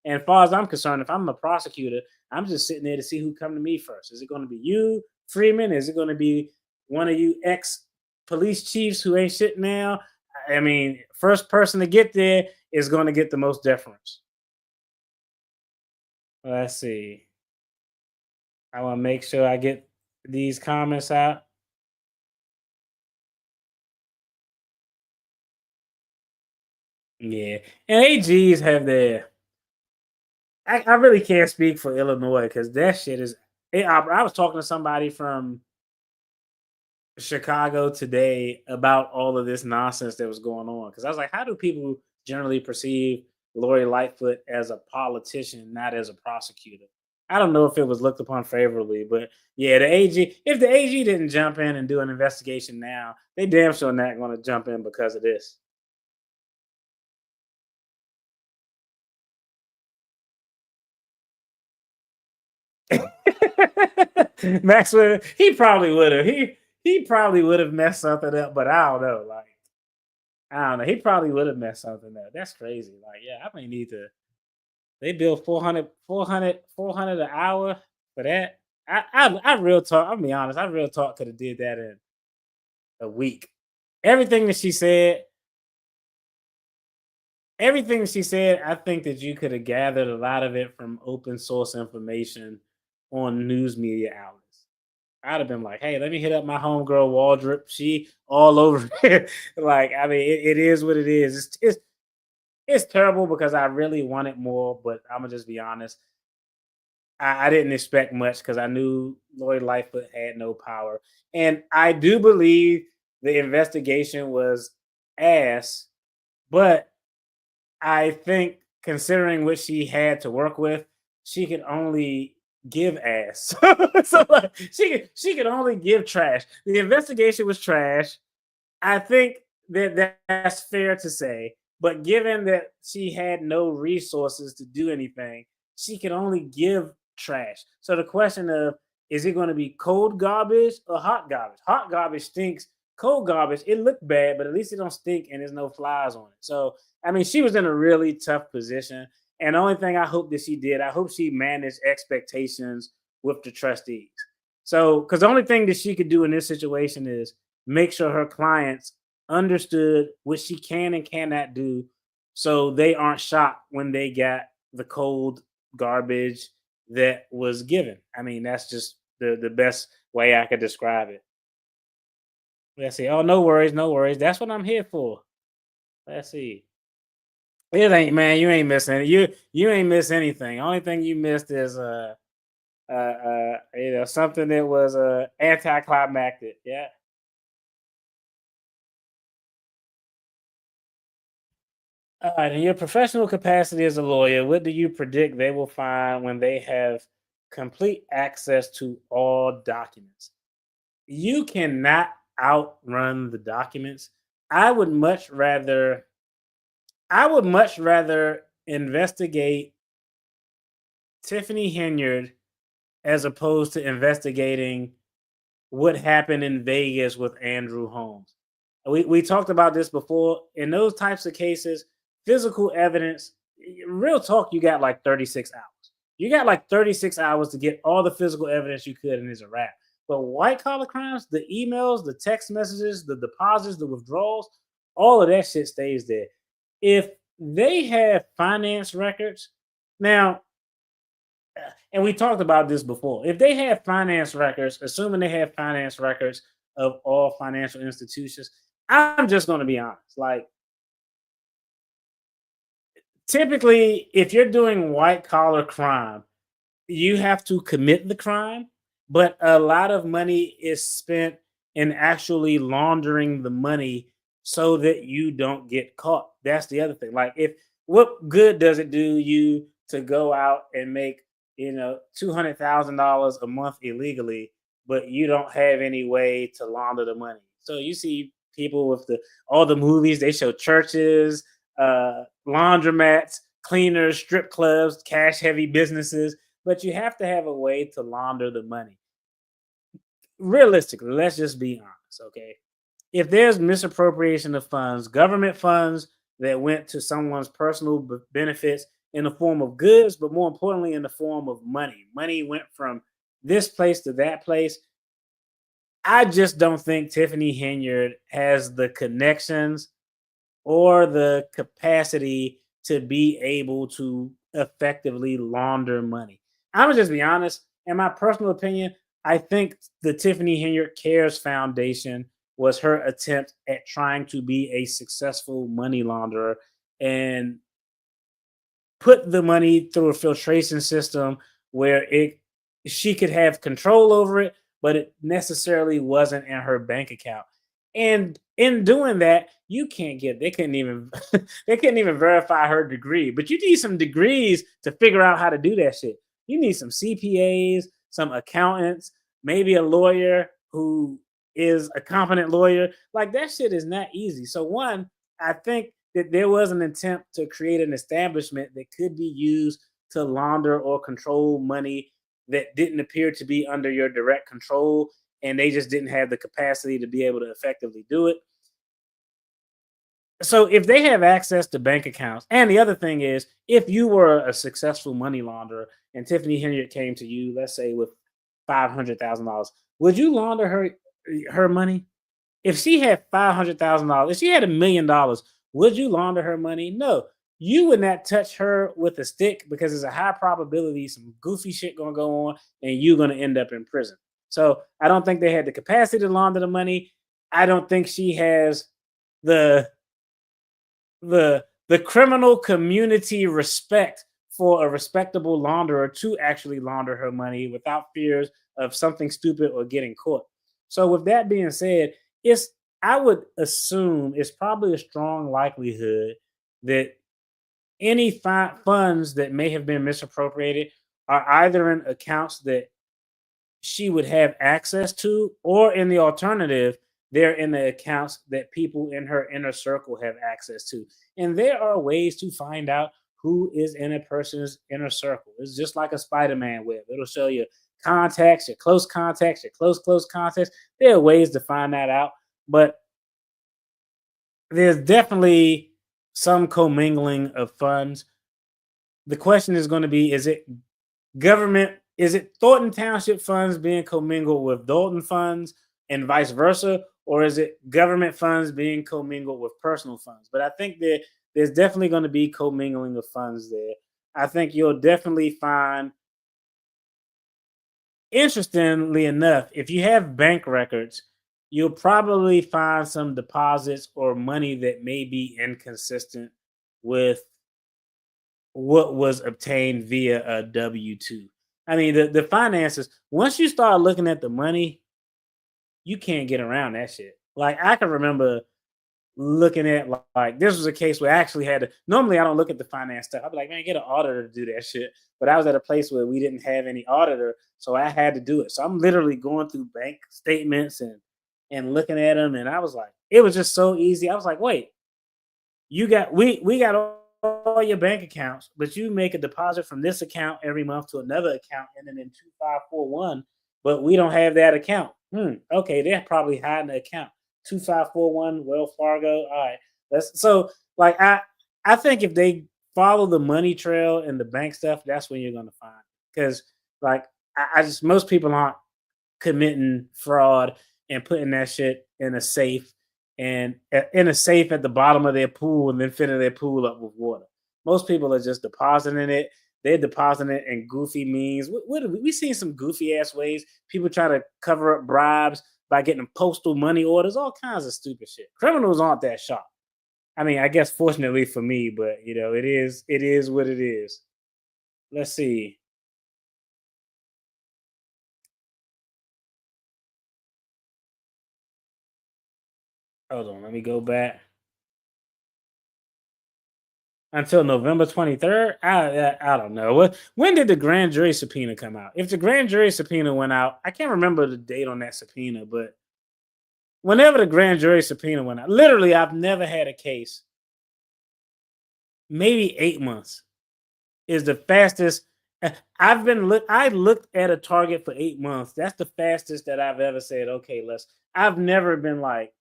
A: And as far as I'm concerned, if I'm a prosecutor, I'm just sitting there to see who come to me first. Is it going to be you, Freeman? Is it going to be one of you ex-police chiefs who ain't shit now? I mean, first person to get there is going to get the most deference. Let's see. I want to make sure I get these comments out. Yeah. And AGs have their. I really can't speak for Illinois because that shit is. I was talking to somebody from Chicago today about all of this nonsense that was going on because I was like, how do people generally perceive Lori Lightfoot as a politician, not as a prosecutor? I don't know if it was looked upon favorably, but yeah, the AG. If the AG didn't jump in and do an investigation now, they damn sure not going to jump in because of this. Maxwell, he probably would have. He probably would have messed something up, but I don't know. Like, I don't know. He probably would have messed something up. That's crazy. Like, yeah, I may need to. They bill 400 an hour for that. I real talk. I'll be honest. I real talk could have did that in a week. Everything that she said, I think that you could have gathered a lot of it from open source information on news media outlets. I'd have been like, hey, let me hit up my homegirl Waldrop. She all over it. Like, I mean, it is what it is. It's terrible because I really wanted more, but I'm gonna just be honest. I didn't expect much because I knew Lori Lightfoot had no power. And I do believe the investigation was ass, but I think considering what she had to work with, she could only give ass. So like, she could only give trash. The investigation was trash. I think that that's fair to say. But given that she had no resources to do anything, she could only give trash. So the question of, is it going to be cold garbage or hot garbage? Hot garbage stinks. Cold garbage, it looked bad, but at least it don't stink and there's no flies on it. So I mean, she was in a really tough position. And the only thing I hope that she did, I hope she managed expectations with the trustees. So, because the only thing that she could do in this situation is make sure her clients understood what she can and cannot do so they aren't shocked when they got the cold garbage that was given. I mean, that's just the best way I could describe it. Let's see. Oh, no worries, no worries. That's what I'm here for. Let's see. It ain't, man. You ain't missing it. You ain't miss anything. Only thing you missed is something that was anticlimactic. Yeah. All right. In your professional capacity as a lawyer, what do you predict they will find when they have complete access to all documents? You cannot outrun the documents. I would much rather I would much rather investigate Tiffany Henyard as opposed to investigating what happened in Vegas with Andrew Holmes. We talked about this before. In those types of cases, physical evidence, real talk, you got like 36 hours. You got like 36 hours to get all the physical evidence you could, and it's a wrap. But white collar crimes, the emails, the text messages, the deposits, the withdrawals, all of that shit stays there. If they have finance records, now, and we talked about this before. If they have finance records, assuming they have finance records of all financial institutions, I'm just going to be honest. Like, typically, if you're doing white collar crime, you have to commit the crime, but a lot of money is spent in actually laundering the money so that you don't get caught. That's the other thing. Like, if what good does it do you to go out and make, $200,000 a month illegally, but you don't have any way to launder the money? So you see people with the all the movies, they show churches, laundromats, cleaners, strip clubs, cash heavy businesses, but you have to have a way to launder the money. Realistically, let's just be honest, okay? If there's misappropriation of funds, government funds that went to someone's personal benefits in the form of goods, but more importantly, in the form of money, money went from this place to that place. I just don't think Tiffany Henyard has the connections or the capacity to be able to effectively launder money. I'm gonna just be honest. In my personal opinion, I think the Tiffany Henyard Cares Foundation was her attempt at trying to be a successful money launderer and put the money through a filtration system where it she could have control over it, but it necessarily wasn't in her bank account. And in doing that, you can't get they couldn't even they couldn't even verify her degree. But you need some degrees to figure out how to do that shit. You need some CPAs, some accountants, maybe a lawyer who is a competent lawyer. Like, that shit is not easy. So one, I think that there was an attempt to create an establishment that could be used to launder or control money that didn't appear to be under your direct control, and they just didn't have the capacity to be able to effectively do it. So if they have access to bank accounts, and the other thing is, if you were a successful money launderer and Tiffany Henyard came to you, let's say with $500,000, would you launder her money? If she had $500,000, if she had $1,000,000, would you launder her money? No, you would not touch her with a stick because there's a high probability some goofy shit gonna go on and you're gonna end up in prison. So I don't think they had the capacity to launder the money. I don't think she has the the criminal community respect for a respectable launderer to actually launder her money without fears of something stupid or getting caught. So with that being said, it's I would assume it's probably a strong likelihood that any funds that may have been misappropriated are either in accounts that she would have access to, or in the alternative, they're in the accounts that people in her inner circle have access to. And there are ways to find out who is in a person's inner circle. It's just like a Spider-Man web. It'll show you contacts, your close contacts, your close contacts. There are ways to find that out, but there's definitely some commingling of funds. The question is going to be, is it government, is it Thornton Township funds being commingled with Dalton funds and vice versa, or is it government funds being commingled with personal funds? But I think that there's definitely going to be commingling of funds there. I think you'll definitely find, interestingly enough, if you have bank records, you'll probably find some deposits or money that may be inconsistent with what was obtained via a W 2. I mean, the finances, once you start looking at the money, you can't get around that shit. Like, I can remember looking at, like, this was a case where I actually had to, normally I don't look at the finance stuff. I'd be like, man, get an auditor to do that shit. But I was at a place where we didn't have any auditor, so I had to do it. So I'm literally going through bank statements and looking at them, and I was like, it was just so easy. I was like, wait, you got, we got all your bank accounts, but you make a deposit from this account every month to another account and then in 2541, but we don't have that account. Okay, they're probably hiding the account. 2541 Wells Fargo. All right. That's so, like, I think if they follow the money trail and the bank stuff, that's when you're gonna find. Because, like, I just, most people aren't committing fraud and putting that shit in a safe, and in a safe at the bottom of their pool and then filling their pool up with water. Most people are just depositing it. They're depositing it in goofy means. We seen some goofy ass ways people try to cover up bribes by getting postal money orders, all kinds of stupid shit. Criminals aren't that sharp. I mean, I guess fortunately for me, but it is what it is. Let's see. Hold on, let me go back. Until November 23rd? I don't know. When did the grand jury subpoena come out? If the grand jury subpoena went out, I can't remember the date on that subpoena, but whenever the grand jury subpoena went out, literally, I've never had a case. Maybe 8 months is the fastest. I looked at a target for 8 months. That's the fastest that I've ever said, okay, I've never been like,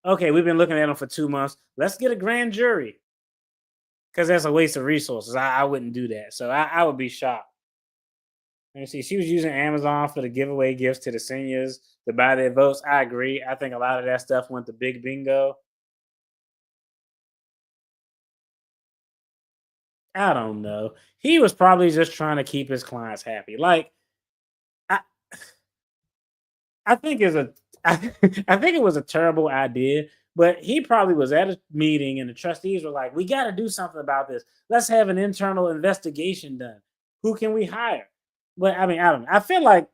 A: okay, we've been looking at them for 2 months. Let's get a grand jury. Because that's a waste of resources. I wouldn't do that. So I would be shocked. Let me see. She was using Amazon for the giveaway gifts to the seniors to buy their votes. I agree. I think a lot of that stuff went to big bingo. I don't know. He was probably just trying to keep his clients happy. Like, I, I think is a, I think it was a terrible idea. But he probably was at a meeting and the trustees were like, "We got to do something about this. Let's have an internal investigation done. Who can we hire?" But I mean, I don't know. I feel like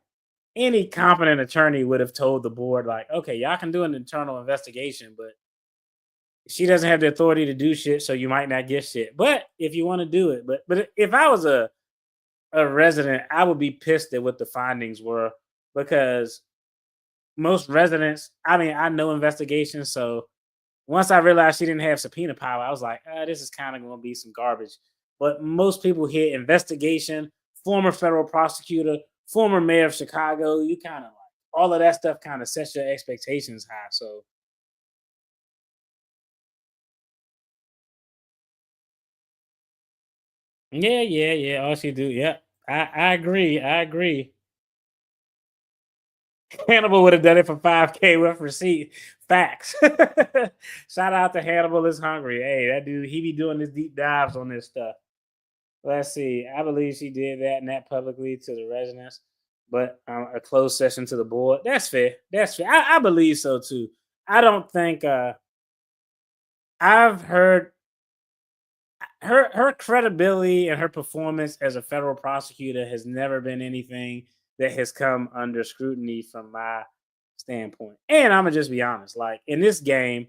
A: any competent attorney would have told the board, like, "Okay, y'all can do an internal investigation, but she doesn't have the authority to do shit, so you might not get shit. But if you want to do it, but if I was a resident, I would be pissed at what the findings were because most residents, I mean, I know investigations, so once I realized she didn't have subpoena power, I was like, this is kind of going to be some garbage. But most people hear investigation, former federal prosecutor, former mayor of Chicago, you kind of like all of that stuff kind of sets your expectations high. So yeah, yeah, yeah. All she do, yeah. I agree. I agree. Hannibal would have done it for 5K with receipt. Facts. Shout out to Hannibal is hungry. Hey, that dude, he be doing his deep dives on this stuff. Let's see. I believe she did that and that publicly to the residents, but a closed session to the board. That's fair. That's fair. I believe so too. I don't think I've heard her credibility and her performance as a federal prosecutor has never been anything that has come under scrutiny from my standpoint. And I'm gonna just be honest, like in this game,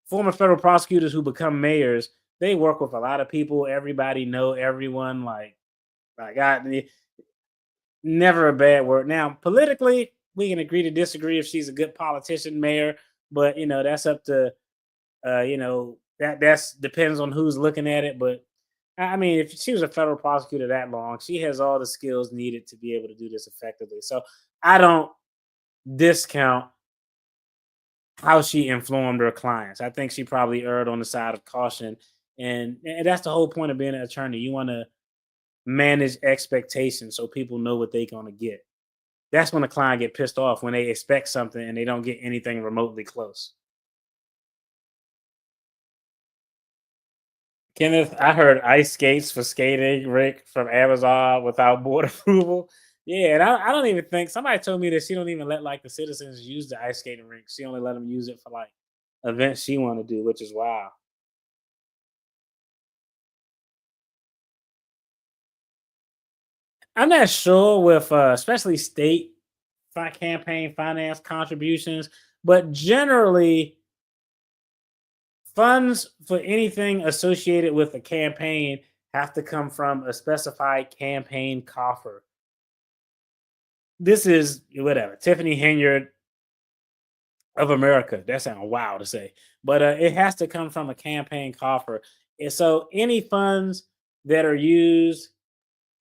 A: former federal prosecutors who become mayors, they work with a lot of people. Everybody know everyone. Like I never a bad word. Now, politically, we can agree to disagree if she's a good politician, mayor, but that's up to that's depends on who's looking at it. But I mean, if she was a federal prosecutor that long, she has all the skills needed to be able to do this effectively. So I don't discount how she informed her clients. I think she probably erred on the side of caution. And that's the whole point of being an attorney. You want to manage expectations so people know what they're going to get. That's when the client get pissed off when they expect something and they don't get anything remotely close. Kenneth, I heard ice skates for skating, Rick, from Amazon without board approval. Yeah, and I don't even think somebody told me that she don't even let like the citizens use the ice skating rink. She only let them use it for like events she want to do, which is wild. I'm not sure with especially state campaign finance contributions, but generally funds for anything associated with a campaign have to come from a specified campaign coffer. This is whatever Tiffany Henyard of America. That sounds wild to say, but it has to come from a campaign coffer. And so any funds that are used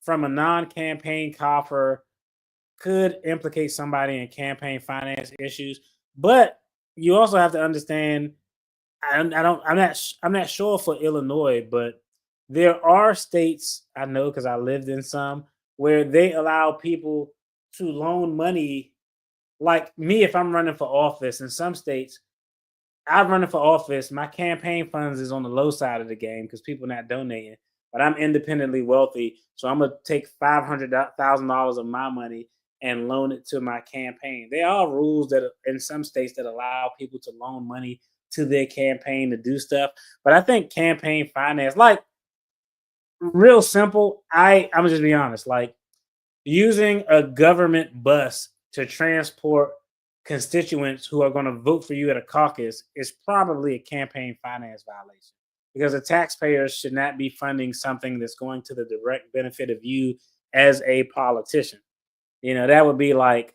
A: from a non-campaign coffer could implicate somebody in campaign finance issues. But you also have to understand. I don't. I'm not sure for Illinois, but there are states I know because I lived in some where they allow people to loan money. Like me, if I'm running for office in some states, I'm running for office. My campaign funds is on the low side of the game because people not donating. But I'm independently wealthy, so I'm gonna take $500,000 of my money and loan it to my campaign. There are rules that in some states that allow people to loan money to their campaign to do stuff. But I think campaign finance, like real simple. I'm gonna just be honest. Like using a government bus to transport constituents who are going to vote for you at a caucus is probably a campaign finance violation because the taxpayers should not be funding something that's going to the direct benefit of you as a politician. That would be like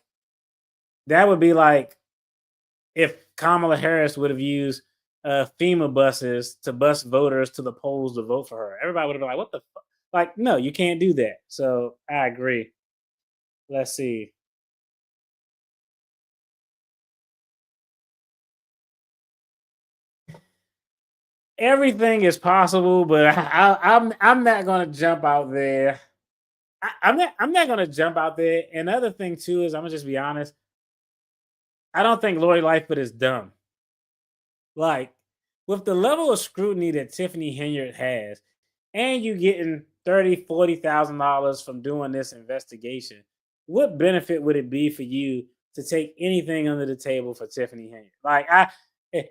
A: if Kamala Harris would have used FEMA buses to bus voters to the polls to vote for her. Everybody would have been like, "What the fuck?" Like, no, you can't do that. So I agree. Let's see. Everything is possible, but I'm not gonna jump out there. I'm not gonna jump out there. And the other thing too is I'm gonna just be honest. I don't think Lori Lightfoot is dumb. Like with the level of scrutiny that Tiffany Henyard has, and you getting 30, 40,000 dollars from doing this investigation, what benefit would it be for you to take anything under the table for Tiffany Henyard?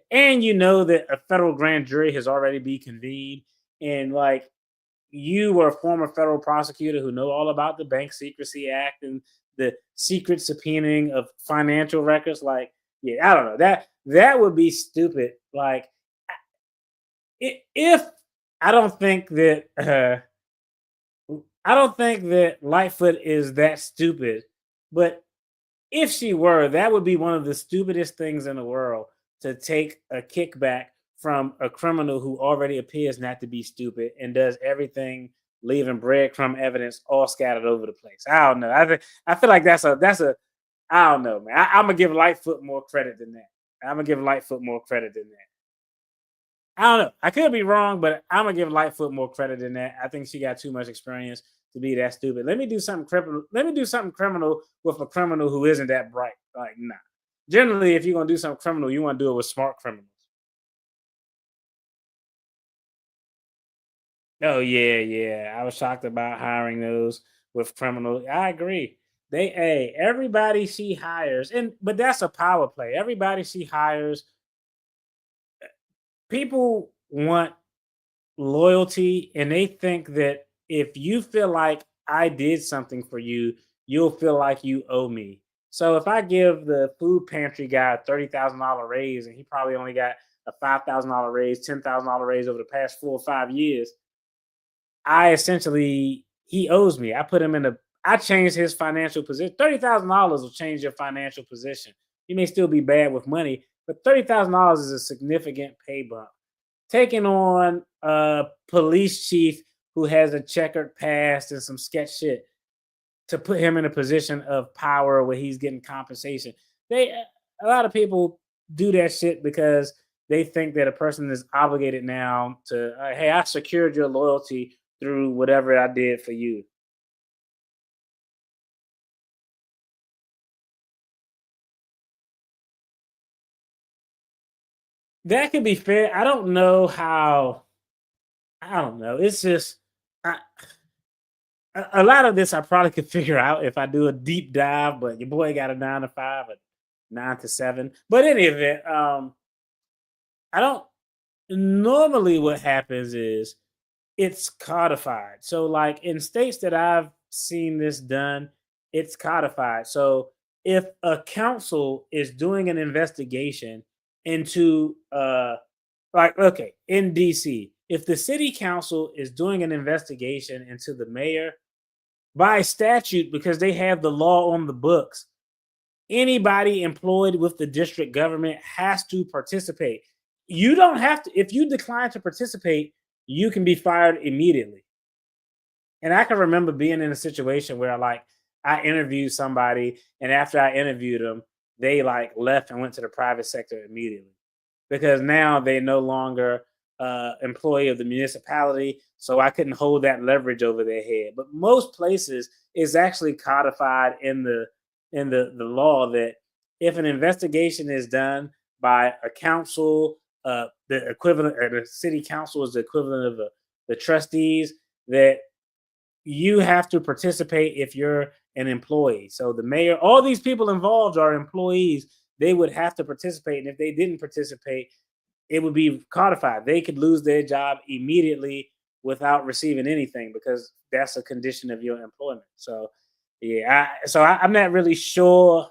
A: And you know that a federal grand jury has already been convened, and like you were a former federal prosecutor who know all about the Bank Secrecy Act and the secret subpoenaing of financial records. Like, yeah, I don't know that would be stupid. Like, if I don't think that I don't think that Lightfoot is that stupid, but if she were, that would be one of the stupidest things in the world to take a kickback from a criminal who already appears not to be stupid and does everything, leaving breadcrumb evidence all scattered over the place. I don't know. I feel like that's a I don't know, man. I'm gonna give Lightfoot more credit than that. I'm gonna give Lightfoot more credit than that. I don't know. I could be wrong, but I'm gonna give Lightfoot more credit than that. I think she got too much experience to be that stupid. Let me do something criminal. Let me do something criminal with a criminal who isn't that bright. Like, nah. Generally, if you're gonna do something criminal, you want to do it with smart criminals. Oh yeah, yeah. I was shocked about hiring those with criminal. I agree. Everybody she hires, and but that's a power play. Everybody she hires, people want loyalty and they think that if you feel like I did something for you, you'll feel like you owe me. So if I give the food pantry guy a $30,000 raise and he probably only got a $5,000 raise, $10,000 raise over the past 4 or 5 years. I essentially, he owes me. I put him in a, I changed his financial position. $30,000 will change your financial position. You may still be bad with money, but $30,000 is a significant pay bump. Taking on a police chief who has a checkered past and some sketch shit to put him in a position of power where he's getting compensation. They A lot of people do that shit because they think that a person is obligated now to, hey, I secured your loyalty through whatever I did for you. That could be fair. I don't know how. I don't know. It's just I, a lot of this I probably could figure out if I do a deep dive. But your boy got a 9 to 5, a 9 to 7. But in any event, I don't. Normally, what happens is it's codified. So, like in states that I've seen this done, it's codified. So, if a council is doing an investigation into, like, okay, in DC, if the city council is doing an investigation into the mayor by statute, because they have the law on the books, anybody employed with the district government has to participate. You don't have to, if you decline to participate, you can be fired immediately. And I can remember being in a situation where like I interviewed somebody and after I interviewed them, they like left and went to the private sector immediately because now they're no longer employee of the municipality. So I couldn't hold that leverage over their head. But most places is actually codified in the law that if an investigation is done by a council, the equivalent, or the city council is the equivalent of the trustees, that you have to participate if you're an employee. So the mayor, all these people involved are employees. They would have to participate. And if they didn't participate, it would be codified. They could lose their job immediately without receiving anything because that's a condition of your employment. So, yeah, I'm not really sure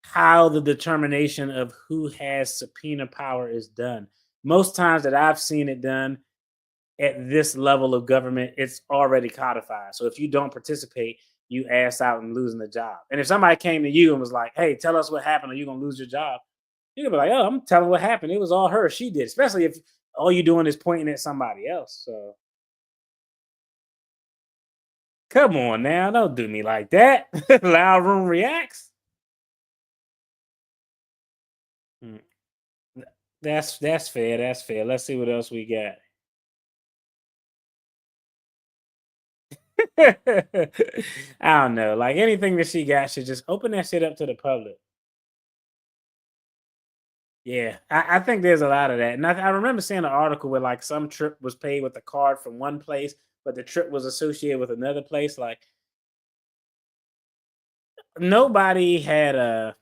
A: how the determination of who has subpoena power is done. Most times that I've seen it done at this level of government, it's already codified. So if you don't participate, you ass out and losing the job. And if somebody came to you and was like, "Hey, tell us what happened, or you're gonna lose your job," you could be like, "Oh, I'm telling what happened. It was all her. She did." Especially if all you're doing is pointing at somebody else. So come on now, don't do me like that. Loud room reacts. Hmm. That's fair. That's fair. Let's see what else we got. I don't know. Like anything that she got should just open that shit up to the public. Yeah, I think there's a lot of that. And I remember seeing an article where like some trip was paid with a card from one place, but the trip was associated with another place. Like nobody had a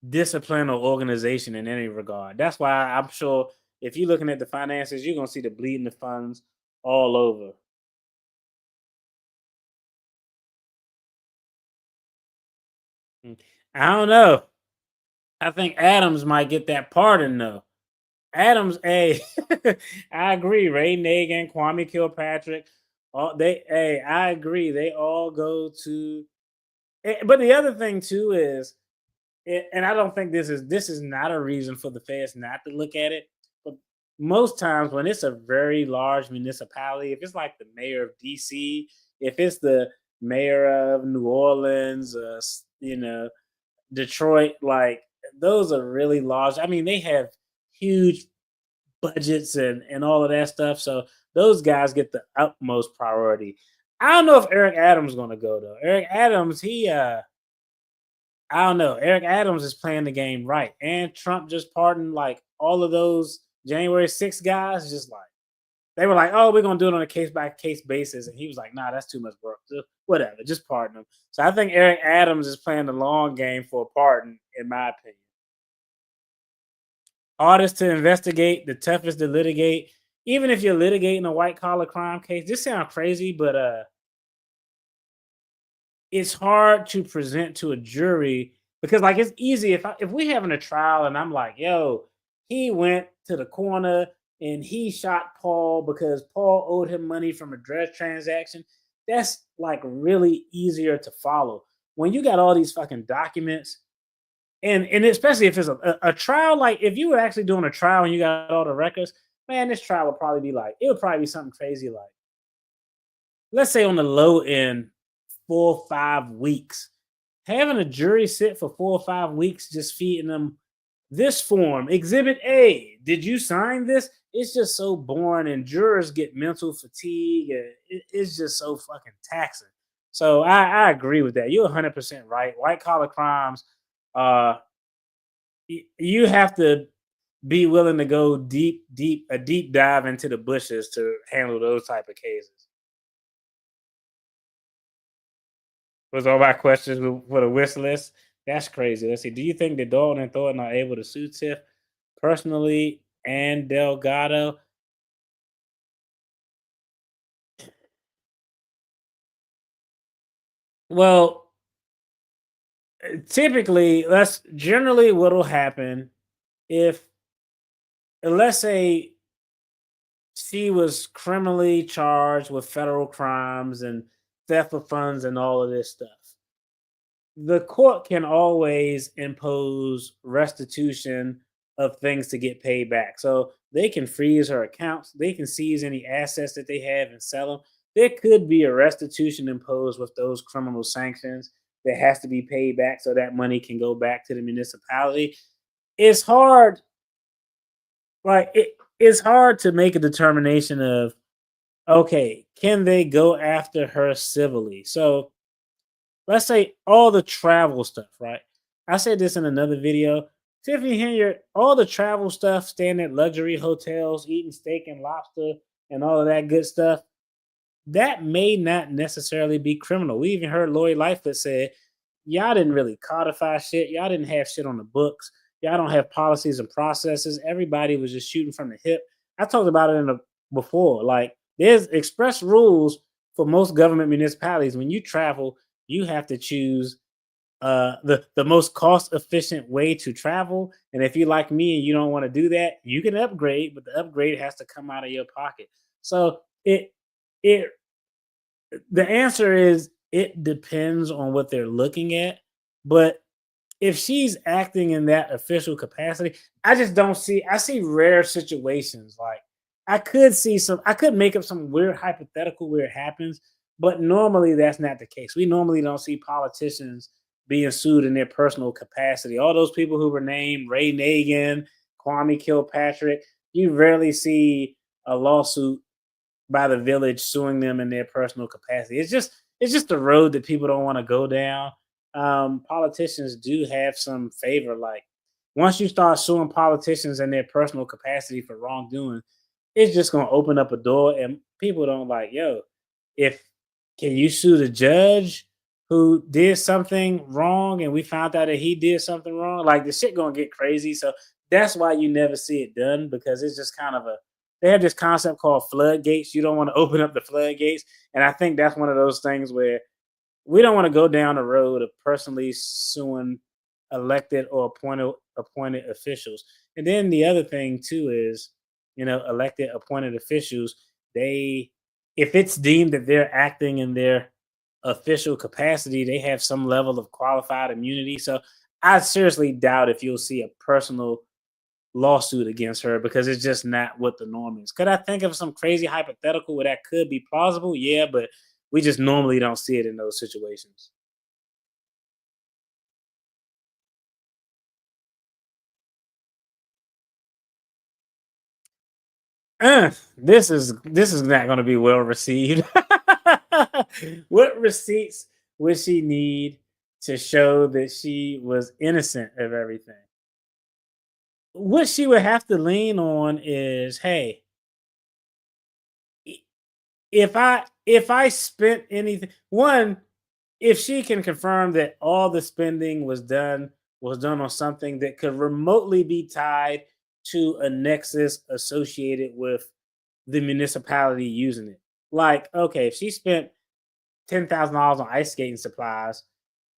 A: discipline or organization in any regard. That's why I'm sure if you're looking at the finances, you're gonna see the bleeding the funds all over. Mm. I don't know. I think Adams might get that pardon though. Adams, hey, I agree. Ray Nagin, Kwame Kilpatrick, all they, hey, I agree. They all go to. But the other thing too is, and I don't think this is not a reason for the feds not to look at it. But most times when it's a very large municipality, if it's like the mayor of DC, if it's the mayor of New Orleans, Detroit, like those are really large. I mean, they have huge budgets and all of that stuff. So those guys get the utmost priority. I don't know if Eric Adams is going to go though. Eric Adams, I don't know. Eric Adams is playing the game right, and Trump just pardoned like all of those January 6th guys. Just like they were like, "Oh, we're gonna do it on a case by case basis," and he was like, "Nah, that's too much work. So, whatever, just pardon him." So I think Eric Adams is playing the long game for a pardon, in my opinion. Hardest to investigate, the toughest to litigate. Even if you're litigating a white collar crime case, this sounds crazy, but it's hard to present to a jury Because like it's easy if we having a trial and I'm like, yo, he went to the corner and he shot Paul because Paul owed him money from a drug transaction. That's like really easier to follow. When you got all these fucking documents, and especially if it's a trial, like if you were actually doing a trial and you got all the records, man, this trial would probably be like, it would probably be something crazy like, let's say on the low end, 4 or 5 weeks. Having a jury sit for 4 or 5 weeks just feeding them this form, Exhibit A. Did you sign this? It's just so boring, and jurors get mental fatigue. And it's just so fucking taxing. So I agree with that. You're 100% right. White collar crimes, uh, you have to be willing to go a deep dive into the bushes to handle those type of cases. Was all my questions for the wish list? That's crazy. Let's see. Do you think that Dalton and Thornton are able to sue Tiff personally and Delgado? Well, typically, that's generally what'll happen if, let's say, she was criminally charged with federal crimes and theft of funds and all of this stuff. The court can always impose restitution of things to get paid back. So they can freeze her accounts, they can seize any assets that they have and sell them. There could be a restitution imposed with those criminal sanctions that has to be paid back so that money can go back to the municipality. It's hard, it's hard to make a determination of, okay, can they go after her civilly? So let's say all the travel stuff, right? I said this in another video. Tiffany Henyard, all the travel stuff, staying at luxury hotels, eating steak and lobster, and all of that good stuff, that may not necessarily be criminal. We even heard Lori Lightfoot say, y'all didn't really codify shit. Y'all didn't have shit on the books. Y'all don't have policies and processes. Everybody was just shooting from the hip. I talked about it before. Like, there's express rules for most government municipalities. When you travel, you have to choose the most cost efficient way to travel. And if you're like me and you don't want to do that, you can upgrade, but the upgrade has to come out of your pocket. So it the answer is it depends on what they're looking at. But if she's acting in that official capacity, I just don't see. I see rare situations. Like, I could make up some weird hypothetical where it happens, but normally that's not the case. We normally don't see politicians being sued in their personal capacity. All those people who were named, Ray Nagin, Kwame Kilpatrick, you rarely see a lawsuit by the village suing them in their personal capacity. It's just the road that people don't want to go down. Politicians do have some favor. Like, once you start suing politicians in their personal capacity for wrongdoing, it's just gonna open up a door, and people don't like, yo, if can you sue the judge who did something wrong and we found out that he did something wrong? Like, the shit gonna get crazy. So that's why you never see it done, because it's just kind of a, they have this concept called floodgates. You don't want to open up the floodgates. And I think that's one of those things where we don't want to go down the road of personally suing elected or appointed officials. And then the other thing too is, elected appointed officials, they, if it's deemed that they're acting in their official capacity, they have some level of qualified immunity. So I seriously doubt if you'll see a personal lawsuit against her, because it's just not what the norm is. Could I think of some crazy hypothetical where that could be plausible? Yeah, but we just normally don't see it in those situations. This is not going to be well received. What receipts would she need to show that she was innocent of everything? What she would have to lean on is, hey, if I spent anything, one, if she can confirm that all the spending was done on something that could remotely be tied to a nexus associated with the municipality using it. Like, okay, if she spent $10,000 on ice skating supplies,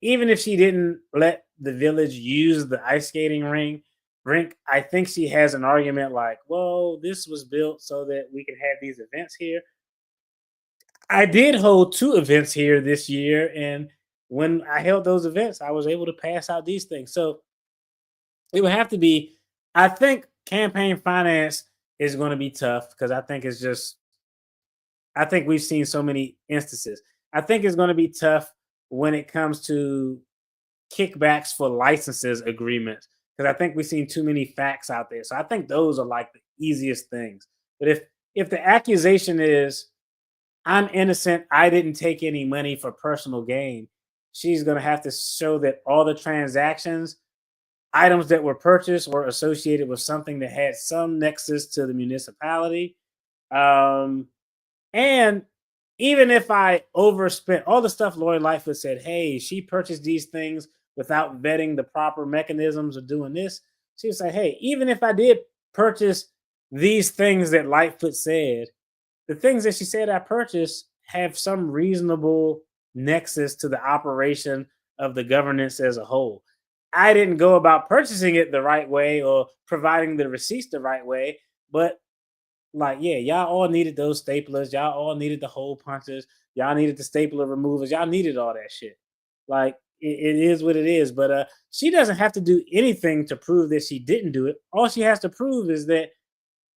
A: even if she didn't let the village use the ice skating rink, I think she has an argument like, well, this was built so that we can have these events here. I did hold two events here this year, and when I held those events, I was able to pass out these things. So it would have to be, I think campaign finance is going to be tough because I think it's just, I think we've seen so many instances. I think it's going to be tough when it comes to kickbacks for licenses agreements because I think we've seen too many facts out there. So I think those are like the easiest things. But if the accusation is I'm innocent, I didn't take any money for personal gain, she's going to have to show that all the transactions, items that were purchased were associated with something that had some nexus to the municipality. Um, and even if I overspent all the stuff Lori Lightfoot said, hey, she purchased these things without vetting the proper mechanisms of doing this. She would say, hey, even if I did purchase these things that Lightfoot said, the things that she said I purchased have some reasonable nexus to the operation of the governance as a whole. I didn't go about purchasing it the right way or providing the receipts the right way, but like, yeah, y'all all needed those staplers. Y'all all needed the hole punches. Y'all needed the stapler removers. Y'all needed all that shit. Like, it is what it is. But she doesn't have to do anything to prove that she didn't do it. All she has to prove is that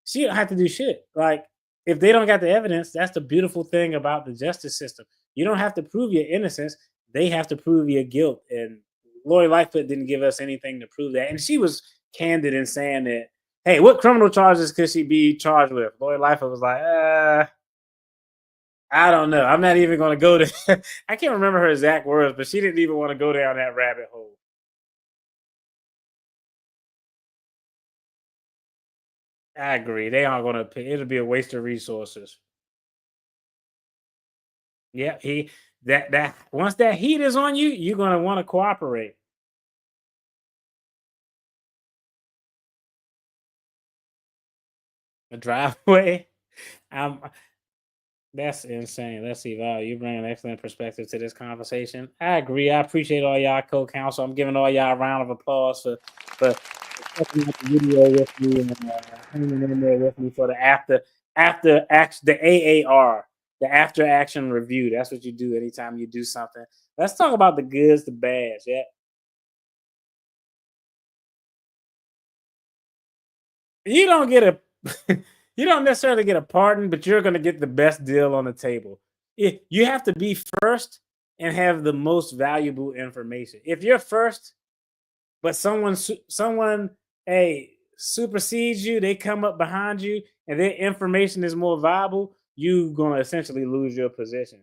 A: she don't have to do shit. Like, if they don't got the evidence, that's the beautiful thing about the justice system. You don't have to prove your innocence. They have to prove your guilt. And Lori Lightfoot didn't give us anything to prove that. And she was candid in saying that, hey, what criminal charges could she be charged with? Lori Lightfoot was like, I don't know. I'm not even going to go to. I can't remember her exact words, but she didn't even want to go down that rabbit hole. I agree. They aren't going to pay. It'll be a waste of resources. Yeah, that once that heat is on you, you're going to want to cooperate. A driveway. Um, That's insane. Let's see, Val. You bring an excellent perspective to this conversation. I agree. I appreciate all y'all co-counsel. I'm giving all y'all a round of applause for checking out the video with me and hanging in there with me for the after action, the AAR, the after action review. That's what you do anytime you do something. Let's talk about the goods, the bads. Yeah, you don't get a you don't necessarily get a pardon, but you're going to get the best deal on the table. You have to be first and have the most valuable information. If you're first, but someone hey supersedes you, they come up behind you, and their information is more valuable, you're going to essentially lose your position.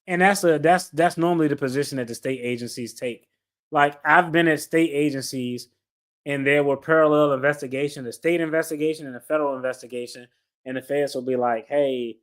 A: And that's normally the position that the state agencies take. Like I've been at state agencies and there were parallel investigations, a state investigation and a federal investigation, and the feds will be like, "Hey,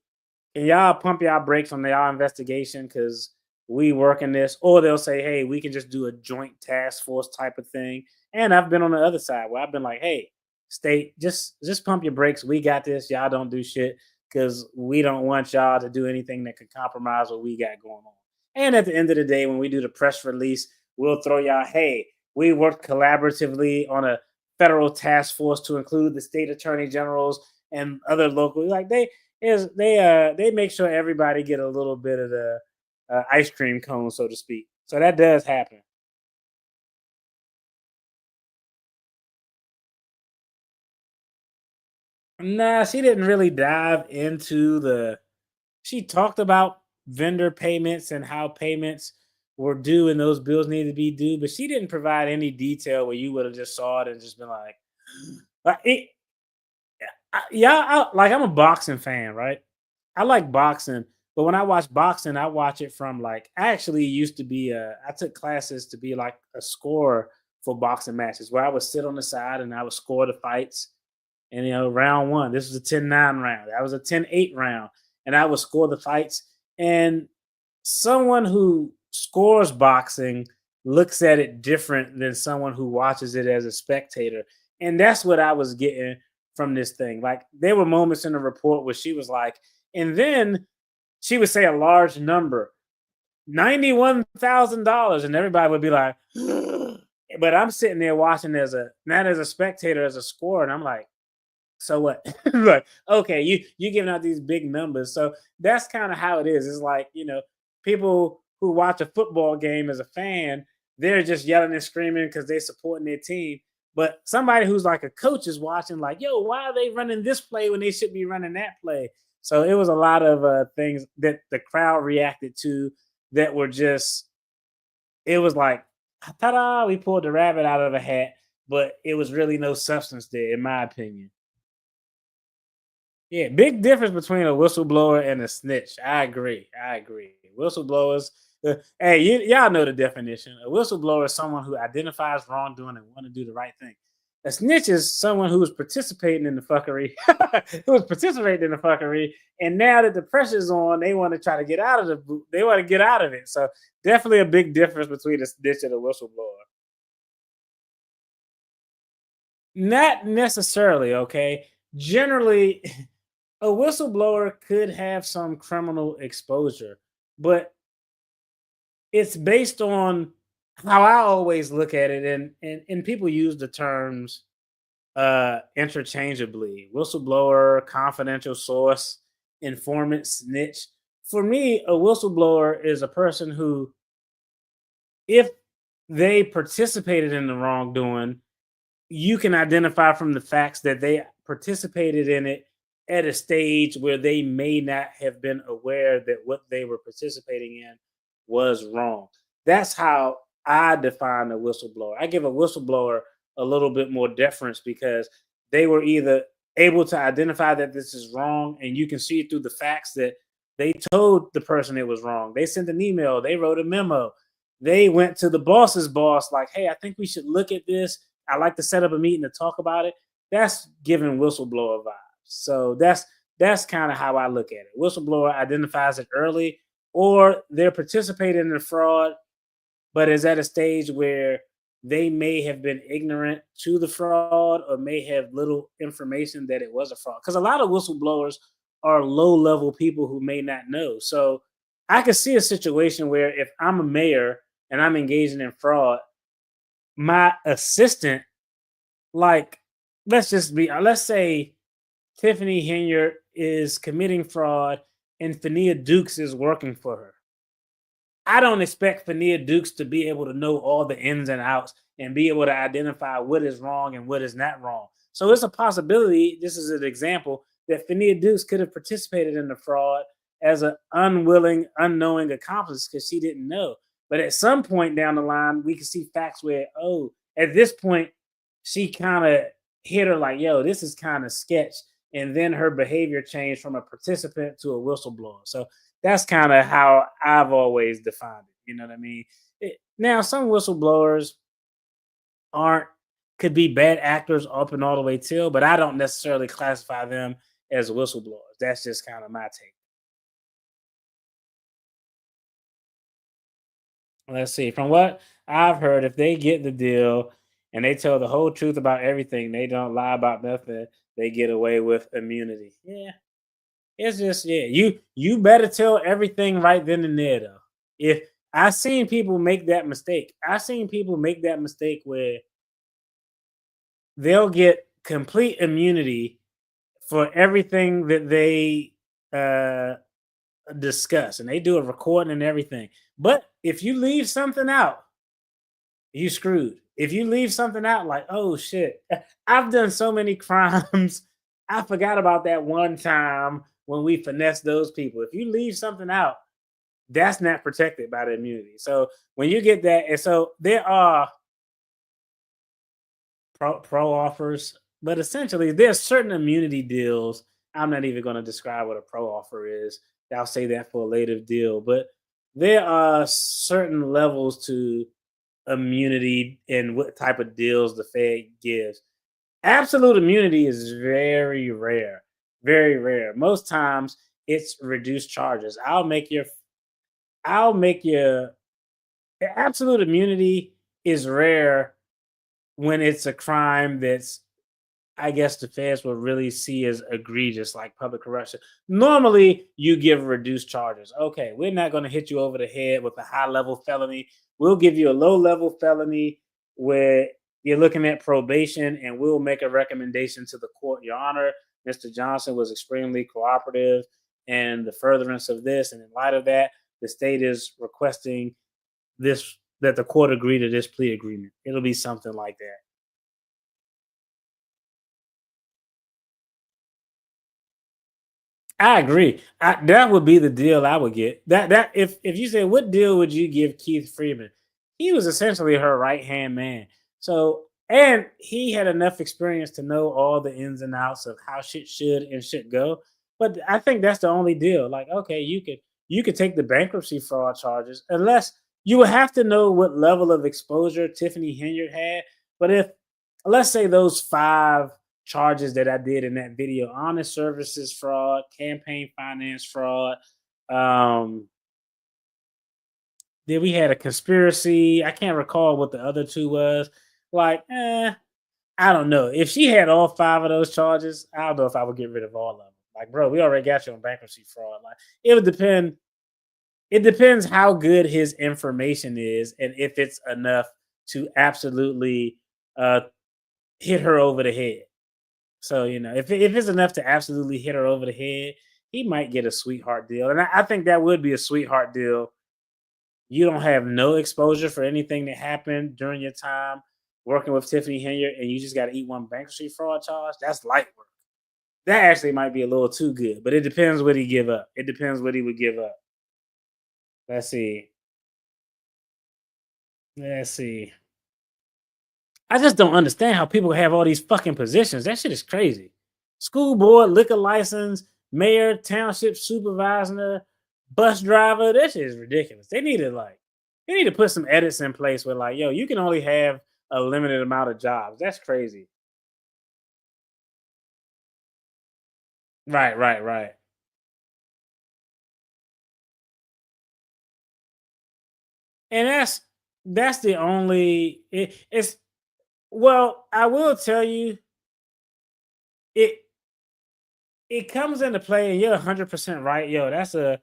A: can y'all pump y'all brakes on y'all investigation because we work in this?" Or they'll say, "Hey, we can just do a joint task force type of thing." And I've been on the other side where I've been like, "Hey, state, just pump your brakes. We got this. Y'all don't do shit because we don't want y'all to do anything that could compromise what we got going on." And at the end of the day, when we do the press release, we'll throw y'all, "Hey, we worked collaboratively on a federal task force to include the state attorney generals and other local." Like they make sure everybody get a little bit of the ice cream cone, so to speak. So that does happen. Nah, she didn't really dive into the. She talked about vendor payments and how payments were due and those bills needed to be due, but she didn't provide any detail where you would have just saw it and just been like it, like I'm a boxing fan, right? I like boxing, but when I watch boxing, I watch it from like I actually used to be I took classes to be like a scorer for boxing matches where I would sit on the side and I would score the fights. And round one, this was a 10-9 round. That was a 10-8 round. And I would score the fights. And someone who scores boxing looks at it different than someone who watches it as a spectator. And that's what I was getting from this thing. Like there were moments in the report where she was like, and then she would say a large number. $91,000, and everybody would be like, but I'm sitting there watching as a not as a spectator, as a scorer, and I'm like, so what? Like, okay, you giving out these big numbers. So that's kind of how it is. It's like, people who watch a football game as a fan, they're just yelling and screaming because they're supporting their team. But somebody who's like a coach is watching, like, yo, why are they running this play when they should be running that play? So it was a lot of things that the crowd reacted to that were just, it was like, ta-da, we pulled the rabbit out of a hat, but it was really no substance there, in my opinion. Yeah, big difference between a whistleblower and a snitch. I agree. I agree. Whistleblowers, hey, y'all know the definition. A whistleblower is someone who identifies wrongdoing and want to do the right thing. A snitch is someone who is participating in the fuckery, and now that the pressure's on, they want to try to get out of they want to get out of it. So definitely a big difference between a snitch and a whistleblower. Not necessarily, okay. Generally, a whistleblower could have some criminal exposure, but it's based on how I always look at it, and people use the terms interchangeably. Whistleblower, confidential source, informant, snitch. For me, a whistleblower is a person who, if they participated in the wrongdoing, you can identify from the facts that they participated in it at a stage where they may not have been aware that what they were participating in was wrong. That's how I define a whistleblower. I give a whistleblower a little bit more deference because they were either able to identify that this is wrong, and you can see through the facts that they told the person it was wrong. They sent an email, they wrote a memo, they went to the boss's boss, like, hey, I think we should look at this. I like to set up a meeting to talk about it. That's giving whistleblower vibes. So that's kind of how I look at it. Whistleblower identifies it early, or they're participating in the fraud, but is at a stage where they may have been ignorant to the fraud or may have little information that it was a fraud. Because a lot of whistleblowers are low level people who may not know. So I could see a situation where if I'm a mayor and I'm engaging in fraud, my assistant, like, let's say Tiffany Henyard is committing fraud and Fania Dukes is working for her. I don't expect Fania Dukes to be able to know all the ins and outs and be able to identify what is wrong and what is not wrong. So it's a possibility, this is an example, that Fania Dukes could have participated in the fraud as an unwilling, unknowing accomplice because she didn't know. But at some point down the line, we can see facts where, oh, at this point, she kind of hit her like, yo, this is kind of sketch. And then her behavior changed from a participant to a whistleblower. So that's kind of how I've always defined it. You know what I mean? Now, some whistleblowers aren't could be bad actors up and all the way till, but I don't necessarily classify them as whistleblowers. That's just kind of my take. Let's see. From what I've heard, if they get the deal and they tell the whole truth about everything, they don't lie about nothing, they get away with immunity. Yeah. It's just, yeah, you better tell everything right then and there though. If I've seen people make that mistake. I've seen people make that mistake where they'll get complete immunity for everything that they uh discuss, and they do a recording and everything. But if you leave something out, you screwed. If you leave something out, like, oh shit, I've done so many crimes. I forgot about that one time when we finessed those people. If you leave something out, that's not protected by the immunity. So when you get that, and so there are pro offers, but essentially there's certain immunity deals. I'm not even going to describe what a pro offer is. I'll say that for a later deal, but there are certain levels to immunity and what type of deals the Fed gives. Absolute immunity is very rare, very rare. Most times it's reduced charges. I'll make your absolute immunity is rare when it's a crime that's I guess the feds will really see as egregious, like public corruption. Normally, you give reduced charges. Okay, we're not going to hit you over the head with a high level felony. We'll give you a low level felony where you're looking at probation, and we'll make a recommendation to the court. Your Honor, Mr. Johnson was extremely cooperative in the furtherance of this, and in light of that, the state is requesting this that the court agree to this plea agreement. It'll be something like that. I agree. That would be the deal I would get. That if you say what deal would you give Keith Freeman? He was essentially her right hand man. So and he had enough experience to know all the ins and outs of how shit should and should go. But I think that's the only deal. Like, okay, you could take the bankruptcy fraud charges, unless you would have to know what level of exposure Tiffany Henyard had. But if let's say those five charges that I did in that video: honest services fraud, campaign finance fraud. Um, then we had a conspiracy. I can't recall what the other two was. Like, I don't know. If she had all five of those charges, I don't know if I would get rid of all of them. Like, bro, we already got you on bankruptcy fraud. Like, it would depend. It depends how good his information is and if it's enough to absolutely uh, hit her over the head. So, if it's enough to absolutely hit her over the head, he might get a sweetheart deal. And I think that would be a sweetheart deal. You don't have no exposure for anything that happened during your time working with Tiffany Henyard, and you just got to eat one bankruptcy fraud charge. That's light work. That actually might be a little too good, but it depends what he give up. It depends what he would give up. Let's see. Let's see. I just don't understand how people have all these fucking positions. That shit is crazy. School board, liquor license, mayor, township supervisor, bus driver. That shit is ridiculous. They need to put some edits in place where like, yo, you can only have a limited amount of jobs. That's crazy. Right, right, right. And that's the only it's well, I will tell you it it comes into play, and you're 100% right. Yo, that's a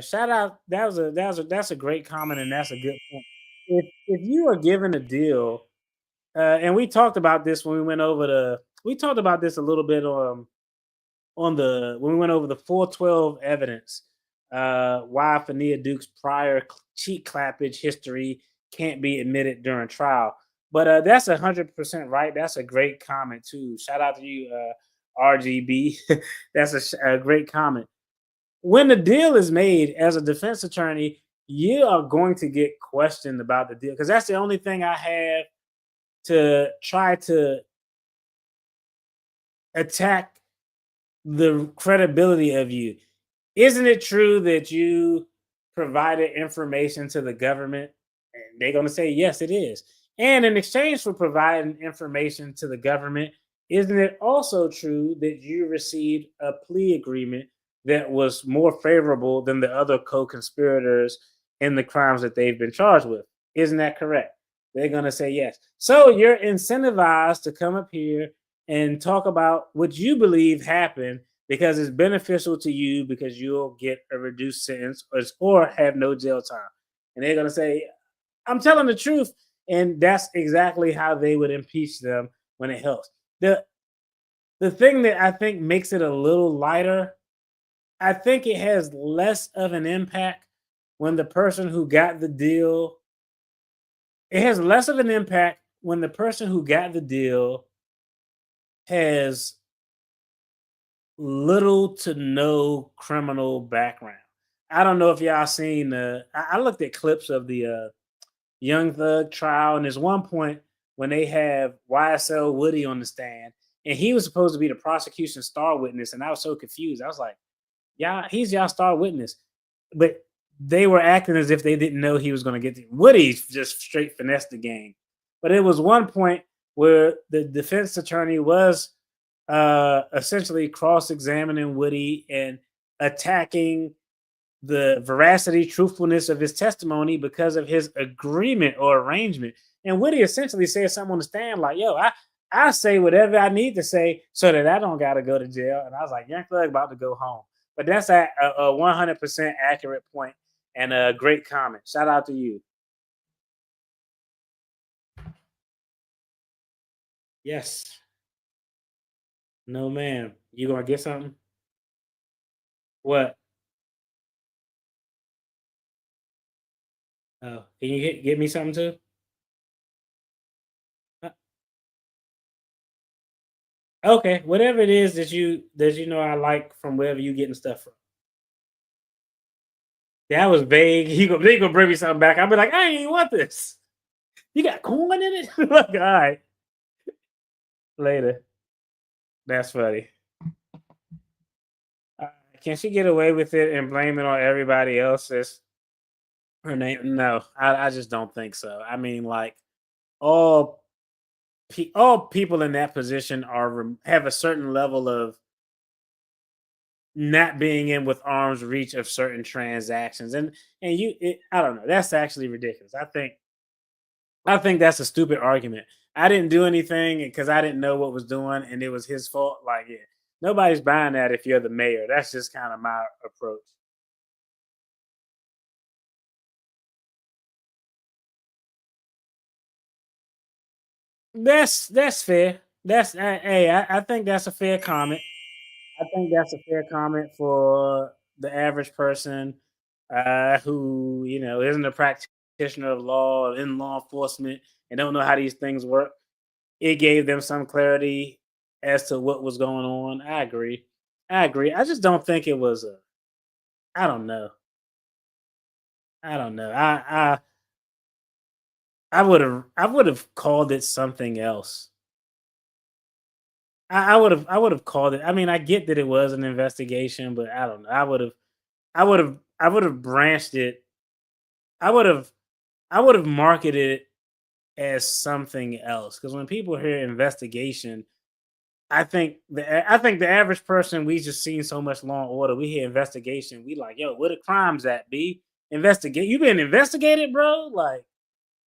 A: shout out. That's a great comment, and that's a good point. If you are given a deal, and we talked about this when we talked about this a little bit on the when we went over the 412 evidence, why Fania Duke's prior cheek clappage history can't be admitted during trial. But that's 100% right. That's a great comment too. Shout out to you, RGB. That's a great comment. When the deal is made as a defense attorney, you are going to get questioned about the deal because that's the only thing I have to try to attack the credibility of you. Isn't it true that you provided information to the government? And they're going to say, yes, it is. And in exchange for providing information to the government, isn't it also true that you received a plea agreement that was more favorable than the other co conspirators in the crimes that they've been charged with? Isn't that correct? They're going to say yes. So you're incentivized to come up here and talk about what you believe happened because it's beneficial to you because you'll get a reduced sentence or have no jail time. And they're going to say, I'm telling the truth. And that's exactly how they would impeach them when it helps. The thing that I think makes it a little lighter, I think it has less of an impact when the person who got the deal, it has less of an impact when the person who got the deal has little to no criminal background. I don't know if y'all seen I looked at clips of the Young Thug trial, and there's one point when they have YSL Woody on the stand, and he was supposed to be the prosecution's star witness, and I was so confused. I was like, "Yeah, he's y'all star witness," but they were acting as if they didn't know he was going to get Woody just straight finessed the game. But it was one point where the defense attorney was essentially cross-examining Woody and attacking the veracity, truthfulness of his testimony because of his agreement or arrangement. And Woody essentially said something on the stand like, yo, I say whatever I need to say so that I don't got to go to jail. And I was like, Young Thug about to go home. But that's a 100% accurate point and a great comment. Shout out to you. Yes. No, ma'am. You gonna get something? What? Oh, can you get me something too? Uh, Okay, whatever it is that you know I like from wherever you getting stuff from. That was vague. They gonna bring me something back. I'll be like, I ain't even want this. You got corn in it? Like, all right, later. That's funny. Uh, can she get away with it and blame it on everybody else? As her name? No, I just don't think so. I mean, like all all people in that position have a certain level of not being in with arm's reach of certain transactions, and I don't know. That's actually ridiculous. I think that's a stupid argument. I didn't do anything because I didn't know what was doing, and it was his fault. Like, yeah, nobody's buying that if you're the mayor. That's just kind of my approach. That's fair. Hey, I think that's a fair comment. I think that's a fair comment for the average person who isn't a practitioner of law or in law enforcement and don't know how these things work. It gave them some clarity as to what was going on. I agree. I agree. I just don't think it was a. I don't know. I don't know. I would have called it something else. I would have called it. I mean, I get that it was an investigation, but I don't know. I would have branched it. I would have I would have marketed it as something else because when people hear investigation, I think the average person, we just seen so much Law and Order. We hear investigation, we like, yo, where the crimes at? B investigate. You been investigated, bro? Like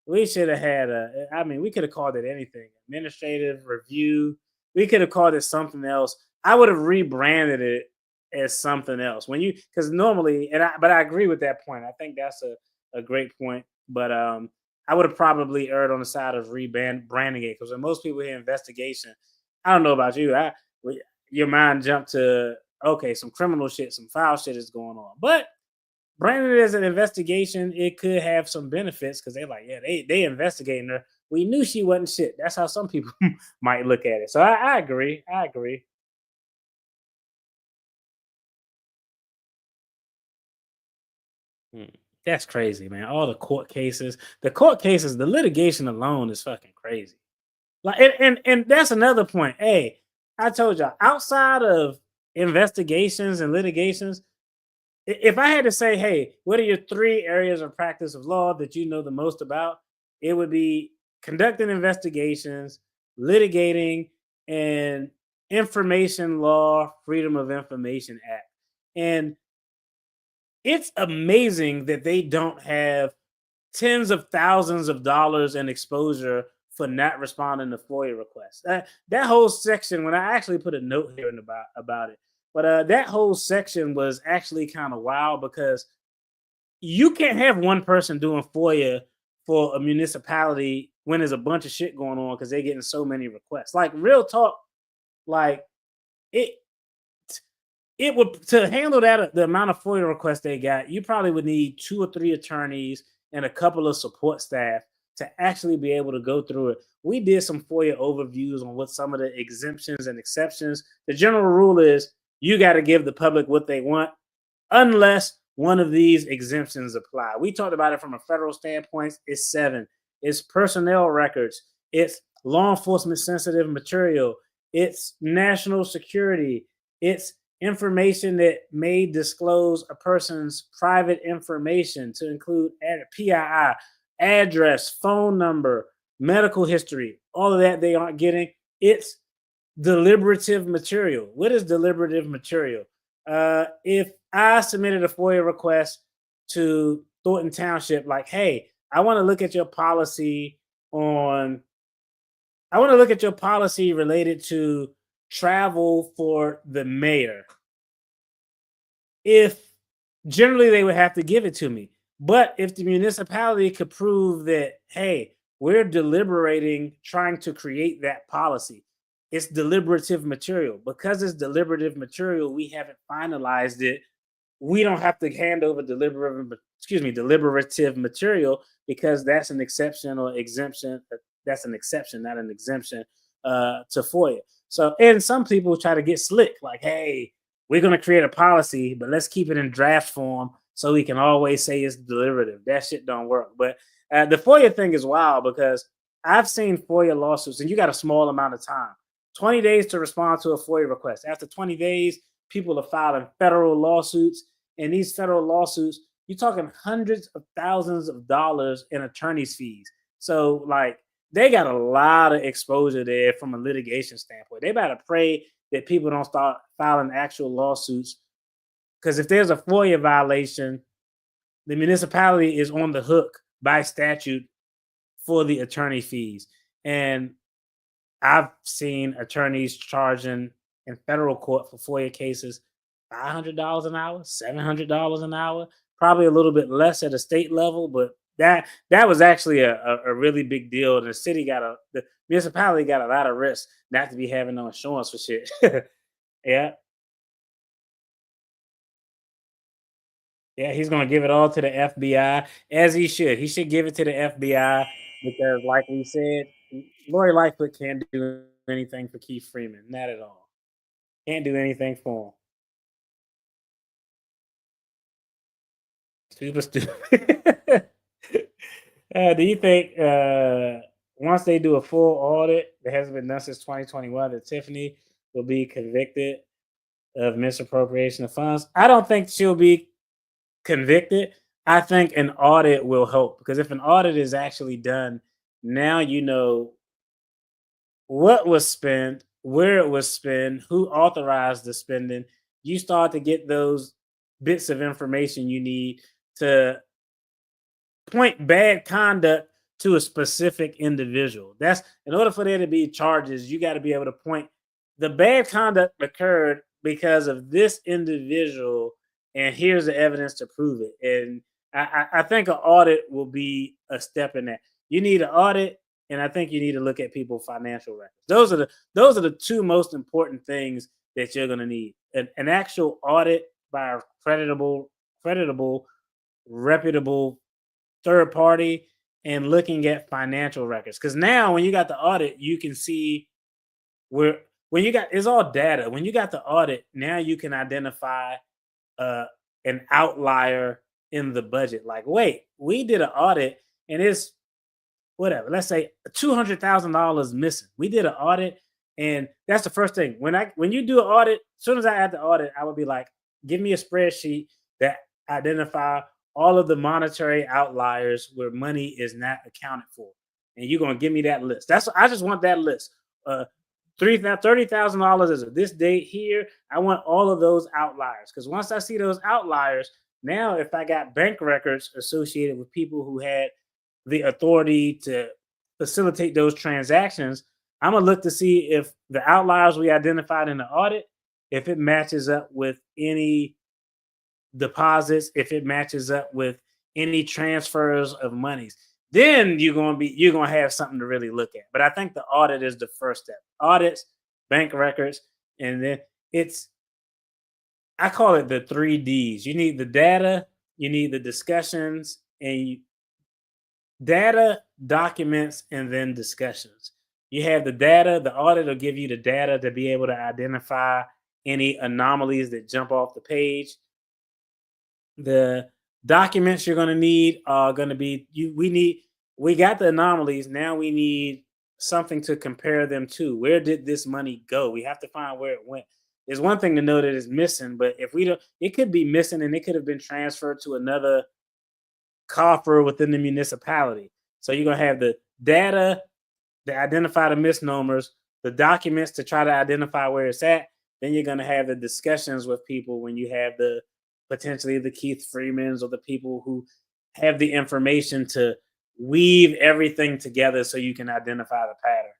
A: we should have had a. I mean, we could have called it anything. Administrative review. We could have called it something else. I would have rebranded it as something else. Because normally, but I agree with that point. I think that's a great point. But I would have probably erred on the side of rebranding it because when most people hear investigation, I don't know about you. Your mind jumped to okay, some criminal shit, some foul shit is going on. But branded it as an investigation, it could have some benefits because they're like, yeah, they investigating her. We knew she wasn't shit. That's how some people might look at it. So I agree. I agree. Hmm. That's crazy, man. All the court cases, the litigation alone is fucking crazy. Like, and that's another point. Hey, I told y'all, outside of investigations and litigations, if I had to say, hey, what are your three areas of practice of law that you know the most about? It would be conducting investigations, litigating, and information law, Freedom of Information Act. And it's amazing that they don't have tens of thousands of dollars in exposure for not responding to FOIA requests. That whole section, when I actually put a note here about it, but that whole section was actually kind of wild because you can't have one person doing FOIA for a municipality when there's a bunch of shit going on because they're getting so many requests. Like real talk, like it it would to handle that the amount of FOIA requests they got, you probably would need two or three attorneys and a couple of support staff to actually be able to go through it. We did some FOIA overviews on what some of the exemptions and exceptions. The general rule is you got to give the public what they want unless one of these exemptions apply. We talked about it from a federal standpoint. It's seven. It's personnel records. It's law enforcement sensitive material. It's national security. It's information that may disclose a person's private information to include PII, address, phone number, medical history, all of that they aren't getting. It's deliberative material. What is deliberative material? If I submitted a FOIA request to Thornton Township, like, hey, I want to look at your policy on I want to look at your policy related to travel for the mayor. If generally they would have to give it to me, but if the municipality could prove that, hey, we're deliberating trying to create that policy, it's deliberative material. Because it's deliberative material, we haven't finalized it. We don't have to hand over deliberative material because that's an exception or exemption. That's an exception, not an exemption to FOIA. So, and some people try to get slick, like, hey, we're going to create a policy, but let's keep it in draft form so we can always say it's deliberative. That shit don't work. But the FOIA thing is wild because I've seen FOIA lawsuits, and you got a small amount of time, 20 days to respond to a FOIA request. After 20 days, people are filing federal lawsuits, and these federal lawsuits, you're talking hundreds of thousands of dollars in attorney's fees. So, like, they got a lot of exposure there from a litigation standpoint. They better pray that people don't start filing actual lawsuits, because if there's a FOIA violation, the municipality is on the hook by statute for the attorney fees. And I've seen attorneys charging in federal court for FOIA cases $500 an hour, $700 an hour, probably a little bit less at a state level, but that was actually a really big deal. The municipality got a lot of risk not to be having no insurance for shit. Yeah. Yeah, he's gonna give it all to the FBI, as he should. He should give it to the FBI because, like we said, Lori Lightfoot can't do anything for Keith Freeman, not at all. Can't do anything for him. Super stupid. Do you think once they do a full audit that hasn't been done since 2021, that Tiffany will be convicted of misappropriation of funds? I don't think she'll be convicted. I think an audit will help, because if an audit is actually done, now you know what was spent, where it was spent, who authorized the spending. You start to get those bits of information you need to point bad conduct to a specific individual. That's in order for there to be charges, you got to be able to point the bad conduct occurred because of this individual, and here's the evidence to prove it. And I think an audit will be a step in that. You need an audit, and I think you need to look at people's financial records. Those are the two most important things that you're going to need. An actual audit by a creditable, reputable third party, and looking at financial records. Because now when you got the audit, you can see where when you got it's all data. When you got the audit, now you can identify an outlier in the budget. Like, wait, we did an audit and it's whatever. Let's say $200,000 missing. We did an audit, and that's the first thing. When you do an audit, as soon as I add the audit, I would be like, give me a spreadsheet that identify all of the monetary outliers where money is not accounted for, and you're gonna give me that list. I just want that list. $30,000 as of this date here. I want all of those outliers, because once I see those outliers, now if I got bank records associated with people who had the authority to facilitate those transactions, I'm gonna look to see if the outliers we identified in the audit, if it matches up with any deposits, if it matches up with any transfers of monies. Then you're gonna have something to really look at. But I think the audit is the first step. Audits, bank records, and then I call it the 3Ds. You need the data, you need the discussions, and data, documents, and then discussions. You have the data, the audit will give you the data to be able to identify any anomalies that jump off the page. The documents you're going to need are going to be we got the anomalies. Now we need something to compare them to. Where did this money go? We have to find where it went. There's one thing to know that it's missing, but if we don't, it could be missing and it could have been transferred to another coffer within the municipality. So you're going to have the data to identify the misnomers, the documents to try to identify where it's at. Then you're going to have the discussions with people when you have potentially the Keith Freemans or the people who have the information to weave everything together so you can identify the pattern.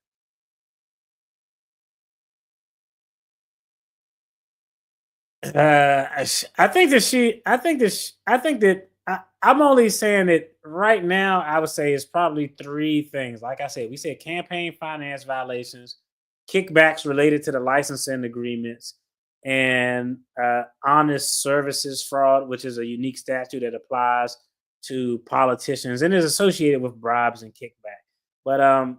A: I think that I'm only saying that right now. I would say it's probably three things. Like I said, we said campaign finance violations, kickbacks related to the licensing agreements, and honest services fraud, which is a unique statute that applies to politicians and is associated with bribes and kickback. But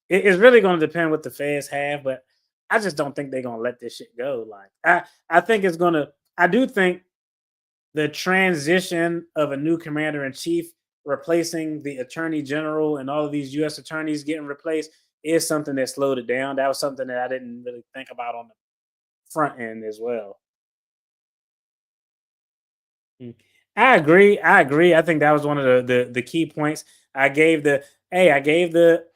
A: it's really going to depend what the feds have. But I just don't think they're going to let this shit go. Like I think it's gonna. I do think the transition of a new commander in chief replacing the attorney general and all of these U.S. attorneys getting replaced is something that slowed it down. That was something that I didn't really think about on the front end as well. Mm. I agree. I agree. I think that was one of the key points. I gave the hey, I gave the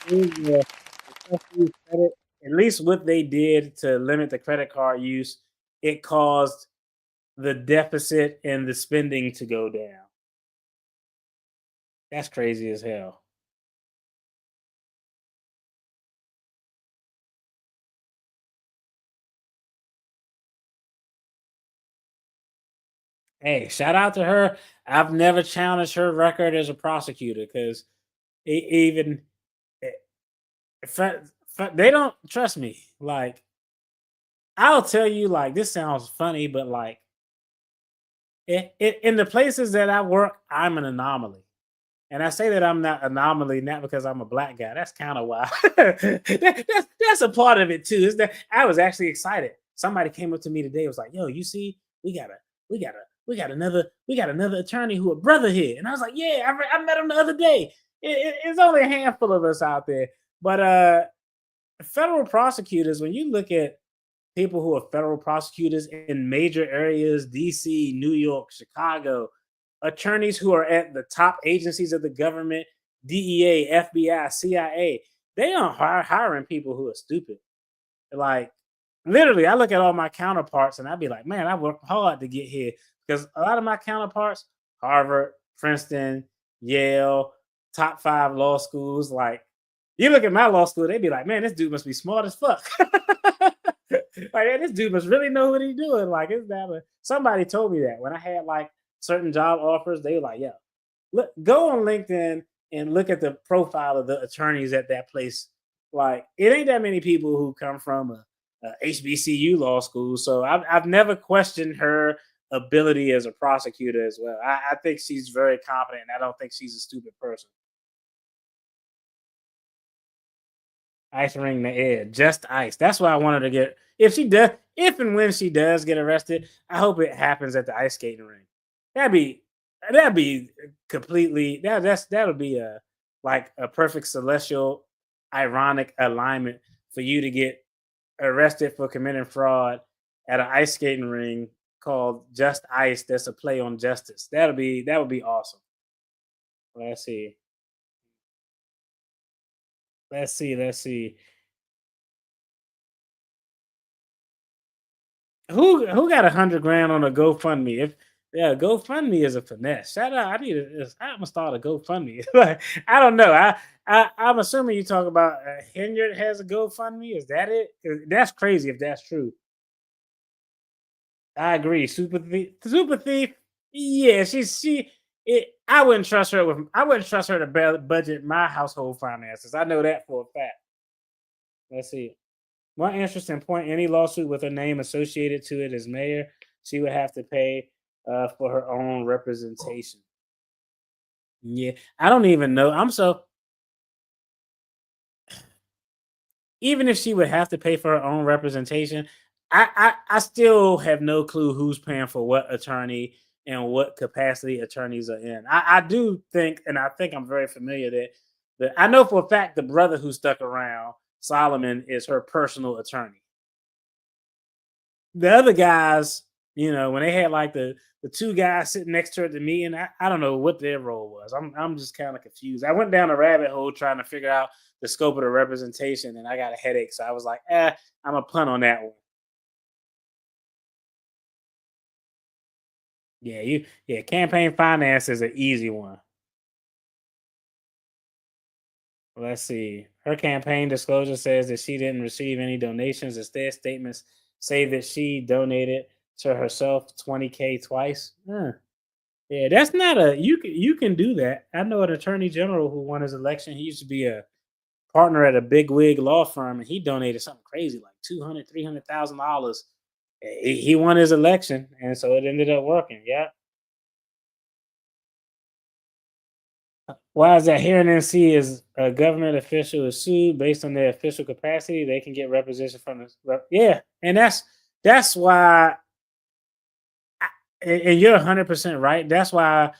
A: trustees credit. At least what they did to limit the credit card use, it caused the deficit and the spending to go down. That's crazy as hell. Hey, shout out to her. I've never challenged her record as a prosecutor because even eh, they don't trust me. Like I'll tell you, like this sounds funny, but like in the places that I work, I'm an anomaly. And I say that I'm not anomaly, not because I'm a black guy. That's kind of why. That's a part of it too. Is that I was actually excited. Somebody came up to me today. Was like, "Yo, you see, we got a, we got another attorney who a brother here." And I was like, "Yeah, I met him the other day. It's only a handful of us out there, but federal prosecutors. When you look at people who are federal prosecutors in major areas, DC, New York, Chicago, attorneys who are at the top agencies of the government, DEA, FBI, CIA, they aren't hiring people who are stupid. Like, literally, I look at all my counterparts and I'd be like, man, I worked hard to get here because a lot of my counterparts, Harvard, Princeton, Yale, top five law schools, like, you look at my law school, they'd be like, man, this dude must be smart as fuck. Like, man, this dude must really know what he's doing. Like, it's never somebody told me that when I had like certain job offers, they were like, yeah, look, go on LinkedIn and look at the profile of the attorneys at that place. Like, it ain't that many people who come from a HBCU law school. So I've never questioned her ability as a prosecutor as well. I think she's very competent. And I don't think she's a stupid person. Ice ring the air, just ice. That's why I wanted to get. If she does, if and when she does get arrested, I hope it happens at the ice skating ring. That'd be that'd be completely that'll be a like a perfect celestial ironic alignment for you to get arrested for committing fraud at an ice skating ring called Just Ice. That's a play on justice. That would be awesome. Let's see. Let's see. Let's see. Who got 100 grand on a GoFundMe? If yeah, GoFundMe is a finesse. Shout out! I'm gonna start a GoFundMe. Like, I don't know. I'm assuming you talk about Henyard has a GoFundMe. Is that it? That's crazy if that's true. I agree. Super thief. Super thief. Yeah, she. I wouldn't trust her with. I wouldn't trust her to budget my household finances. I know that for a fact. Let's see. One interesting point: any lawsuit with her name associated to it as mayor, she would have to pay for her own representation. Yeah, I don't even know. I'm so even if she would have to pay for her own representation, I still have no clue who's paying for what attorney and what capacity attorneys are in. I do think, and I think I'm very familiar that I know for a fact the brother who stuck around, Solomon, is her personal attorney. The other guys, when they had like the two guys sitting next to her at the meeting, I don't know what their role was. I'm just kind of confused. I went down a rabbit hole trying to figure out the scope of the representation, and I got a headache, so I was like, I'm a punt on that one. Yeah, campaign finance is an easy one. Let's see. Her campaign disclosure says that she didn't receive any donations. Instead, statements say that she donated to herself 20K twice. Yeah, that's not a you can do that. I know an attorney general who won his election. He used to be a partner at a big wig law firm, and he donated something crazy like 200, $300,000. He won his election, and so it ended up working. Yeah. Why is that? Here in NC is a government official is sued based on their official capacity. They can get representation from the yeah, and that's why. And you're 100% right. That's why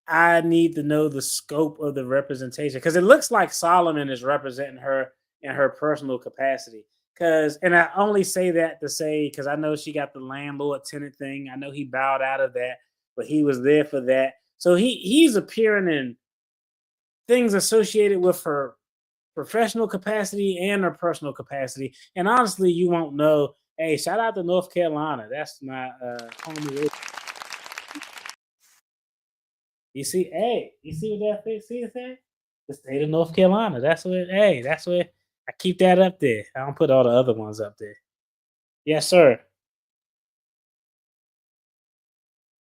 A: I need to know the scope of the representation because it looks like Solomon is representing her in her personal capacity. And I only say that to say because I know she got the landlord tenant thing. I know he bowed out of that, but he was there for that. So he's appearing in things associated with her professional capacity and her personal capacity. And honestly, you won't know. Hey, shout out to North Carolina. That's my homie. You see, hey, you see what that thing? See the thing? The state of North Carolina. That's what. Hey, that's what. I keep that up there. I don't put all the other ones up there. Yes, sir.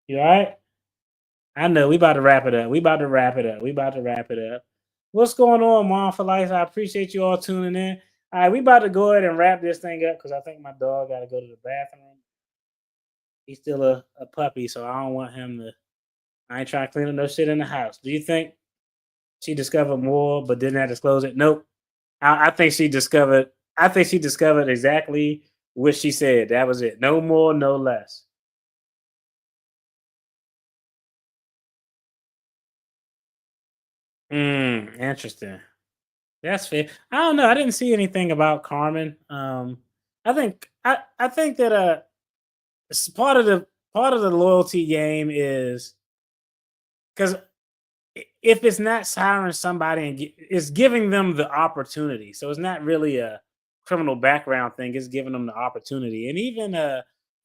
A: You all right? I know. We about to wrap it up. We about to wrap it up. We about to wrap it up. What's going on, Mom for Life? I appreciate you all tuning in. All right, we about to go ahead and wrap this thing up because I think my dog got to go to the bathroom. He's still a puppy, so I don't want him to. I ain't trying to clean up no shit in the house. Do you think she discovered more but didn't have to disclose it? Nope. I think she discovered. I think she discovered exactly what she said. That was it. No more, no less. Interesting. That's fair. I don't know. I didn't see anything about Carmen. I think that part of the loyalty game is because if it's not hiring somebody and it's giving them the opportunity. So it's not really a criminal background thing. It's giving them the opportunity. And even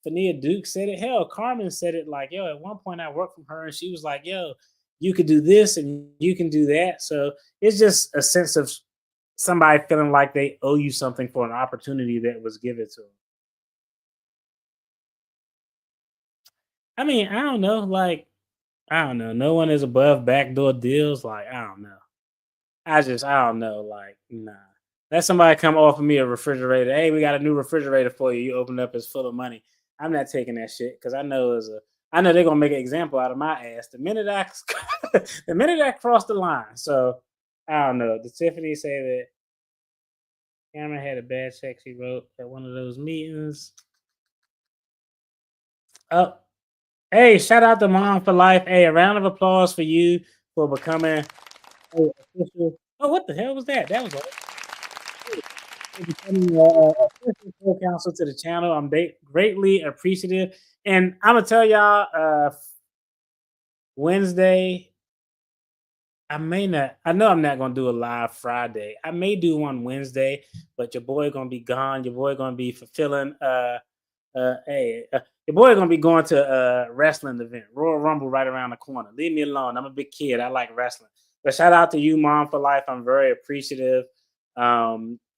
A: Fania Duke said it. Hell, Carmen said it like, yo, at one point I worked from her and she was like, yo, you could do this and you can do that. So it's just a sense of somebody feeling like they owe you something for an opportunity that was given to them. I mean, I don't know. Like, I don't know. No one is above backdoor deals. Like, I don't know. I don't know. Like, nah. Let somebody come offer me a refrigerator. Hey, we got a new refrigerator for you. You open it up, it's full of money. I'm not taking that shit because I know they're gonna make an example out of my ass the minute I cross the line. So I don't know. Did Tiffany say that Cameron had a bad check she wrote at one of those meetings? Oh, hey, shout out to Mom for Life. Hey, a round of applause for you for becoming official. Oh, what the hell was that? That was becoming official co-counsel to the channel. I'm greatly appreciative. And I'm gonna tell y'all, Wednesday, I may not. I know I'm not gonna do a live Friday. I may do one Wednesday, but your boy gonna be gone. Your boy gonna be fulfilling. Hey, your boy gonna be going to a wrestling event, Royal Rumble, right around the corner. Leave me alone. I'm a big kid. I like wrestling. But shout out to you, Mom for Life. I'm very appreciative.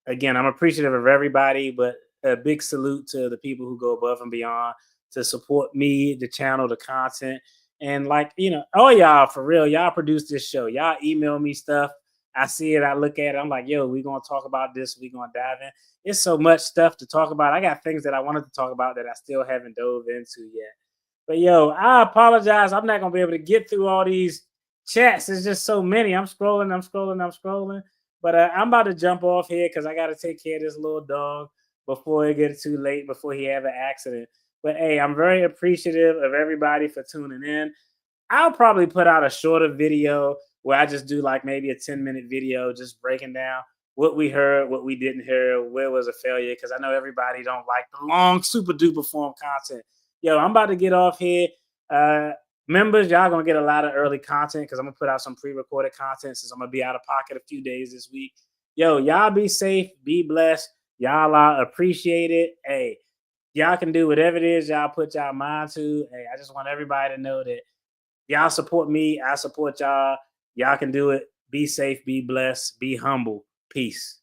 A: Again, I'm appreciative of everybody, but a big salute to the people who go above and beyond to support me, the channel, the content. And like, all y'all for real, y'all produce this show. Y'all email me stuff. I see it, I look at it, I'm like, yo, we're gonna talk about this, we're gonna dive in. It's so much stuff to talk about. I got things that I wanted to talk about that I still haven't dove into yet. But yo, I apologize. I'm not gonna be able to get through all these chats. There's just so many. I'm scrolling. But I'm about to jump off here because I got to take care of this little dog before it gets too late, before he have an accident. But hey, I'm very appreciative of everybody for tuning in. I'll probably put out a shorter video where I just do like maybe a 10-minute video just breaking down what we heard, what we didn't hear, where was a failure, because I know everybody don't like the long, super duper form content. Yo, I'm about to get off here. Members, y'all gonna get a lot of early content because I'm gonna put out some pre-recorded content since I'm gonna be out of pocket a few days this week. Yo, y'all be safe, be blessed. Y'all are appreciated. Hey, y'all can do whatever it is y'all put y'all mind to. Hey, I just want everybody to know that y'all support me. I support y'all. Y'all can do it. Be safe, be blessed, be humble. Peace.